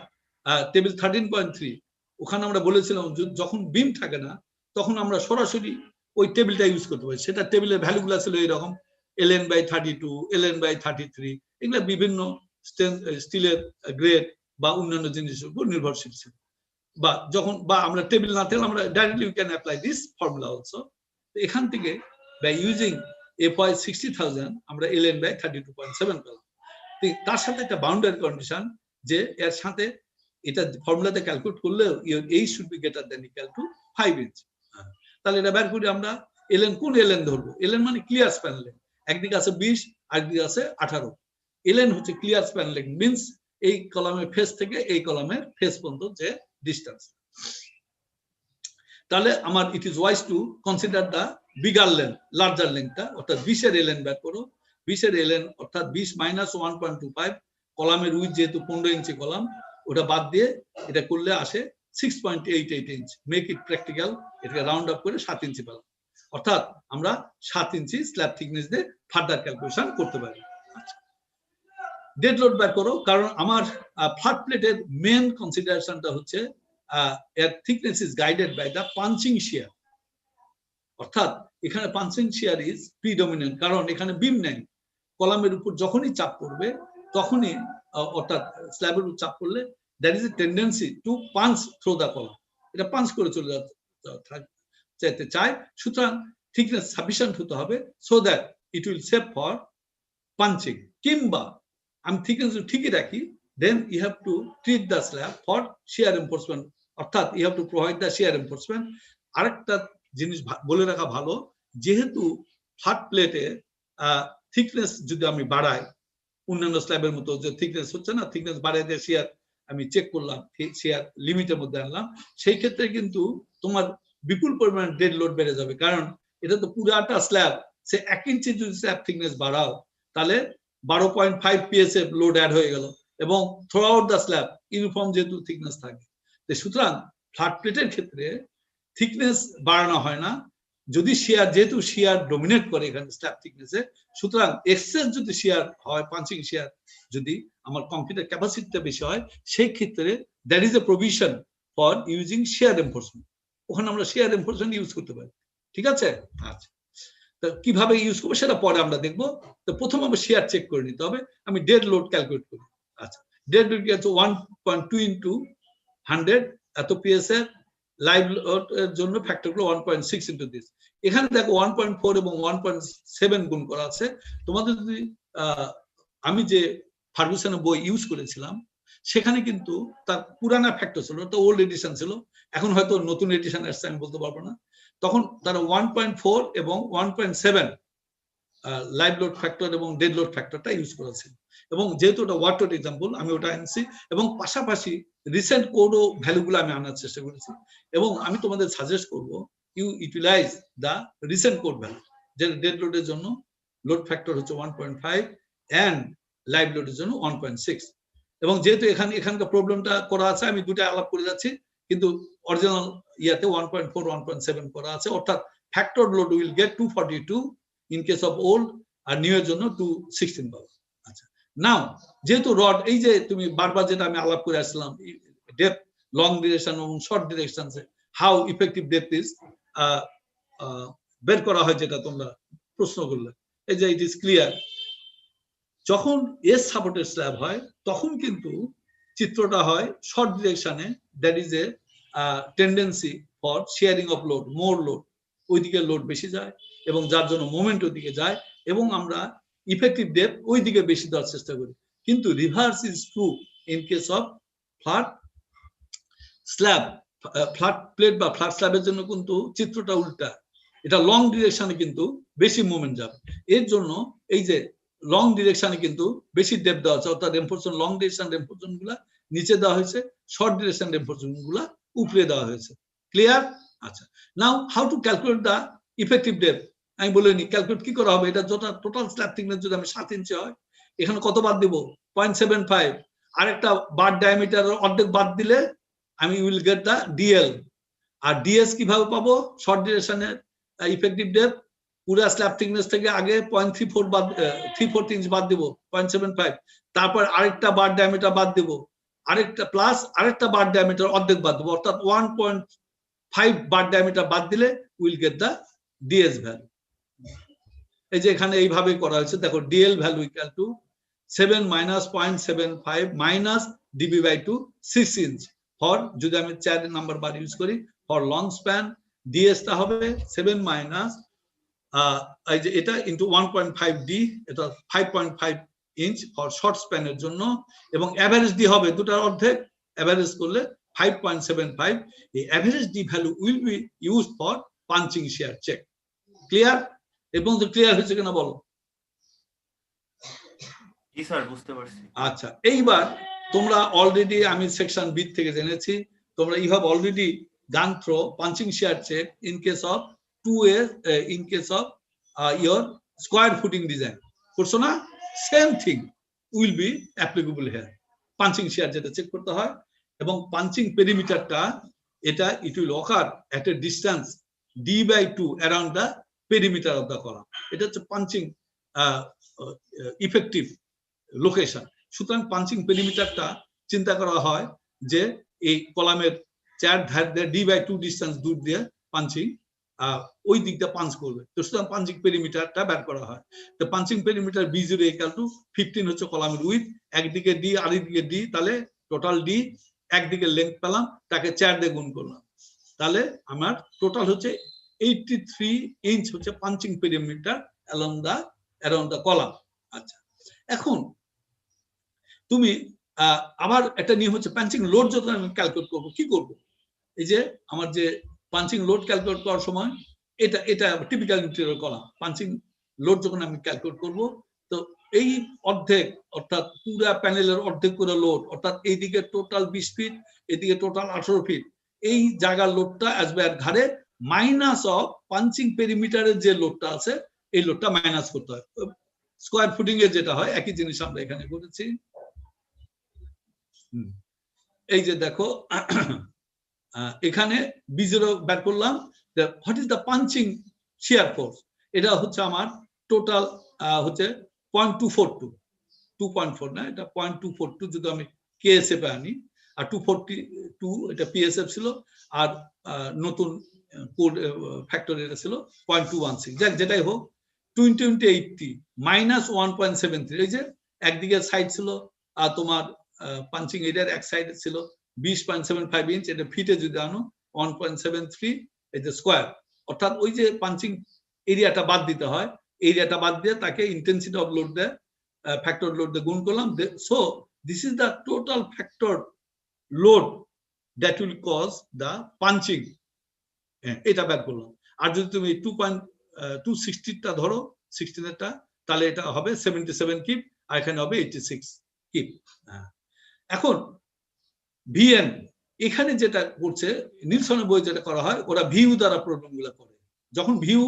টেবিল 13.3। ওখানে আমরা বলেছিলাম যখন বিম থাকে না, তখন আমরা সরাসরি ওই টেবিলটা ইউজ করতে পারি। সেটা টেবিলের ভ্যালুগুলো ছিল এরকম ln/32, ln/33, এগুলো বিভিন্ন স্টিলের গ্রেড বা অন্যান্য জিনিসের উপর নির্ভরশীল ছিল। বা যখন বা আমরা টেবিল না থাকলে আমরা directly we can apply this formula also. এখান থেকে বাই ইউজিং FY 60,000 আমরা ln/32.7 পেলাম। তার সাথে একটা বাউন্ডারি কন্ডিশন, যে এর সাথে এটা ফর্মুলাতে ক্যালকুলেট করলে এই should be greater than equal to 5 inch. তাহলে এটা বের করি আমরা। ln কোন ln ধরবো? ln মানে ক্লিয়ার স্প্যান লেন্থ। একদিকে আছে 20, আরেকদিকে আছে 18। ln হচ্ছে ক্লিয়ার স্প্যান লেন্থ, মিন্স এই কলামের ফেস থেকে এই কলামের ফেস পর্যন্ত যে ডিস্টেন্স। তাহলে আমার it is wise to consider the bigger length, larger লেন্থটা, অর্থাৎ 20 এর ln বের করো। 20 এর ln অর্থাৎ 20 minus 1.25, কলামের উইথ যেহেতু 15 ইঞ্চি কলাম, ওটা বাদ দিয়ে এটা করলে আসে 6.88 ইঞ্চ। মেক ইট প্র্যাকটিক্যাল, এটাকে রাউন্ড আপ করে 7 ইঞ্চি পেলাম। অর্থাৎ আমরা 7 ইঞ্চি স্ল্যাব থিকনেস দিয়ে ফার্দার ক্যালকুলেশন করতে পারি। ডেড লোড বের করো, কারণ আমার ফ্ল্যাট প্লেটের মেন কনসিডারেশনটা হচ্ছে এর thickness is guided by the punching shear, অর্থাৎ এখানে পাঞ্চিং শিয়ার ইজ প্রিডমিনেন্ট, কারণ এখানে বিম নেই। কলামের উপর যখনই চাপ পড়বে তখনই অর্থাৎ স্ল্যাবের উপর চাপ পড়লে that is a tendency to punch through the column, এটা পাঞ্চ করে চলে যেতে চায়। সুতরাং থিকনেস সাফিসিয়েন্ট হতে হবে so that it will save for punching. কিংবা আমি থিকনেস ঠিকই রাখি, then you have to treat the slab for shear enforcement, অর্থাৎ you have to provide the shear enforcement. আরেকটা জিনিস বলে রাখা ভালো, যেহেতু ফ্ল্যাট প্লেটে থিকনেস যদি আমি বাড়াই, অন্যান্য স্ল্যাবের মতো যে থিকনেস হচ্ছে না, থিকনেস বাড়াই দিয়ে শিয়ার আমি চেক করলাম, শিয়ার লিমিটের মধ্যে আনলাম, সেই ক্ষেত্রে কিন্তু তোমার বিপুল পরিমাণ ডেড লোড বেড়ে যাবে। কারণ এটা তো পুরাটা স্ল্যাব, সে 1 ইঞ্চি যদি স্ল্যাব থিকনেস বাড়াও তাহলে 12.5 PSF লোড অ্যাড হয়ে গেল, এবং through out the slab uniform যেহেতু থিকনেস থাকে। সুতরাং ফ্ল্যাট প্লেটের ক্ষেত্রে থিকনেস বাড়ানো হয় না, যদি শিয়ার, যেহেতু শিয়ার ডমিনেট করে এখানে স্ল্যাব থিকনেসে, সুতরাং এক্সেস যদি শিয়ার হয়, পাঞ্চিং শিয়ার যদি আমার কংক্রিটের ক্যাপাসিটিটা বেশি হয়, সেই ক্ষেত্রে that is A provision for using shear enforcement, ওখানে আমরা শিয়ার এনফোর্সমেন্ট ইউজ করতে পারি। ঠিক আছে? আচ্ছা, তো কিভাবে ইউজ করবো সেটা পরে আমরা দেখবো। তো প্রথম আমরা শিয়ার চেক করে নিতে হবে। আমি ডেড লোড ক্যালকুলেট করি। আচ্ছা, ডেড লোড হচ্ছে 1.2 ইন্টু 100 এত পিএসএফ, লাইভ লোড এর জন্য ফ্যাক্টর গুলো 1.6 ইন্টু দিস। এখানে দেখো 1.4 এবং 1.7 গুণ করা আছে। তোমাদের যদি আমি যে ফার্গুসনের বই ইউজ করেছিলাম সেখানে কিন্তু তার পুরানা ফ্যাক্টর ছিল, তো ওল্ড এডিশন ছিল, এখন হয়তো নতুন এডিশন আসছে আমি বলতে পারবো না। তখন তারা 1.4 এবং 1.7 লাইভ লোড ফ্যাক্টর এবং ডেড লোড ফ্যাক্টরটা ইউজ করেছে। এবং যেহেতু ওটা ওয়াটার এক্সাম্পল আমি ওটা আনছি, এবং পাশাপাশি রিসেন্ট কোডও ভ্যালুগুলো আমি আনার চেষ্টা করেছি। এবং আমি তোমাদের সাজেস্ট করব you utilize the recent code value, যে ডেড লোডের জন্য লোড ফ্যাক্টর হচ্ছে 1.5 এন্ড লাইভ লোডের জন্য 1.6। এবং যেহেতু এখানকার প্রবলেমটা করা আছে, আমি দুটো আলাপ করে যাচ্ছি, কিন্তু অরিজিনাল ইয়াতে 1.4 1.7 করা আছে, অর্থাৎ factor load will get 242 in case of old, আর নিউ এর জন্য 216 পাবো। আচ্ছা, নাও যেহেতু রড, এই যে তুমি বারবার যেটা আমি আলাপ করে আসলাম, ডেপথ, লং ডিরেকশন এবং short direction, how effective depth is বের করা হয়, যেটা তোমরা প্রশ্ন করলে, এই যে ইট ইজ ক্লিয়ার। যখন এস সাপোর্টেড স্ল্যাব হয় তখন কিন্তু চিত্রটা হয় শর্ট ডিরেকশনে, that is a tendency for sharing of load, more load, ওইদিকে লোড বেশি যায় এবং যার জন্য মোমেন্ট ওইদিকে যায়, এবং আমরা ইফেক্টিভ ডেপথ ওই দিকে বেশি দেওয়ার চেষ্টা করি। কিন্তু reverse is true in case of flat slab. Flat plate বা ফ্ল্যাট স্ল্যাবের জন্য কিন্তু চিত্রটা উল্টা, এটা লং ডিরেকশনে কিন্তু বেশি মুভমেন্ট যাবে। এর জন্য এই যে লং ডিরেকশনে কিন্তু বেশি ডেপথ দেওয়া হচ্ছে, অর্থাৎ রেনফোর্সমেন্ট, লং ডিরেকশন রেনফোর্সমেন্ট গুলা নিচে দেওয়া হয়েছে, শর্ট ডিরেকশন রেনফোর্সমেন্ট গুলা উপরে দেওয়া হয়েছে। ক্লিয়ার? আচ্ছা, now how to calculate the effective depth. আমি বলে নি ক্যালকুলেট কি করা হবে। এটা যত টোটাল স্ল্যাব থিকনেস যদি আমি 7 ইঞ্চি হয়, এখানে কত বাদ দিব? 0.75, আরেকটা বার ডায়ামিটার অর্ধেক বাদ দিলে আমি উইল গেট দ্য ডিএল। আর ডিএস কিভাবে পাবো? শর্ট ডিরেকশনের ইফেক্টিভ ডেপথ পুরা স্ল্যাব থিকনেস থেকে আগে 0.34 বাদ, 3/4 ইঞ্চ বাদ দিব, 0.75, তারপর আরেকটা বার ডায়ামিটার বাদ দিব, আরেকটা প্লাস আরেকটা বার ডায়ামিটার অর্ধেক বাদ দেবো, অর্থাৎ 1.5 বার ডায়ামিটার বাদ দিলে will get the DS value. এই যে এখানে এইভাবে করা হয়েছে, দেখো DL value equal two 7 minus 0.75 minus dB/2 6 inch for, যদি আমি 4 নাম্বার বার ইউজ করি, ফর লং স্প্যান ডিএস টা হবে 7 মাইনাস এই যে এটা ইনটু 1.5 ডি, এটা 5.5 ইঞ্চ ফর শর্ট স্প্যানের জন্য, এবং এভারেজ ডি হবে দুটার অর্ধেক, এভারেজ করলে 5.75। এই average D value will be used for punching shear check. Clear? এবং ক্লিয়ার হয়েছে কিনা বলো? জি স্যার, বুঝতে পারছি। আচ্ছা, এইবার তোমরা অলরেডি, আমি সেকশন বি থেকে জেনেছি, তোমরা you have already gone through punching shear check in case of 2A, in case of your square footing design করছো না? Same thing will be applicable here. Punching shear যেটা চেক করতে হয়, এবং পাঞ্চিং পেরিমিটারটা, এটা it will occur at a distance d/2 around the perimeter of the column. এটা হচ্ছে পাঞ্চিং ইফেক্টিভ লোকেশন। সুতরাং পাঞ্চিং পেরিমিটারটা চিন্তা করা হয় যে এই কলামের চেয়ার ধার দিয়ে d/2 ডিস্টেন্স দূর দিয়ে পাঞ্চিং ওই দিকটা পাঞ্চ করবে। তো সুতরাং পাঞ্চিং পেরিমিটারটা বের করা হয়। তো পাঞ্চিং পেরিমিটার b0 = 15 হচ্ছে কলামের উইথ, একদিকে d আরেকদিকে d, তাহলে টোটাল d, একদিকে লেন্থ পেলাম, তাকে 4 দিয়ে গুণ করলাম, তাহলে আমার টোটাল হচ্ছে 83 ইঞ্চ হচ্ছে পাঞ্চিং পেরিমিটার অ্যারাউন্ড দা কলাম। আচ্ছা, এখন তুমি আবার একটা নিয়ম হচ্ছে পাঞ্চিং লোড যখন আমি ক্যালকুলেট করব, কি করব? এই যে আমার যে পাঞ্চিং লোড ক্যালকুলেট করার সময় এটা typical interior column, punching load যখন আমি ক্যালকুলেট করব, তো এই অর্ধেক অর্থাৎ পুরো প্যানেলের অর্ধেক করে লোড, অর্থাৎ এইদিকে টোটাল 20 ফিট, এদিকে টোটাল 18 ফিট, এই জায়গার লোডটা আসবে আর ঘাড়ে, মাইনাস অফ পাঞ্চিং পেরিমিটারের যে লোডটা আছে এই লোডটা মাইনাস করতে হয়। স্কয়ার ফুটিং এর যেটা হয় একই জিনিস আমরা এখানে করেছি। এই যে দেখো এখানে b0 বের করলাম, what is the punching shear force, এটা হচ্ছে আমার টোটাল হচ্ছে 0.242, 2.4 না, এটা 0.242 যদি আমি কেএসএফ এ আনি, আর 242 এটা পিএসএফ ছিল, আর নতুন কোড ফ্যাক্টর এটা ছিল 0.216, যাক যেটাই হোক 2080 মাইনাস 1.73, এই যে একদিকে সাইড ছিল তোমার পাঞ্চিং এরিয়ার এক সাইডে ছিল 20.75 ইঞ্চ, এটা ফিটে যদি আনো 1.73 এই যে স্কয়ার, অর্থাৎ ওই যে পাঞ্চিং এরিয়াটা বাদ দিতে হয়, এরিয়াটা বাদ দিয়ে তাকে ইন্টেন্সিটি অফ লোড দিয়ে ফ্যাক্টর লোড দিয়ে গুণ করলাম। So this is the total factor load that will cause the punching, এটা বের করলাম। আর যদি তুমি 2.260টা ধরো 16টা, তাহলে এটা হবে 77 কিপ, আর এখানে হবে 86 কিপ। এখন ভিএন এখানে যেটা করছে নিলসনের বই যেটা করা হয়, ওরা ভিউ দ্বারা প্রবলেমগুলো করে, যখন VU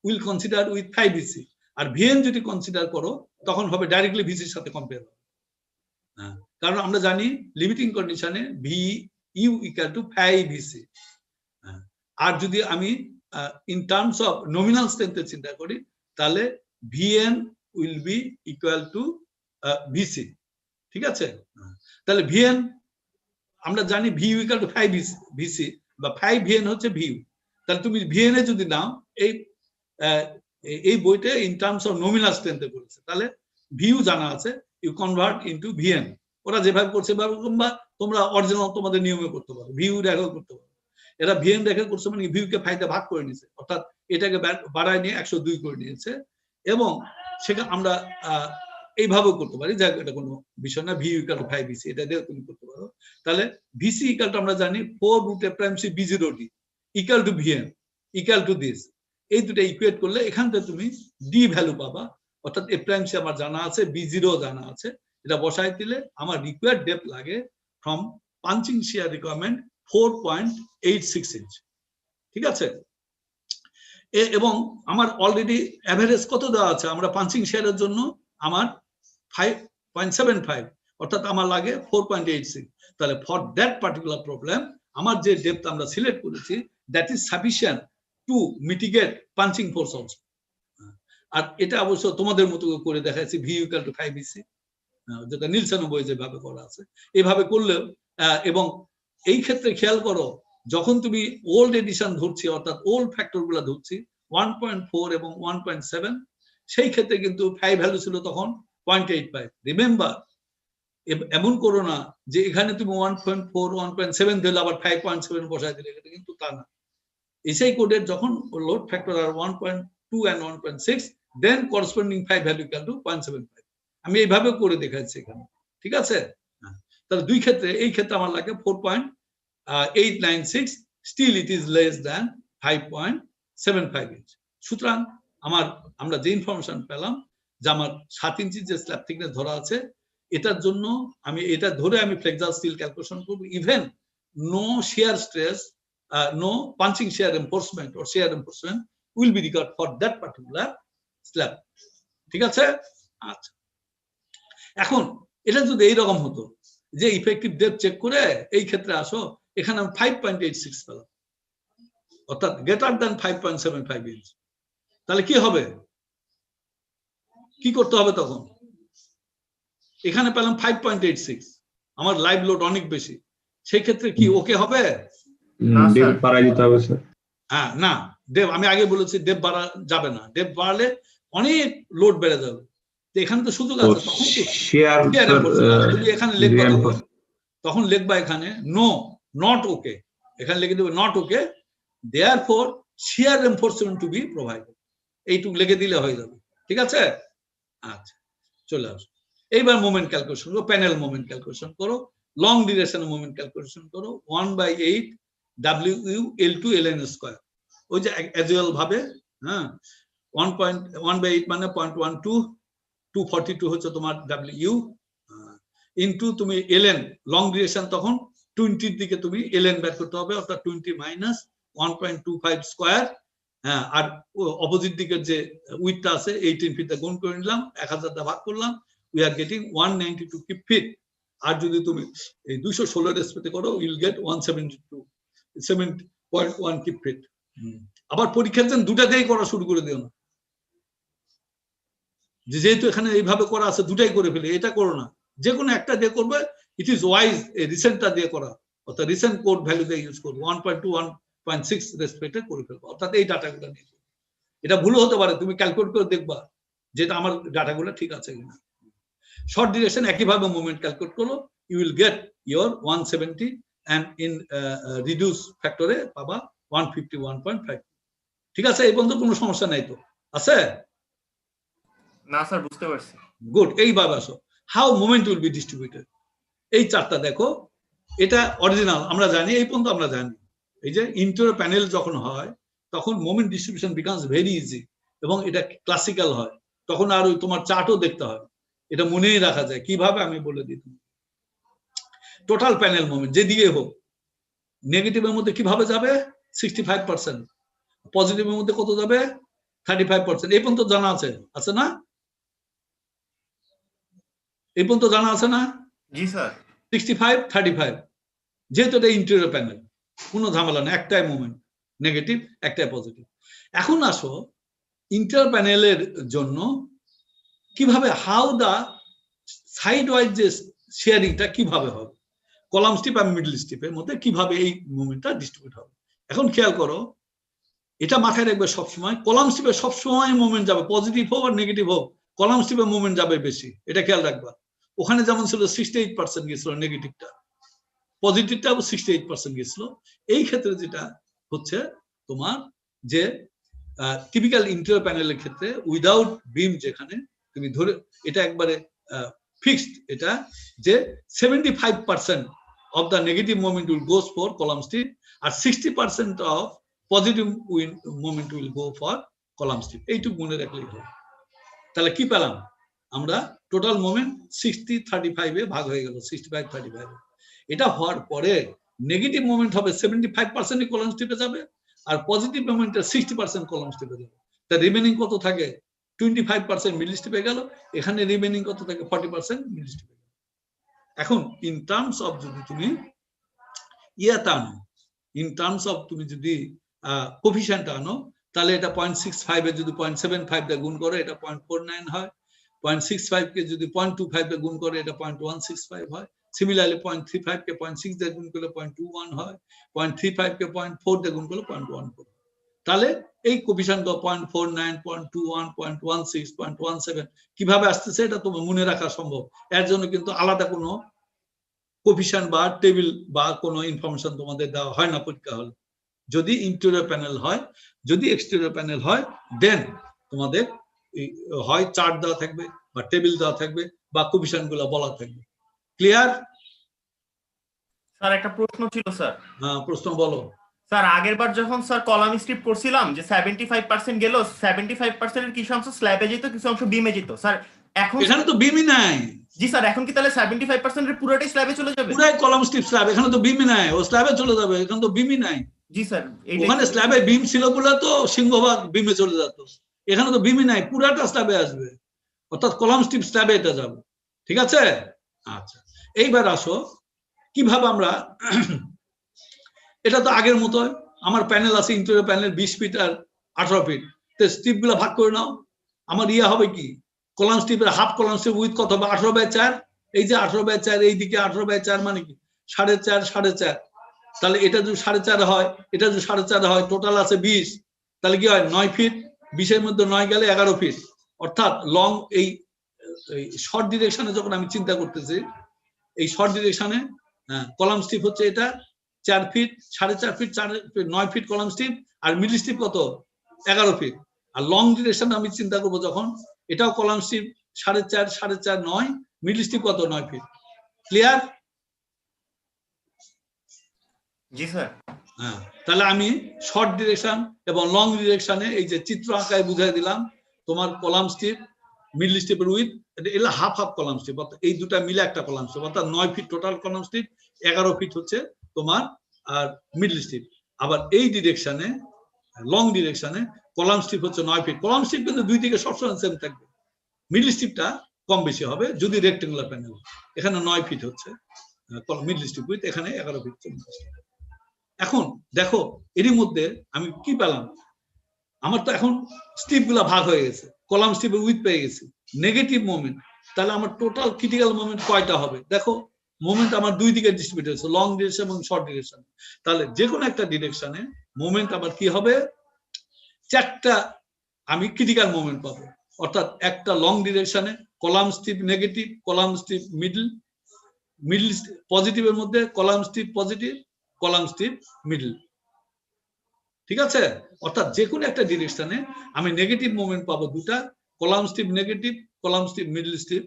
will consider with 5VC, আর ভিএন যদি কনসিডার করো তখন হবে ডাইরেক্টলি ভিসির সাথে কম্পেয়ার হবে। কারণ আমরা জানি লিমিটিং কন্ডিশনে V U equal to 5VC, আর যদি আমি ইন টার্মস অফ নমিনাল স্ট্রেংথে চিন্তা করি তাহলে VN will be equal to VC, ঠিক আছে? তাহলে ভিএন আমরা জানি ভি ইকুয়াল টু 5VC বা 5VN হচ্ছে ভিউ, তাহলে তুমি ভিএন এ যদি নাও, এই বইটা ইন টার্মস অফ নমিনাল স্ট্রেংথে করেছে, তাহলে ভিউ জানা আছে, ইউ কনভার্ট ইনটু ভিএন, ওরা যেভাবে করছে বা তোমরা অরিজিনাল তোমাদের নিয়মে করতে পারো, ভিউ রেখা করতে পারো। এরা ভিএন রেখা করছে মানে ভিউকে 5 ভাগ করে নিয়েছে, অর্থাৎ এটাকে বাড়ায় নিয়ে 102 করে নিয়েছে, এবং সেটা আমরা এইভাবেও করতে পারি, যাক এটা কোনো বিষয় না, ভিউ ইকুয়াল টু 5VC, এটা দিয়ে তুমি করতে পারো। তাহলে ভিসি ইকুয়াল টু আমরা জানি 4√A'(c B0D equal to VN equal to this, এই দুটো ইকুয়েট করলে এখান থেকে তুমি ডি ভ্যালু পাবা, অর্থাৎ A'(c আমার জানা আছে, B0 জানা আছে, এটা বসাই দিলে আমার রিকোয়ার্ড ডেপথ লাগে from punching shear requirement 4.86 inch, ঠিক আছে? এবং আমার অলরেডি অ্যাভারেজ কত দেওয়া আছে, আমরা পাঞ্চিং শিয়ারের জন্য আমার 5.75, অর্থাৎ আমার লাগে 4.86, তাহলে ফর দ্যাট পার্টিকুলার প্রবলেম আমার যে ডেপথ আমরা সিলেক্ট করেছি that is sufficient to mitigate punching force also. আর এটা অবশ্য তোমাদের মতো করে দেখাচ্ছি, ভি ইকুয়াল টু 5VC, যেটা নিলসন বই যেভাবে করা আছে এইভাবে করলেও, এবং এই ক্ষেত্রে খেয়াল করো যখন তুমি ওল্ড এডিশন ধরছি, অর্থাৎ ওল্ড ফ্যাক্টর গুলা ধরছি 1.4 এবং 1.7, সেই ক্ষেত্রে কিন্তু 5 ভ্যালু ছিল তখন 0.85। রিমেম্বার, এমন করো না যে এখানে তুমি 1.4 1.7 দিলে আবার 5.7 বসাই দিলে, এটা কিন্তু তা না। এসআই কোডের যখন load factor are 1.2 and 1.6, then corresponding 5 value equal to 0.75, আমি এইভাবে করে দেখাচ্ছি এখানে, ঠিক আছে? তাহলে দুই ক্ষেত্রে, এই ক্ষেত্রে আমার লাগে 4.896, still it is less than 5.75 inch. সুতরাং আমরা যে ইনফরমেশন পেলাম যে আমার 7 ইঞ্চি যে স্ল্যাব থিকনেস ধরা আছে, এটার জন্য আমি এটা ধরে আমি ফ্লেক্সার স্টিল ক্যালকুলেশন করব, even no shear stress, no punching shear enforcement or shear enforcement will be required for that particular slab, ঠিক আছে? আচ্ছা, এখন এটা যদি এইরকম হতো যে ইফেক্টিভ ডেপথ চেক করে এই ক্ষেত্রে আসো, এখানে আমি 5.86 পেলাম, অর্থাৎ গ্রেটার দ্যান 5.75 ইঞ্চ, তাহলে কি হবে, কি করতে হবে তখন? এখানে পেলাম 5.86, আমার লাইভ লোড অনেক বেশি, সেই ক্ষেত্রে কি ওকে হবে? না, ডেপ স্যার। বাড়াই দিতে হবে স্যার। হ্যাঁ না, ডেপ আমি আগে বলেছি ডেপ বাড়া যাবে না, ডেপ বাড়লে অনেক লোড বেড়ে যাবে। তো এখানে তো সুযোগ তো আছে, তখন তো শেয়ার স্যার তুমি এখানে লিখবা তখন লিখবা এখানে নো নট ওকে, এখানে লিখে দেবে not okay, therefore shear reinforcement to be provided, এইটুকু লিখে দিলে হয়ে যাবে। ঠিক আছে, আচ্ছা চলে আসো। এইবার মোমেন্ট ক্যালকুলেশন করো, প্যানেল মোমেন্ট ক্যালকুলেশন করো, লং ডিউরেশন মোমেন্ট ক্যালকুলেশন করো, 1/8 WU L2 ln স্কয়ার, ওই যে অ্যাজুয়াল ভাবে, হ্যাঁ 1.1/8 মানে 0.12, 242 হচ্ছে তোমার WU, ইনটু তুমি ln লং ডিউরেশন তখন 20 দিকে তুমি ln বের করতে হবে, অর্থাৎ 20 মাইনাস 1.25 স্কয়ার, হ্যাঁ, আর অপোজিট দিকের যে উইথটা আছে 18 ফিট গুণ করে নিলাম, 1000 দা ভাগ করলাম, we are getting 192 kip feet. আর যদি তুমি এই 216 রেসপেক্টে করো ইউল গেট 172 7.1 কিপ ফিট। আবার পরীক্ষার জন্য দুটাতেই করা শুরু করে দিও না, যেহেতু এখানে এইভাবে করা আছে দুটাই করে ফেলে, এটা করো না, যে কোনো একটা দিয়ে করবে। ইট ইজ ওয়াইজ এই রিসেন্টটা দিয়ে করা, অর্থাৎ রিসেন্ট কোড ভ্যালু দিয়ে ইউজ করবো, 1.2 1.6 রেসপেক্টে করে ফেলবো, অর্থাৎ এই ডাটাগুলো নিয়ে। এটা ভুল হতে পারে, তুমি ক্যালকুলেট করে দেখবা যেটা আমার ডাটাগুলো ঠিক আছে কিনা। শর্ট ডিউরেশন একইভাবে মুভমেন্ট ক্যালকুলেট করো, you will get your 170 and in reduce ফ্যাক্টরে পাবা 151.5। ঠিক আছে, এই পর্যন্ত কোনো সমস্যা নাই তো, আছে? না স্যার, বুঝতে পারছি। গুড, এইভাবে আসো। How movement will be distributed, এই চারটা দেখো, এটা অরিজিনাল আমরা জানি, এই পর্যন্ত আমরা জানি। এই যে ইন্টার প্যানেল যখন হয় তখন moment distribution becomes very easy, এবং এটা ক্লাসিক্যাল হয়, তখন আর ওই তোমার চার্টও দেখতে হয়, এটা মনেই রাখা যায় কিভাবে আমি বলে দিই। টোটাল প্যানেল মোমেন্ট যেদিকে হোক, নেগেটিভের মধ্যে কিভাবে যাবে 65%, পজিটিভের মধ্যে কত যাবে 35%, এই পর্যন্ত জানা আছে, আছে না? এই পর্যন্ত জানা আছে না? জি স্যার। 65 35, যেহেতু এটা ইন্টেরিয়র প্যানেল, কোনো ঝামেলা না, একটাই মুভমেন্ট নেগেটিভ, একটাই পজিটিভ। এখন আসো ইন্টেরিয়র প্যানেলের জন্য কিভাবে, হাউ দা সাইড ওয়াইজ যে শেয়ারিংটা কিভাবে হবে, কলাম স্টিপ আর মিডল স্টিপের মধ্যে কিভাবে এই মুভমেন্টটা ডিস্ট্রিবিউট হবে। এখন খেয়াল করো, এটা মাথায় রাখবে সবসময়, কলাম স্টিপে সবসময় মুভমেন্ট যাবে, পজিটিভ হোক আর নেগেটিভ হোক, কলাম স্টিপে মুভমেন্ট যাবে বেশি, এটা খেয়াল রাখবা। ওখানে যেমন ছিল 68% গেছিল নেগেটিভটা, পজিটিভটাও 68% গেছিল। এই ক্ষেত্রে যেটা হচ্ছে তোমার যে টিপিক্যাল ইন্টেরিয়র প্যানেলের ক্ষেত্রে উইদাউট বিম, যেখানে তুমি ধরে এটা একবারে ফিক্সড, এটা যে 75% of the negative moment will goes for column strip, R 60% of positive moment will go for column strip, এইটুকু মনে রাখলেই হবে। তাহলে কি পেলাম আমরা, টোটাল মোমেন্ট 60-35 এ ভাগ হয়ে গেল, 65-35। এটা হওয়ার পরে নেগেটিভ মোমেন্ট হবে 75% কলাম স্টিপে যাবে, আর পজিটিভ মোমেন্টের 60% কলাম স্টিপে যাবে। তা রিমেনিং কত থাকে 25% মিডল স্টিপে গেল, এখানে রিমেনিং কত থাকে 40% মিডল স্টিপে গেল। এখন ইন টার্মস অফ যদি তুমি ইয়াটা আনো, ইন টার্মস অফ তুমি যদি কোফিশিয়েন্ট আনো, তাহলে এটা 0.65 এ যদি 0.75 দিয়ে গুণ করে এটা 0.49 হয়, 0.65 কে যদি 0.25 দিয়ে গুণ করে এটা 0.165 হয়, সিমিলারলি 0.35 কে 0.6 দিয়ে গুণ করলে 0.21 হয়, 0.35 কে 0.4 দিয়ে গুণ করলে 0.14। তাহলে এই কোফিশিয়েন্ট 0.49, 0.21, 0.16, 0.17 কিভাবে আসতেছে এটা তোমার মনে রাখা সম্ভব। এর জন্য কিন্তু আলাদা কোনো কোফিশিয়েন্ট বা টেবিল বা কোনো ইনফরমেশন তোমাদের দেওয়া হয় না পরীক্ষা হলে। যদি ইন্টেরিয়র প্যানেল হয়, যদি এক্সটেরিয়র প্যানেল হয়, দেন তোমাদের হয় চার্ট দেওয়া থাকবে বা টেবিল দেওয়া থাকবে বা কোফিশিয়েন্ট গুলো বলা থাকবে। ক্লিয়ার? স্যার একটা প্রশ্ন ছিল স্যার। হ্যাঁ, প্রশ্ন বলো। স্যার আগের বার যখন স্যার কলাম স্ট্রিপ করছিলাম যে 75% গেল, 75% এর কিছু অংশ স্ল্যাবে যেত, কিছু অংশ বিমে যেত। স্যার এখন এখানে তো বিমই নাই। জি স্যার, এখন কি তাহলে 75% এর পুরোটাই স্ল্যাবে চলে যাবে? পুরাই কলাম স্ট্রিপ স্ল্যাব, এখানে তো বিমই নাই, ও স্ল্যাবে চলে যাবে, এখানে তো বিমই নাই। জি স্যার, ওখানে স্ল্যাবে বিম ছিল বলে তো সিংহভাগ বিমে চলে যেত, এখানে তো বিমই নাই, পুরাটা স্ল্যাবে আসবে, অর্থাৎ কলাম স্ট্রিপ স্ল্যাবে এটা যাবে। ঠিক আছে, আচ্ছা এইবার আসো কিভাবে আমরা এটা তো আগের মতো, আমার প্যানেল আছে ইন্টেরিয়র প্যানেল 20 ফিট আর 18 ফিট, তো স্ট্রিপ গুলো ভাগ করে নাও। আমার ইয়া হবে কি, কলাম স্ট্রিপের হাফ কলাম স্ট্রিপ উইথ কত হবে 18/4, এই যে 18/4, এইদিকে 18/4 মানে কি 4.5 4.5, তাহলে এটা যদি 4.5 হয়, এটা যদি 4.5 হয়, টোটাল আছে 20, তাহলে কি হয় 9 ফিট, 20-এর মধ্যে 9 গেলে 11 ফিট। অর্থাৎ লং এই শর্ট ডিরেকশনে যখন আমি চিন্তা করতেছি, এই শর্ট ডিরেকশনে কলাম স্টিপ হচ্ছে এটা 4 feet, 4.5 feet, 9 feet column strip, আর মিডল স্টিপ কত 11 ফিট। আর লং ডিরেকশনে আমি চিন্তা করবো যখন, এটাও কলাম স্টিপ 4.5, 4.5, 9, মিডল স্টিপ কত 9 ফিট। ক্লিয়ার? জি স্যার। হ্যাঁ, তাহলে আমি শর্ট ডিরেকশন এবং লং ডিরেকশনে এই যে চিত্র আঁকায় বুঝাই দিলাম, তোমার কলাম স্টিপ, মিডল স্টিপের উইথ, এটা হাফ হাফ কলাম স্টিপ, অর্থাৎ এই দুটা মিলে একটা কলাম স্টিপ, অর্থাৎ 9 feet total column strip, 11 feet হচ্ছে তোমার আর মিডল স্টিপ। আবার এই ডিরেকশনে, লং ডিরেকশনে কলাম স্টিপ হচ্ছে 9 ফিট। কলাম স্টিপ কিন্তু দুই দিকে সবসময় সেম থাকবে, মিডল স্টিপটা কম বেশি হবে যদি রেক্টেঙ্গুলার প্যানেল। এখানে 9 ফিট হচ্ছে মিডল স্টিপ উইথ, এখানে 11 ফিট। এখন দেখো এরই মধ্যে আমি কি পেলাম, আমার তো এখন স্টিপ গুলা ভাগ হয়ে গেছে, কলাম স্টিপের উইথ পেয়ে গেছি, নেগেটিভ মোমেন্ট। তাহলে আমার টোটাল ক্রিটিক্যাল মোমেন্ট কয়টা হবে? দেখো মোমেন্ট আমার দুই দিকে ডিস্ট্রিবিউট হয়েছে, লং ডিরেকশন এবং শর্ট ডিরেকশন। তাহলে যে কোনো একটা ডিরেকশনে মোমেন্ট আমার কি হবে, 4টা আমি ক্রিটিক্যাল মোমেন্ট পাবো। অর্থাৎ একটা লং ডিরেকশনে column strip negative, column strip middle, middle পজিটিভের মধ্যে column strip positive, column strip middle. ঠিক আছে? অর্থাৎ যে কোনো একটা ডিরেকশনে আমি নেগেটিভ মোমেন্ট পাবো দুটা, column strip negative, column strip middle strip,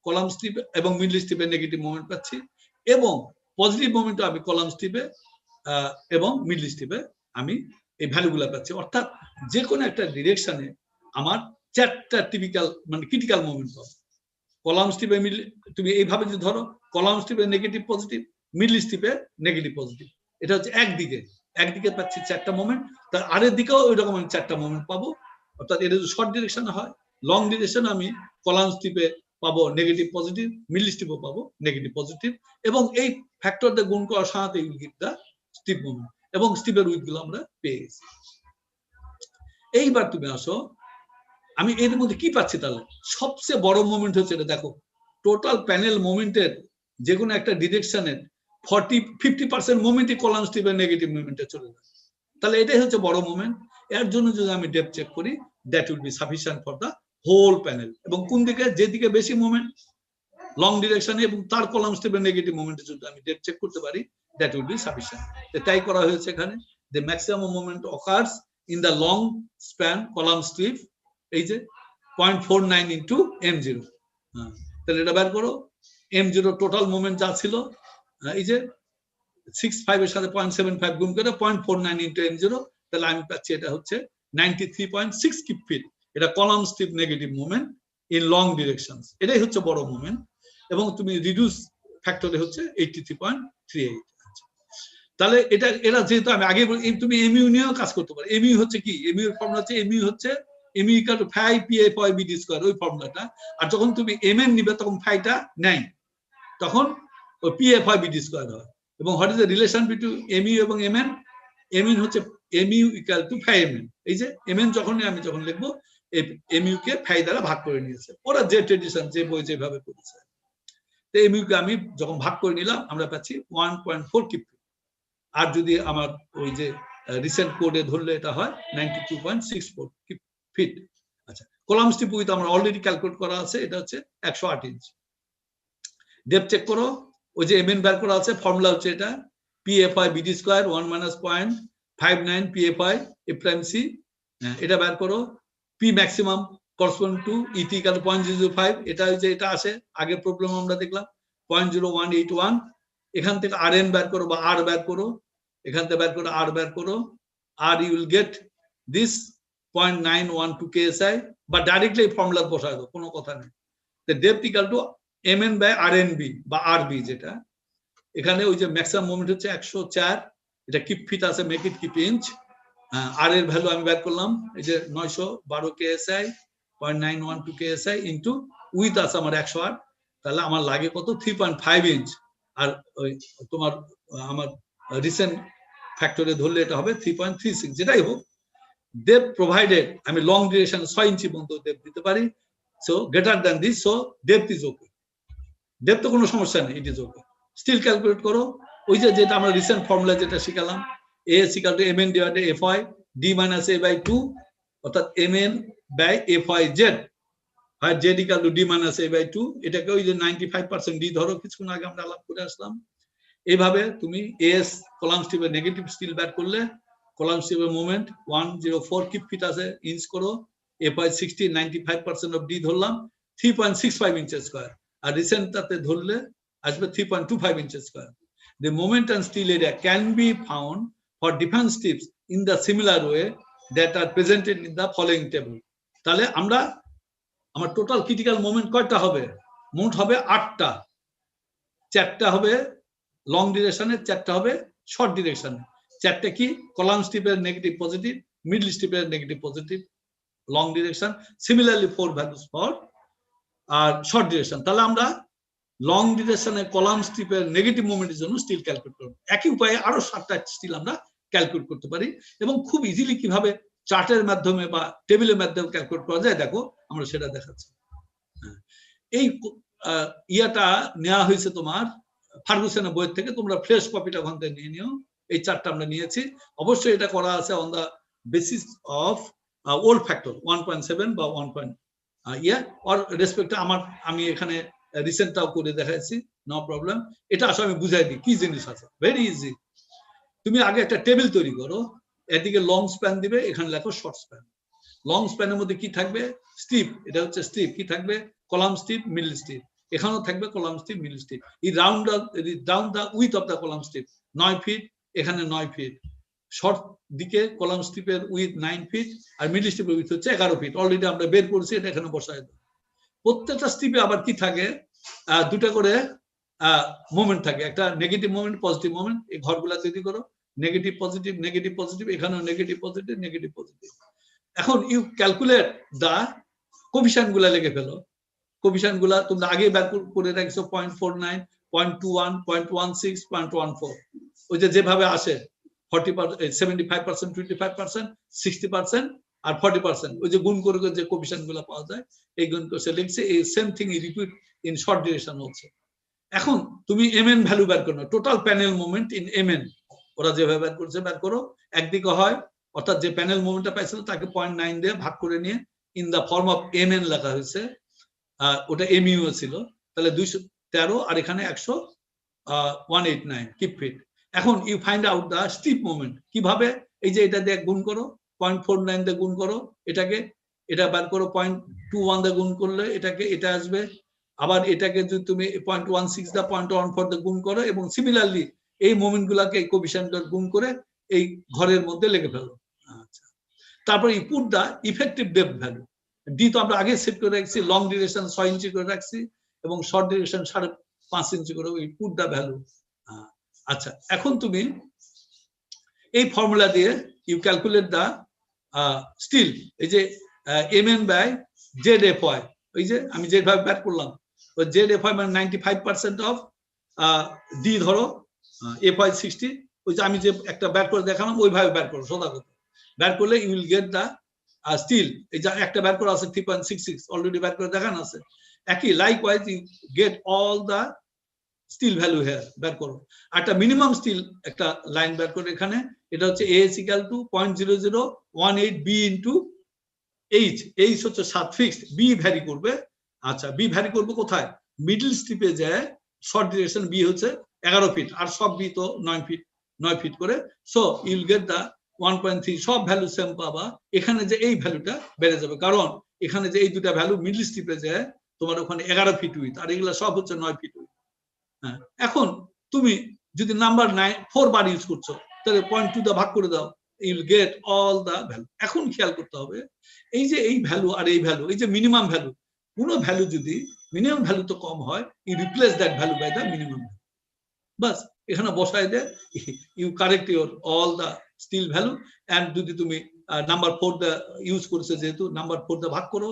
column strip এবং মিডল স্টিপে নেগেটিভ মোমেন্ট পাচ্ছি, এবং পজিটিভ মোমেন্ট আমি কলাম স্টিপে এবং মিডল স্টিপে আমি এই ভ্যালুগুলো পাচ্ছি। অর্থাৎ যে কোনো একটা ডিরেকশনে আমার 4টা টিপিক্যাল মানে ক্রিটিক্যাল মোমেন্ট পাবো। কলাম স্টিপে মিডল, তুমি এইভাবে যদি ধরো, কলাম স্টিপে নেগেটিভ পজিটিভ, মিডল স্টিপে নেগেটিভ পজিটিভ, এটা হচ্ছে একদিকে পাচ্ছি 4টা মোমেন্ট, তার আরের দিকেও ওই রকম 4টা মোমেন্ট পাবো। অর্থাৎ এটা যদি শর্ট ডিরেকশনে হয়, লং ডিরেকশনে আমি কলাম স্টিপে পাবো নেগেটিভ পজিটিভ, মিডল স্টিপও পাবো নেগেটিভ পজিটিভ, এবং এই ফ্যাক্টর দিয়ে গুণ করার সাথে will give the steep moment, এবং স্টিপের উইথ গুলো আমরা পেয়ে গেছি। এইবার তুমি আসো, আমি এর মধ্যে কি পাচ্ছি? তাহলে সবচেয়ে বড় মোমেন্ট হচ্ছে এটা, দেখো টোটাল প্যানেল মোমেন্টের যে কোনো একটা ডিরেকশনের 50% মোমেন্টই কলাম স্টিপের নেগেটিভ মোমেন্টে চলে যায়। তাহলে এটাই হচ্ছে বড় মোমেন্ট। এর জন্য যদি আমি ডেপথ চেক করি, that will be sufficient for the whole panel. এবং কোন দিকে, যেদিকে বেশি মোমেন্ট লং ডিরেকশনে এবং তার কলাম স্টিপের নেগেটিভ মোমেন্টে যদি আমি ডেপথ চেক করতে পারি, দ্যাট উইল বি সাফিসিয়েন্ট। তাই করা হয়েছে এখানে, the maximum moment occurs in the long span column strip, এই যে 0.49 ইন্টু m0। তাহলে এটা বের করো, m0 টোটাল মোমেন্ট যা ছিল, এই যে 65 এর সাথে 0.75 গুণ করে 0.49 ইন্টু m0, তাহলে আমি পাচ্ছি এটা হচ্ছে 93.6 কিপ ফিট। এটা column strip negative moment in long direction, এটাই হচ্ছে বড় মোমেন্ট। এবং তুমি রিডিউস ফ্যাক্টরে হচ্ছে 83.38। তাহলে এটা যেহেতু আমি আগে বলি, তুমি এমইউ নিয়েও কাজ করতে পারো। এমইউ হচ্ছে কি, এমইউ এর ফর্মুলা হচ্ছে এমইউ হচ্ছে MU equal to phi P F Y BD square, ওই ফর্মুলাটা। আর যখন তুমি এমএন নিবে তখন ফাইটা নাই, তখন ওই P F Y BD square হয়। এবং what is the relation between MU এবং এমএন? এমইউ হচ্ছে MU equal to phi MN. এই যে এমএন আমি যখন লিখবো, এমইউ কে ফাই দ্বারা ভাগ করে নিয়েছে ওরা, যে ট্রেডিশন, যে বই যেভাবে করেছে। তো এমইউ কে আমি যখন ভাগ করে নিলাম, আমরা পাচ্ছি 1.4 কিপ। আর যদি আমার ওই যে রিসেন্ট কোডে ধরলে এটা হয় 92.64 ফিট। আচ্ছা, কলাম স্টিপ উইথ আমরা অলরেডি ক্যালকুলেট করা আছে, এটা হচ্ছে 108 ইঞ্চি। ডেপথ চেক করো, ওই যে এমএন বের করা আছে, ফর্মুলা হচ্ছে এটা PFY BD square 1 - 0.59 PFY F prime C. এটা বের করো, P maximum correspond to ET equal 0.005। এটা হচ্ছে, এটা আসে আগের প্রবলেম আমরা দেখলাম 0.0181। এখান থেকে আর এন বের করো বা আর বের করো, এখান থেকে বের করো আর বের করো, আর you will get this 0.912 KSI, বা ডাইরেক্টলি ফর্মুলা বসায় দাও, কোনো কথা নেই। The depth equal to MN by RNB বা আরবি, যেটা এখানে ওই যে ম্যাক্সিমাম মোমেন্ট হচ্ছে 104, এটা কিপ ফিট আছে, মেক ইট কিপ ইঞ্চ। আর এর ভ্যালু আমি বের করলাম, এই যে 912 কেএসআই, 0.912 কেএসআই ইনটু উইথ আছে আমার 108, তাহলে আমার লাগে কত 3.5 ইঞ্চ। আর ওই তোমার আমার রিসেন্ট ফ্যাক্টরে ধরলে এটা হবে 3.36। যেটাই হোক, দেব প্রোভাইডেড আমি লং ডিউরেশন 6 ইঞ্চি পর্যন্ত দেব দিতে পারি, so greater than this, so depth is okay. Depth তো কোনো সমস্যা নেই, it is okay. Steel calculate করো, ওই যে যেটা আমরা রিসেন্ট ফর্মুলা যেটা শিখালাম, A is equal to mn divided fy d minus a by 2, অর্থাৎ mn by fy z, R z equal to d minus a by 2, এটাকে ওই যে 95% d ধরো, কিছুক্ষণ আগে আমরা আলাপ করে আসলাম। এইভাবে তুমি এস কলাম স্টিপের নেগেটিভ স্টিল বের করলে কলাম স্টিপের মোমেন্ট 104 কিপ ফিট আছে, ইঞ্চ করো, fy 60 95% অফ d ধরলাম 3.65 ইঞ্চেস স্কয়ার, আর রিসেন্টটাতে ধরলে আসবে 3.25 inches square. The moment and steel area can be found for different strips in the similar way that are presented in the following table. তাহলে আমরা আমার total critical moment কয়টা হবে? মোট হবে 8টা, 4টা হবে লং ডিরেকশনে, 4টা হবে শর্ট ডিরেকশনে। 4টা কি? কলাম স্টিপের নেগেটিভ পজিটিভ, মিডল স্টিপের negative positive, long direction, similarly 4 values for are short direction. তাহলে আমরা লং ডিরেকশনে কলাম স্টিপের নেগেটিভ মোমেন্টের জন্য স্টিল ক্যালকুলেট করব। একই উপায়ে আরো 7টা স্টিল আমরা ক্যালকুলেট করতে পারি, এবং খুব ইজিলি কিভাবে চার্টের মাধ্যমে বা টেবিলের মাধ্যমে ক্যালকুলেট করা যায় দেখো, আমরা সেটা দেখাচ্ছি। এই ইয়াটা নেওয়া হয়েছে তোমার ফার্গুসনের বই থেকে, তোমরা ফ্রেশ কপিটা ওখান থেকে নিয়ে নিও। এই চার্টটা আমরা নিয়েছি, অবশ্যই এটা করা আছে on the basis of old factor 1.7 বা 1. অর রেসপেক্টে আমি এখানে রিসেন্টটাও করে দেখাচ্ছি, নো প্রবলেম। এটা আসলে আমি বুঝাই দিই কি জিনিস আছে, ভেরি ইজি। তুমি আগে একটা টেবিল তৈরি করো, এদিকে লং স্প্যান দিবে, এখানে লেখো শর্ট স্প্যান। লং স্প্যানের মধ্যে কি থাকবে? স্টিপ, এটা হচ্ছে স্টিপ। কি থাকবে? Column strip, middle strip. এখানেও থাকবে কলাম স্টিপ, মিডল স্টিপ। এই round down the width of the column strip 9 feet, এখানে 9 ফিট। শর্ট দিকে কলাম স্টিপের উইথ 9 ফিট, আর মিডল স্টিপের উইথ হচ্ছে 11 ফিট। অলরেডি আমরা বের করেছি, এটা এখানে বসায় দাও। প্রত্যেকটা স্টিপে আবার কি থাকে? দুটা করে মোমেন্ট থাকে, একটা নেগেটিভ মোমেন্ট, পজিটিভ মোমেন্ট। এই ঘরগুলা তৈরি করো, নেগেটিভ পজিটিভ, নেগেটিভ পজিটিভ, এখানেও নেগেটিভ পজিটিভ, নেগেটিভ পজিটিভ। এখন ইউ ক্যালকুলেট দা কোফিশিয়েন্ট গুলা লিখে ফেলো। কোফিশিয়েন্ট গুলা তোমরা আগে বের করে রাখছো 0.49, 0.21, 0.16, 0.14। ওই যেভাবে আসে 40%, 75%, 25%, 60% আর 40%, ওই যে গুণ করে যে কোফিশিয়েন্ট গুলা পাওয়া যায়, এই গুণ করে লিখছে। এই same thing repeat in short direction হচ্ছে। এখন তুমি mn ভ্যালু বের করো, total panel moment in mn, ওরা যেভাবে বের করছে বের করো। একদিকে হয়, অর্থাৎ যে প্যানেল মোমেন্টটা পাইছিল তাকে 0.9 দিয়ে ভাগ করে নিয়ে in the form of mn লেখা হয়েছে, ওটা mu ছিল। তাহলে 213, আর এখানে 189 কিপ ফিট। এখন you find out the steep moment. কিভাবে? এই যে এটা দিয়ে গুণ করো, 0.49 দিয়ে গুণ করো, এটাকে এটা বের করো, 0.21 দিয়ে গুণ করলে এটাকে এটা আসবে। আবার এটাকে যদি তুমি 0.16 দা 0.14 দিয়ে গুণ করো, এবং সিমিলারলি এই মোমেন্ট গুলাকে এই কোফিশিয়েন্ট গুণ করে এই ঘরের মধ্যে লিখে ফেলো। আচ্ছা, তারপর ই পুট দা ইফেক্টিভ ডেপথ ভ্যালু। ডি তো আমরা আগে সেট করে রাখছি, লং ডিরেকশন 6 ইঞ্চি করে রাখছি, এবং শর্ট ডিরেকশন 5.5 ইঞ্চি করে। ওই পুট দা ভ্যালু। আচ্ছা, এখন তুমি এই ফর্মুলা দিয়ে ইউ ক্যালকুলেট দা স্টিল। এই যে mn বাই zfy, ওই যে আমি যেভাবে বের করলাম, ওই zfy মানে 95% অফ d ধরো, fy 60, ওই যে আমি যে একটা বের করে দেখালাম ওইভাবে বের করো, সোজা কথা বের করলে you will get the steel. এই যে একটা বের করা আছে 3.66, অলরেডি বের করে দেখানো আছে। একই likewise you get all the steel value here, বের করো। একটা মিনিমাম স্টিল একটা লাইন বের করে এখানে, এটা হচ্ছে a is equal to 0.0018 b into h। h হচ্ছে 7 ফিক্সড, b ভ্যারি করবে। আচ্ছা, b ভ্যারি করবে কোথায়? মিডল স্টিপে যায় শর্ট ডিরেকশন b হচ্ছে 11 ফিট, আর সব b তো 9 ফিট করে। So you will get the 1.3, সব ভ্যালু সেম পাবা। এখানে যে এই ভ্যালুটা বেড়ে যাবে, কারণ এখানে যে এই দুটা ভ্যালু মিডল স্টিপে যায় তোমার ওখানে 11 ফিট উইথ, আর এগুলা সব হচ্ছে 9 ফিট উইথ। হ্যাঁ, এখন তুমি যদি নাম্বার 4 বার ইউজ করছো, তাহলে 0.2 দা ভাগ করে দাও, you will get all the value. এখন খেয়াল করতে হবে, এই যে এই ভ্যালু আর এই ভ্যালু, এই যে মিনিমাম ভ্যালু, কোন ভ্যালু যদি মিনিমাম ভ্যালু তো কম হয়, you replace that value by the minimum value. বাস, এখানে বসাই দে, you correct your all the steel value. And যদি তুমি নাম্বার 4 দা ইউজ করেছে, যেহেতু নাম্বার 4 দা ভাগ করো,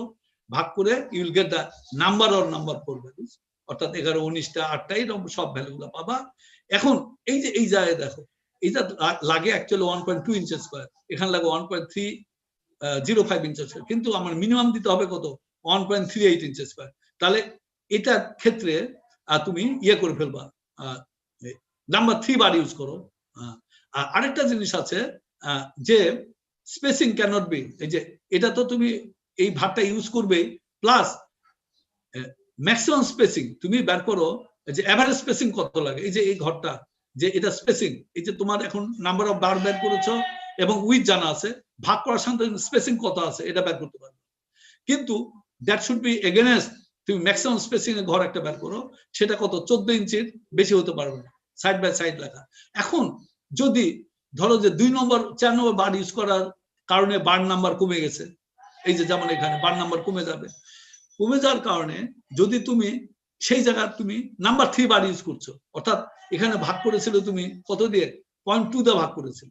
ভাগ করে you will get the number or number 4 values, অর্থাৎ 11, 19টা, 8টা, এরকম সব ভ্যালুগুলো পাবা। এখন এই যে এই জায়গায় দেখো, এইটা লাগে অ্যাকচুয়ালি 1.2 ইঞ্চেস স্কয়ার, এখানে লাগে 1.305 ইঞ্চেস স্কয়ার, কিন্তু আমার মিনিমাম দিতে হবে কত? 1.38 ইঞ্চেস স্কয়ার। তাহলে এটার ক্ষেত্রে তুমি ইয়ে করে ফেলবা, নাম্বার 3 বার ইউজ করো। আরেকটা জিনিস আছে যে স্পেসিং ক্যানট বি, এই যে এটা তো তুমি এই ভাবটা ইউজ করবে, প্লাস ম্যাক্সিমাম স্পেসিং তুমি বের করো যে এভারেজ স্পেসিং কত লাগে। এই যে এই ঘরটা যে এটা স্পেসিং, এই যে তোমার এখন নাম্বার অফ বার বের করেছো এবং উইথ জানা আছে, ভাগ করার সাথে স্পেসিং কত আছে এটা বের করতে পারবে। কিন্তু দ্যাট শুড বি এগেইনস্ট তুমি ম্যাক্সিমাম স্পেসিং এর ঘর একটা বের করো, সেটা কত 14 ইঞ্চির বেশি হতে পারবে না, সাইড বাই সাইড লেখা। এখন যদি ধরো যে 2 নম্বর 4 নম্বর বার ইউজ করার কারণে বার নাম্বার কমে গেছে, এই যে যেমন এখানে বার নাম্বার কমে যাবে, কমে যাওয়ার কারণে যদি তুমি সেই জায়গায় তুমি নাম্বার 3 বার ইউজ করছো, অর্থাৎ এখানে ভাগ করেছিল তুমি কত দিয়ে 0.2 দিয়ে ভাগ করেছিল,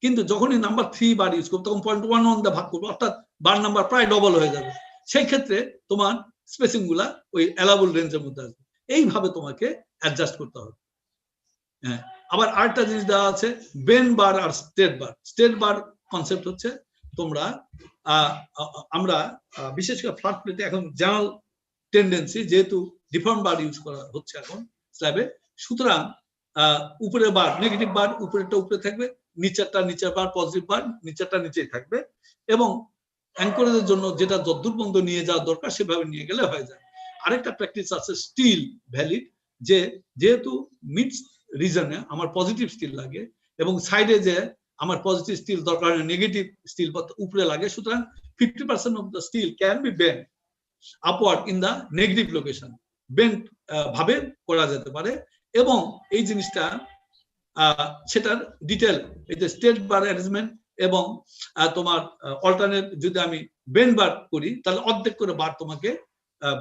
কিন্তু যখনই নাম্বার 3 বার ইউজ করবে তখন 0.11 দিয়ে ভাগ করবে, অর্থাৎ বার নাম্বার প্রায় ডবল হয়ে যাবে। সেই ক্ষেত্রে তোমার স্পেসিং গুলা ওই অ্যালাউবল রেঞ্জের মধ্যে আসবে। এইভাবে তোমাকে অ্যাডজাস্ট করতে হবে। হ্যাঁ, আবার আরেকটা জিনিস দেওয়া আছে বেন বার আর স্টেট বার। স্টেট বার কনসেপ্ট হচ্ছে তোমরা আমরা বিশেষ করে ফ্ল্যাট প্লেটে এখন জেনারেল টেন্ডেন্সি, যেহেতু ডিফর্ম বার ইউজ করা হচ্ছে এখন স্ল্যাবে, সুতরাং উপরের বার নেগেটিভ বার উপরেরটা উপরে থাকবে, নিচেরটা নিচের বার পজিটিভ বার নিচেরটা নিচেই থাকবে, এবং অ্যাঙ্করেজের জন্য যেটা যদ্দূর পর্যন্ত নিয়ে যাওয়া দরকার সেভাবে নিয়ে গেলে হয়ে যায়। আরেকটা প্র্যাকটিস আছে স্টিল ভ্যালিড, যে যেহেতু মিড রিজনে আমার পজিটিভ স্টিল লাগে এবং সাইডে যে আমার পজিটিভ স্টিল দরকার নেগেটিভ স্টিল উপরে লাগে, সুতরাং 50% of the steel can be bent upward in the negative location, bent ভাবে করা যেতে পারে। এবং এই জিনিসটা সেটার ডিটেল এই যে স্টেট বার অ্যারেঞ্জমেন্ট এবং তোমার অল্টারনেট যদি আমি বেন্ড বার করি তাহলে অর্ধেক করে বার তোমাকে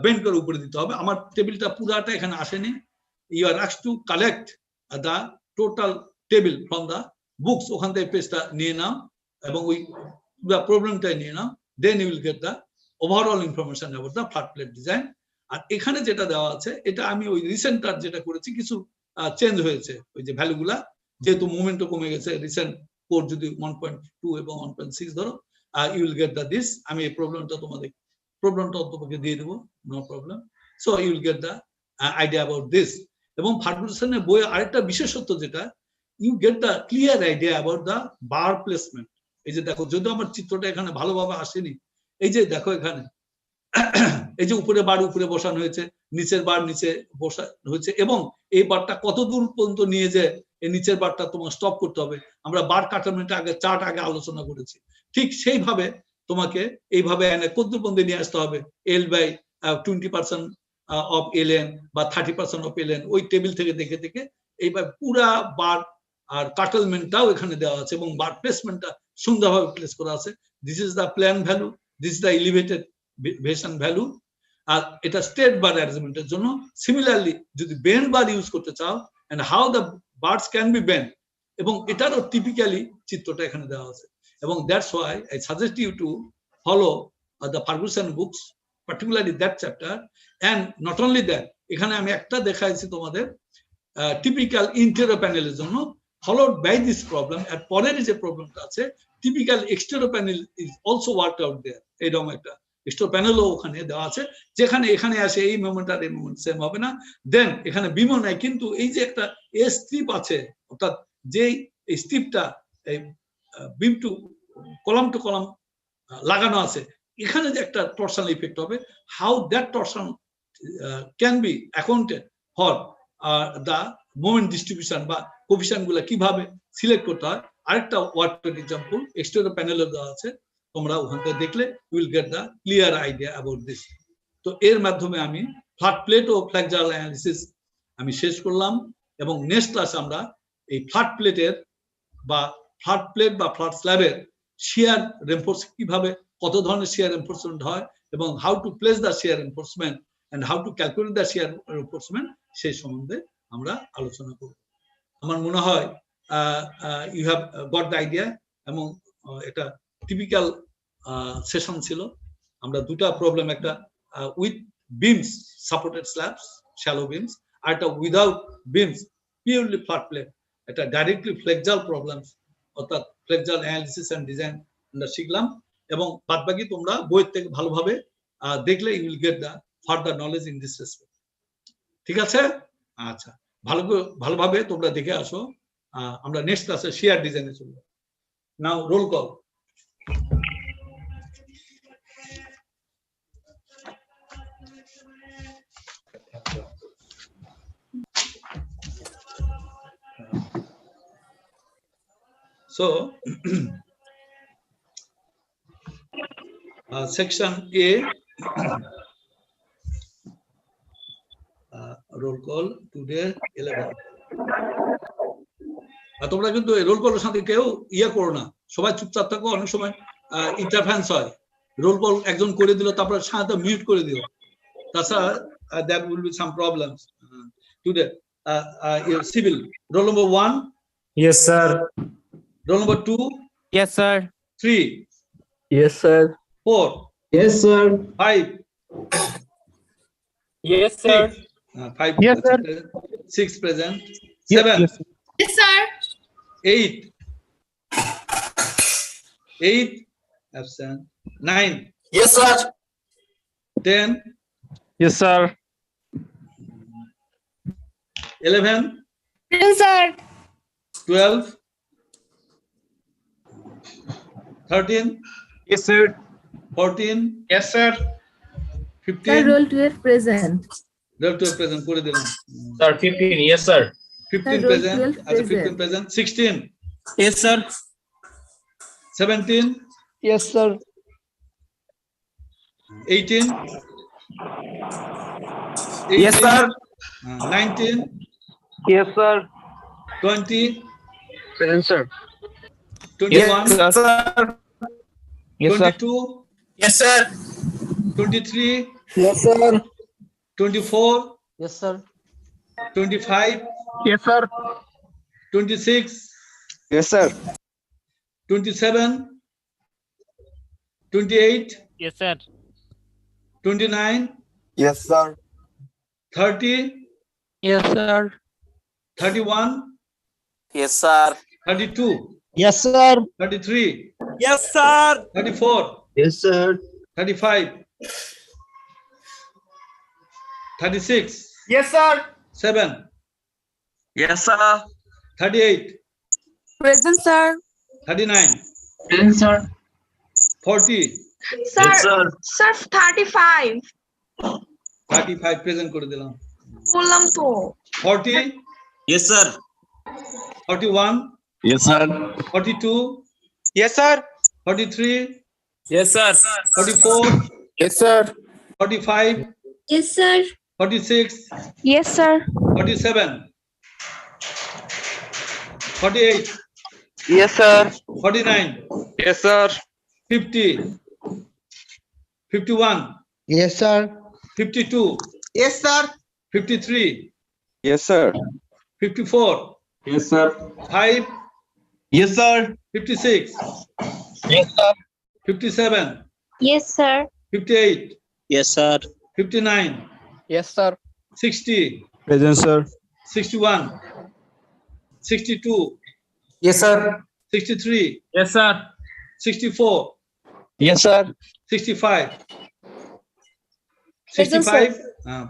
বেন্ড করে উপরে দিতে হবে। আমার টেবিলটা পুরাটা এখানে আসেনি, you are asked to collect the total table from the books, ওখান থেকে পেজটা নিয়ে নাও এবং ওই প্রবলেমটা নিয়ে নাও, then you will get the overall information about the flat plate design. আর এখানে যেটা দেওয়া আছে এটা আমি ওই রিসেন্টার যেটা করেছি কিছু চেঞ্জ হয়েছে, ওই যে ভ্যালুগুলা যেহেতু মোমেন্টও কমে গেছে, রিসেন্ট কোড যদি 1.2 এবং 1.6 ধরো, you will get the this. আমি এই প্রবলেমটা তোমাদের প্রবলেমটা অন্তপক্ষে দিয়ে দেবো, no problem. So you will get the idea about this. এবং ফার্গুসনের বইয়ে আরেকটা বিশেষত্ব যেটা, you get the clear idea about the bar placement. এই যে দেখো, যদিও আমার চিত্রটা এখানে ভালোভাবে আসেনি, এই যে দেখো এখানে এই যে উপরে বার উপরে বসানো হয়েছে, নিচের বার নিচে বসা হয়েছে, এবং এই বারটা কত দূর পর্যন্ত নিয়ে যায় এই নিচের বারটা তোমার স্টপ করতে হবে। আমরা বার কাটানোটা আগে চার্ট আগে আলোচনা করেছি, ঠিক সেইভাবে তোমাকে এইভাবে কত দূর পর্যন্ত নিয়ে আসতে হবে, এল বাই 20% অফ এলএন বা 30% অফ এলএন, ওই টেবিল থেকে দেখে দেখে এইভাবে পুরা বার আর কাটলমেন্টটাও এখানে দেওয়া আছে এবং বার প্লেসমেন্টটা সুন্দরভাবে প্লেস করা আছে। This is the plan value, this is the elevation value. আর এটা স্টেট বার অ্যারেঞ্জমেন্টের জন্য। সিমিলারলি যদি বেন্ড বার ইউজ করতে চাও and how the bars can be bend, এবং এটারও টিপিক্যালি চিত্রটা এখানে দেওয়া আছে। এবং that's why I suggest you to follow the Ferguson books, particularly that chapter. And not only that, এখানে আমি একটা দেখাইছি তোমাদের টিপিক্যাল ইন্টেরিয়র প্যানেলের জন্য, followed by this problem, আর পরের যে প্রবলেমটা আছে typical exterior panel is also worked out there. এরকম একটা এক্সটেরিয়র প্যানেলও ওখানে দেওয়া আছে, যেখানে এখানে আসে এই মোমেন্ট আর এই মোমেন্ট সেম হবে না। দেন এখানে বিমো নাই, কিন্তু এই যে একটা এ স্ট্রিপ আছে, অর্থাৎ যেই এই স্ট্রিপটা এই বিম টু কলাম লাগানো আছে, এখানে যে একটা টর্শনাল ইফেক্ট হবে, how that torsion can be accounted for the moment distribution বা কোফিশিয়েন্ট গুলা কিভাবে সিলেক্ট করতে হয়। আরেকটা ওয়ার্ড এক্সাম্পল এক্সটেরিয়র প্যানেলে দেওয়া আছে, তোমরা ওখান থেকে দেখলে you will get the clear idea about this. তো এর মাধ্যমে আমি ফ্ল্যাট প্লেট ও ফ্লেক্সারাল অ্যানালিসিস আমি শেষ করলাম, এবং নেক্সট ক্লাসে আমরা এই ফ্ল্যাট প্লেটের বা ফ্ল্যাট প্লেট বা ফ্ল্যাট স্ল্যাবের শিয়ার রেনফোর্স কিভাবে, কত ধরনের শিয়ার রেনফোর্সমেন্ট হয়, এবং how to place the shear reinforcement and how to calculate the shear reinforcement, সেই সম্বন্ধে আমরা আলোচনা করব। আমার মনে হয় you have got the idea, এবং এটা টিপিক্যাল সেশন ছিল। আমরা দুটা প্রবলেম, একটা with beams supported slabs shallow beams, আর একটা without beams purely flat plate, এটা ডাইরেক্টলি ফ্লেক্সাল প্রবলেম, অর্থাৎ ফ্লেক্সাল অ্যানালিসিস এন্ড ডিজাইন আমরা শিখলাম। এবং বাদবাকি তোমরা বইয়ের থেকে ভালোভাবে দেখলে you will get the further knowledge in this respect. ঠিক আছে? আচ্ছা, ভালোভাবে তোমরা দেখে আসো। আমরা নেক্সট ক্লাসে শেয়ার ডিজাইনে চলবো। Now roll call. So section A, roll call today 11. তোমরা কিন্তু রোল কলের সাথে কেউ ইয়ে করো না, সবাই চুপচাপ থাকো। অনেক সময় ইন্টারফারেন্স হয়, রোল কল একজন করে দিল তারপর সাথে মিউট করে দিও, তাছাড়া there will be some problems today. Civil, roll number 1. Yes, sir. Roll number 2. Yes, sir. 3. Yes, sir. 4. Yes, sir. 5. Yes, sir. 5. Yes, sir. 6 present. 7. Yes, sir. 8. 8 absent. 9. Yes, sir. 10. Yes, sir. 11. Yes, sir. 12. 13. Yes, sir. 14. Yes, sir. 15. roll 12 present. Roll 12 present করে দিলাম। Sir, 15. Yes, sir. 15 roll present. 12 আচ্ছা 15 present. present. 16. Yes, sir. 17. Yes, sir. 18. Yes, sir. 19. Yes, sir. 20. Present, sir. 21. Yes, sir. Yes, sir. 22. Yes, sir. 23. Yes, sir. 24. Yes, sir. 25. Yes, sir. 26. Yes, sir. 27. 28. Yes, sir. 29. Yes, sir. 30. Yes, sir. 31. Yes, sir. 32. Yes, sir. 33. Yes, sir. 34. Yes, sir. 35. 36. Yes, sir. 7. Yes, sir. 38. Present, sir. 39. Present, sir. 40. Sir, Yes, sir. sir, 35. 35 present করে দিলাম। বললাম তো। 40. Yes, sir. 41. Yes, sir. 42. Yes, sir. 43. Yes, sir. 44. Yes, sir. 45. Yes, sir. 46. Yes, sir. 47. 48. Yes, sir. 49. Yes, sir. 50. 51. Yes, sir. 52. Yes, sir. 53. Yes, sir. 54. Yes, sir. 5. Yes, sir. 56. Yes, sir. 57. Yes, sir. 58. Yes, sir. 59. Yes, sir. 60. Present, sir. 61. 62. Yes, sir. 63. Yes, sir. 64. Yes, sir. 65. Present, 65.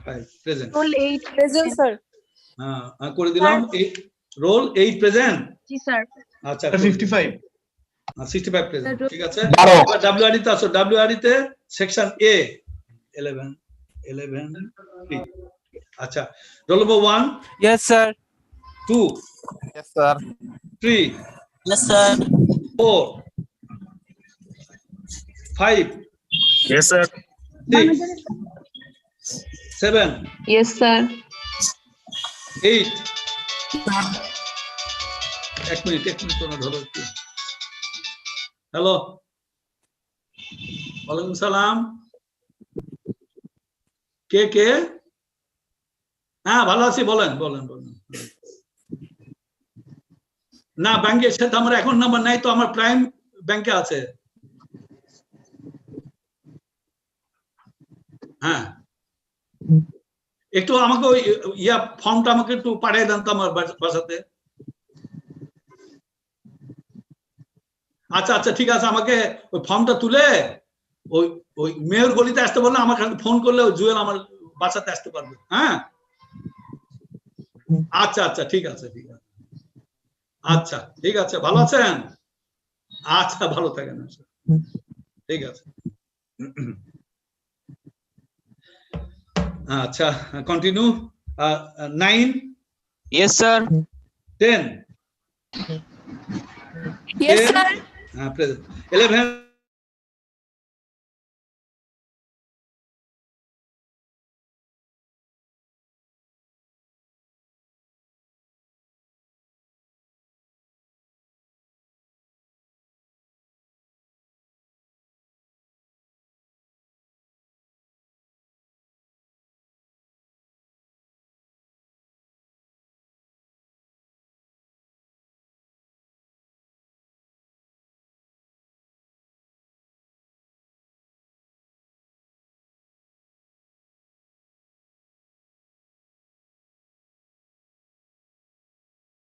5 present. Roll 8 present, sir. করে দিলাম। Roll 8 present. জি sir. আচ্ছা 55. 65 present, ঠিক আছে। 12 এবার ডব্লিউআরই তে আসো। ডব্লিউআরই তে সেকশন এ 11 3। আচ্ছা, roll number 1, Yes, sir. 2, Yes, sir. 3, Yes, sir. 4, 5, Yes, sir. 6, 7, Yes, sir. 8। এক মিনিট তোমরা ধরো একটু। হ্যালো, ওয়ালাইকুম সালাম। কে কে? হ্যাঁ, ভালো আছি, বলেন। না, ব্যাংকের সাথে আমার অ্যাকাউন্ট নাম্বার নাই তো, আমার প্রাইম ব্যাংকে আছে। হ্যাঁ, একটু আমাকে ওই ফর্মটা আমাকে একটু পাঠিয়ে দেন তো আমার বাসাতে। আচ্ছা, ঠিক আছে, আমাকে ওই ফর্মটা তুলে ওই মেয়র গলিতে আসতে বললে, আমাকে ফোন করলে জুয়েল আমার বাসাতে আসতে পারবে। হ্যাঁ, আচ্ছা আচ্ছা ঠিক আছে ঠিক আছে আচ্ছা ঠিক আছে ভালো আছেন আচ্ছা ভালো থাকেন আচ্ছা ঠিক আছে আচ্ছা continue 9 Yes, sir. 10 Yes, 10 sir. present 11